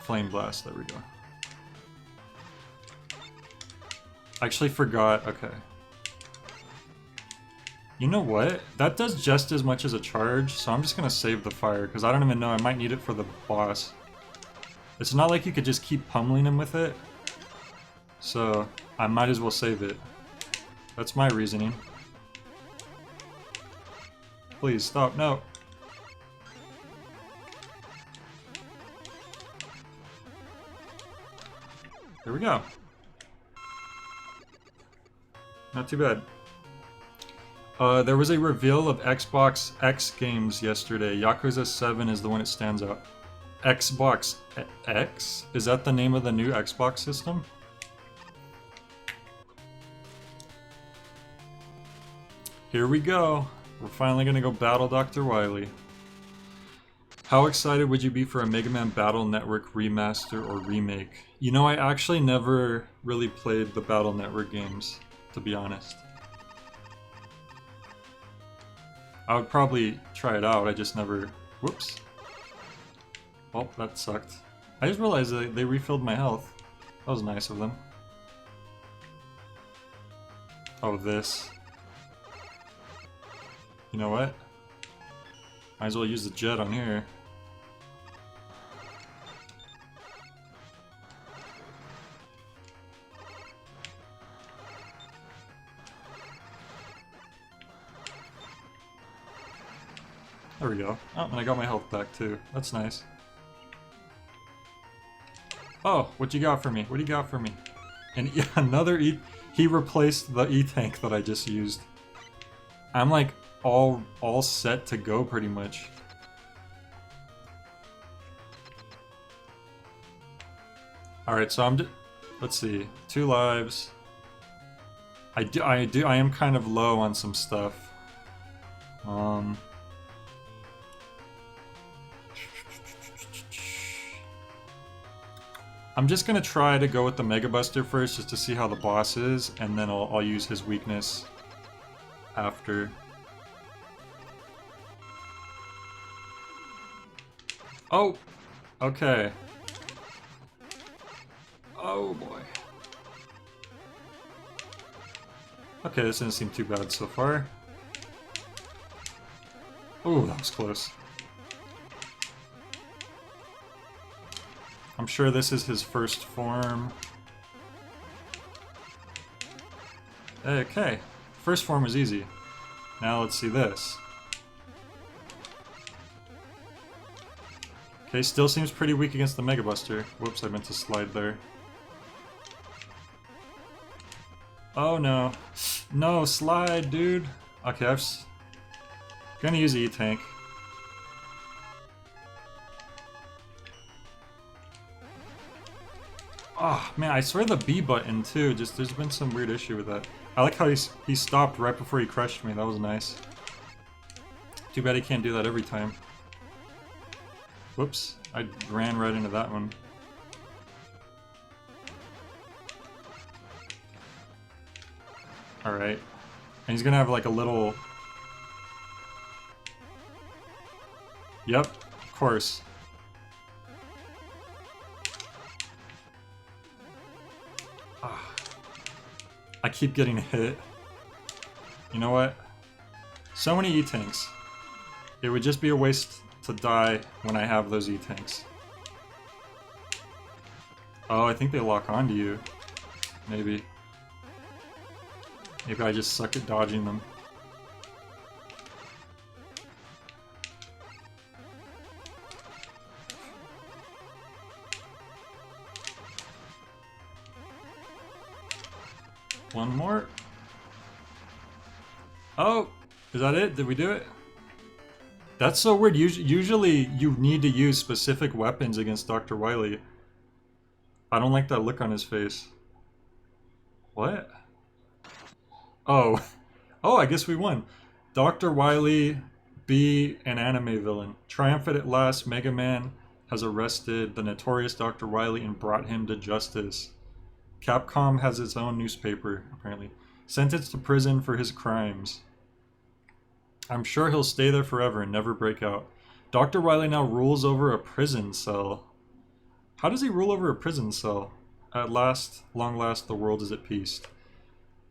Flame Blast, there we go. I actually forgot, okay. You know what? That does just as much as a charge, so I'm just gonna save the fire, because I don't even know, I might need it for the boss. It's not like you could just keep pummeling him with it. So, I might as well save it. That's my reasoning. Please, stop, no. There we go. Not too bad. There was a reveal of Xbox X games yesterday. Yakuza 7 is the one that stands out. Xbox X? Is that the name of the new Xbox system? Here we go. We're finally gonna go battle Dr. Wily. How excited would you be for a Mega Man Battle Network remaster or remake? You know, I actually never really played the Battle Network games, to be honest. I would probably try it out, I just never... Whoops. Well, that sucked. I just realized they refilled my health. That was nice of them. Oh, this. You know what? Might as well use the jet on here. There we go. Oh, and I got my health back too. That's nice. Oh, what you got for me? What do you got for me? And yeah, another E... He replaced the E-tank that I just used. I'm like all set to go pretty much. Alright, so let's see. 2 lives. I am kind of low on some stuff. Um, I'm just gonna try to go with the Mega Buster first, just to see how the boss is, and then I'll use his weakness after. Oh! Okay. Oh boy. Okay, this doesn't seem too bad so far. Ooh, that was close. I'm sure this is his first form. Okay, first form was easy. Now let's see this. Okay, still seems pretty weak against the Mega Buster. Whoops, I meant to slide there. Oh no. No, slide, dude. Okay, gonna use E-Tank. Oh man, I swear the B button too, just there's been some weird issue with that. I like how he stopped right before he crushed me, that was nice. Too bad he can't do that every time. Whoops, I ran right into that one. Alright. And he's gonna have like a little... Yep, of course. Ah. I keep getting hit. You know what? So many E-Tanks. It would just be a waste to die when I have those E-Tanks. Oh, I think they lock onto you. Maybe. Maybe I just suck at dodging them. One more. Oh! Is that it? Did we do it? That's so weird. Usually you need to use specific weapons against Dr. Wily. I don't like that look on his face. What? Oh. Oh, I guess we won. Dr. Wily, be an anime villain. Triumphant at last, Mega Man has arrested the notorious Dr. Wily and brought him to justice. Capcom has its own newspaper, apparently. Sentenced to prison for his crimes. I'm sure he'll stay there forever and never break out. Dr. Wily now rules over a prison cell. How does he rule over a prison cell? At last, long last, the world is at peace.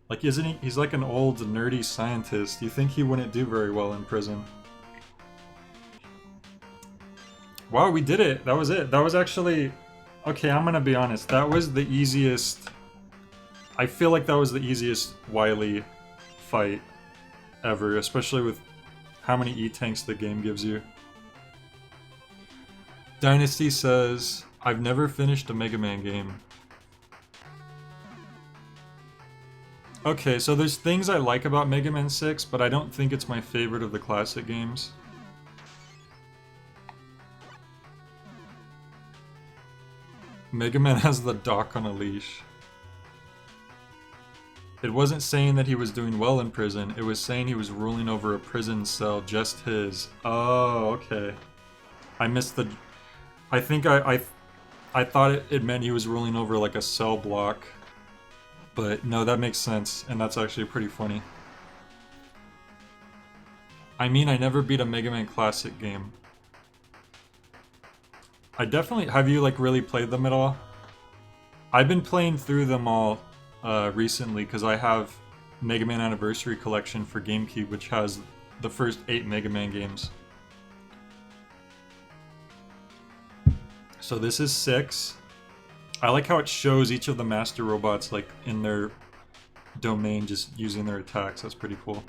Like, isn't he? He's like an old, nerdy scientist. You think he wouldn't do very well in prison? Wow, we did it! That was it. That was actually... Okay, I'm gonna be honest. That was the easiest... I feel like that was the easiest Wily fight ever, especially with how many E-Tanks the game gives you. Dynasty says, I've never finished a Mega Man game. Okay, so there's things I like about Mega Man 6, but I don't think it's my favorite of the classic games. Mega Man has the Doc on a leash. It wasn't saying that he was doing well in prison, it was saying he was ruling over a prison cell, just his. Oh, okay. I missed the... I think I thought it meant he was ruling over like a cell block. But no, that makes sense, and that's actually pretty funny. I mean, I never beat a Mega Man Classic game. I definitely... Have you, like, really played them at all? I've been playing through them all recently, because I have Mega Man Anniversary Collection for GameCube, which has the first 8 Mega Man games. So this is 6. I like how it shows each of the Master Robots, like, in their domain, just using their attacks. That's pretty cool.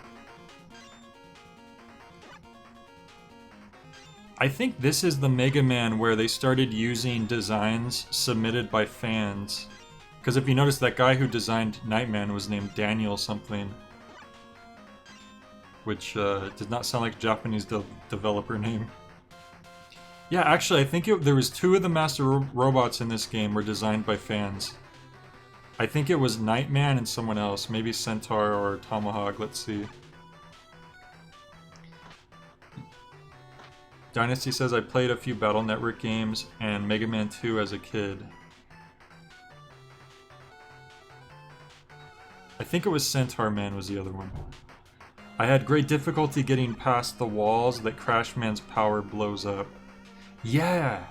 I think this is the Mega Man where they started using designs submitted by fans. Because if you notice, that guy who designed Nightman was named Daniel something. Which did not sound like a Japanese developer name. Yeah, actually, I think there was 2 of the Master Robots in this game were designed by fans. I think it was Nightman and someone else, maybe Centaur or Tomahawk, let's see. Dynasty says I played a few Battle Network games and Mega Man 2 as a kid. I think it was Centaur Man was the other one. I had great difficulty getting past the walls that Crash Man's power blows up. Yeah!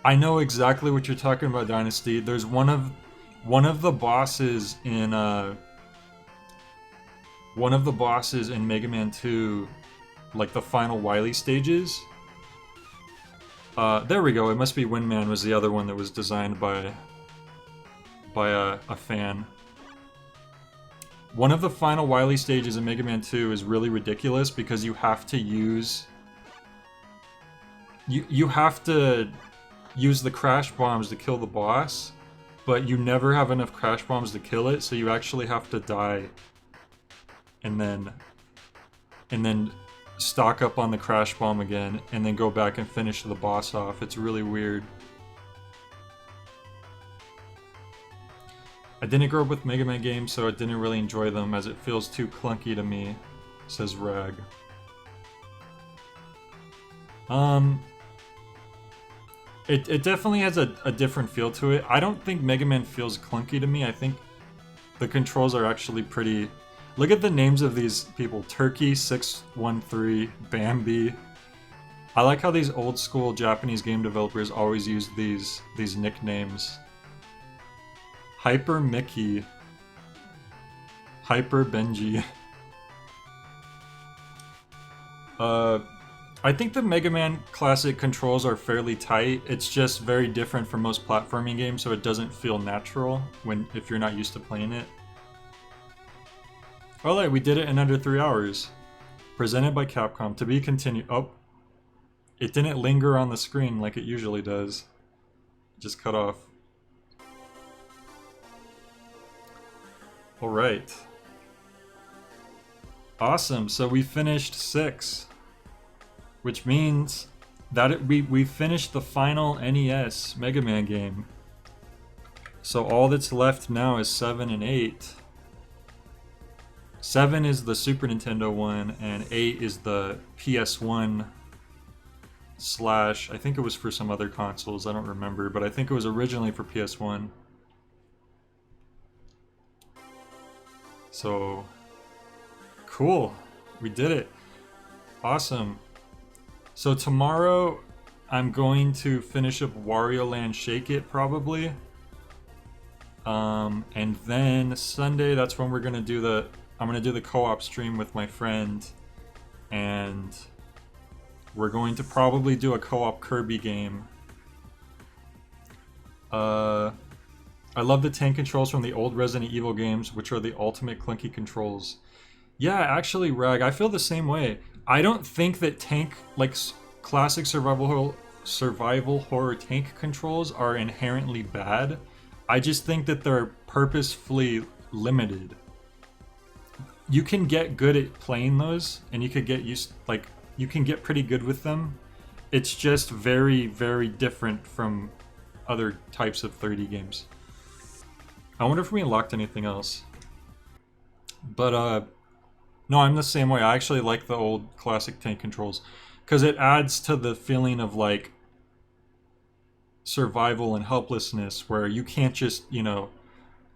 I know exactly what you're talking about, Dynasty. There's one of the bosses in Mega Man 2, like the final Wily stages. There we go. It must be Windman was the other one that was designed by a fan. One of the final Wily stages in Mega Man 2 is really ridiculous because you have to use... You have to use the crash bombs to kill the boss, but you never have enough crash bombs to kill it, so you actually have to die and then stock up on the crash bomb again and then go back and finish the boss off. It's really weird. I didn't grow up with Mega Man games, so I didn't really enjoy them as it feels too clunky to me, says Rag. It definitely has a different feel to it. I don't think Mega Man feels clunky to me. I think the controls are actually pretty... Look at the names of these people. Turkey 613, Bambi. I like how these old school Japanese game developers always use these nicknames. Hyper Mickey. Hyper Benji. I think the Mega Man Classic controls are fairly tight. It's just very different from most platforming games, so it doesn't feel natural if you're not used to playing it. Alright, we did it in under 3 hours. Presented by Capcom. To be continued. Oh. It didn't linger on the screen like it usually does. It just cut off. Alright. Awesome, so we finished 6. Which means that we finished the final NES Mega Man game. So all that's left now is 7 and 8. 7 is the Super Nintendo one, and 8 is the PS1 / I think it was for some other consoles, I don't remember, but I think it was originally for PS1. So, cool. We did it. Awesome. So tomorrow, I'm going to finish up Wario Land Shake It, probably. And then Sunday, that's when we're gonna do I'm gonna do the co-op stream with my friend. And we're going to probably do a co-op Kirby game. I love the tank controls from the old Resident Evil games, which are the ultimate clunky controls. Yeah, actually, Rag, I feel the same way. I don't think that classic survival horror tank controls are inherently bad. I just think that they're purposefully limited. You can get good at playing those, and you could get you can get pretty good with them. It's just very, very different from other types of 3D games. I wonder if we unlocked anything else. But, no, I'm the same way. I actually like the old classic tank controls. Because it adds to the feeling of, like, survival and helplessness, where you can't just,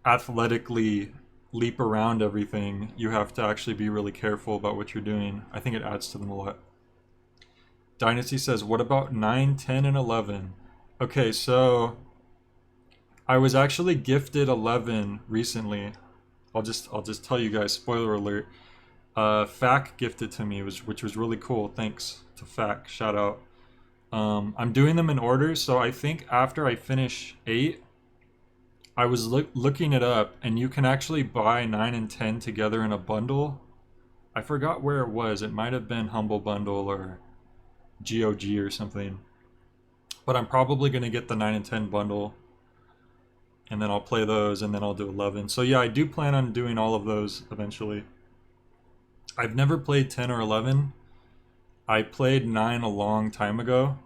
athletically leap around everything. You have to actually be really careful about what you're doing. I think it adds to them a lot. Dynasty says, what about 9, 10, and 11? Okay, so I was actually gifted 11 recently. I'll just tell you guys, spoiler alert. Fac gifted to me, which was really cool. Thanks to Fac, shout out. I'm doing them in order, so I think after I finish 8, I was looking it up, and you can actually buy 9 and 10 together in a bundle. I forgot where it was. It might have been Humble Bundle or GOG or something. But I'm probably going to get the 9 and 10 bundle, and then I'll play those, and then I'll do 11. So yeah, I do plan on doing all of those eventually. I've never played 10 or 11. I played 9 a long time ago,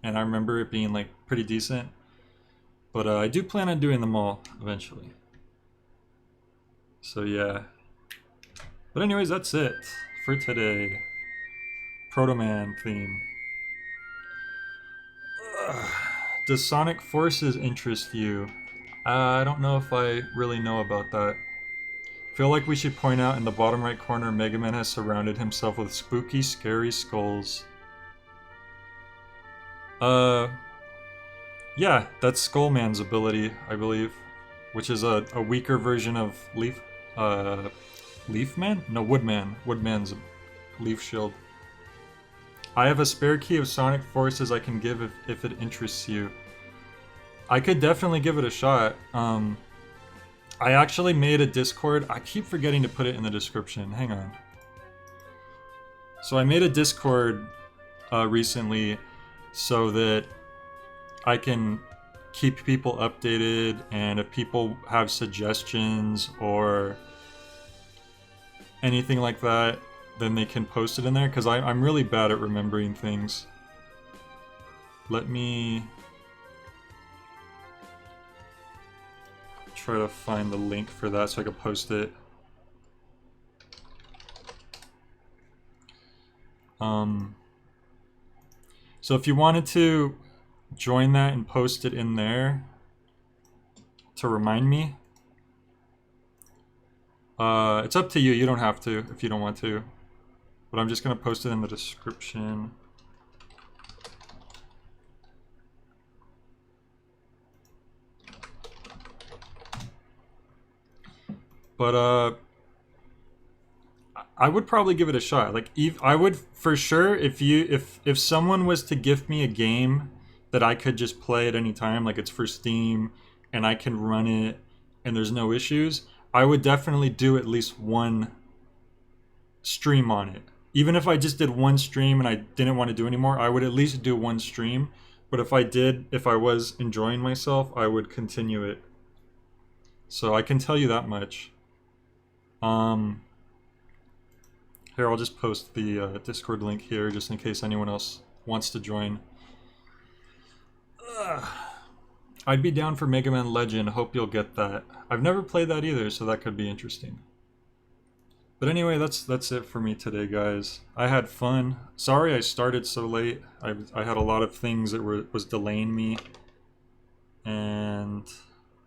and I remember it being like pretty decent. But I do plan on doing them all eventually. So yeah. But anyways, that's it for today. Proto Man theme. Does Sonic Forces interest you? I don't know if I really know about that. Feel like we should point out in the bottom right corner, Mega Man has surrounded himself with spooky, scary skulls. Yeah, that's Skullman's ability, I believe, which is a weaker version of Leafman? No, Woodman. Woodman's Leaf Shield. I have a spare key of Sonic Forces I can give if it interests you. I could definitely give it a shot. I actually made a Discord. I keep forgetting to put it in the description. Hang on. So I made a Discord recently so that I can keep people updated, and if people have suggestions or anything like that, then they can post it in there, because I'm really bad at remembering things. Let me try to find the link for that so I can post it. So if you wanted to join that and post it in there to remind me, it's up to you. You don't have to if you don't want to, but I'm just gonna post it in the description. But I would probably give it a shot. Like, I would for sure, if someone was to gift me a game that I could just play at any time, like it's for Steam and I can run it and there's no issues, I would definitely do at least one stream on it. Even if I just did one stream and I didn't want to do anymore, I would at least do one stream. But if I was enjoying myself, I would continue it. So I can tell you that much. Here, I'll just post the Discord link here just in case anyone else wants to join. I'd be down for Mega Man Legend. Hope you'll get that. I've never played that either, so that could be interesting. But anyway, that's it for me today, guys. I had fun. Sorry I started so late. I had a lot of things that was delaying me, and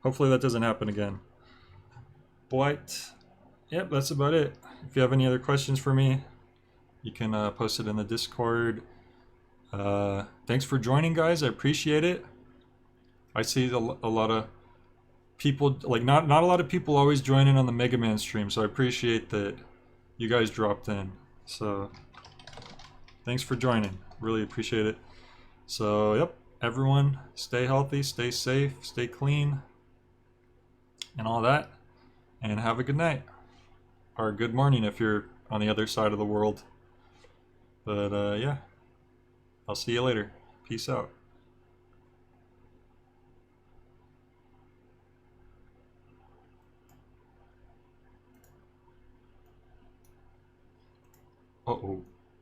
hopefully that doesn't happen again. But yep, that's about it. If you have any other questions for me, you can post it in the Discord. Thanks for joining, guys. I appreciate it. I see a lot of people, like not a lot of people always join in on the Mega Man stream, so I appreciate that you guys dropped in. So thanks for joining. Really appreciate it. So yep, everyone, stay healthy, stay safe, stay clean, and all that, and have a good night or good morning if you're on the other side of the world. But yeah, I'll see you later. Peace out. Uh-oh.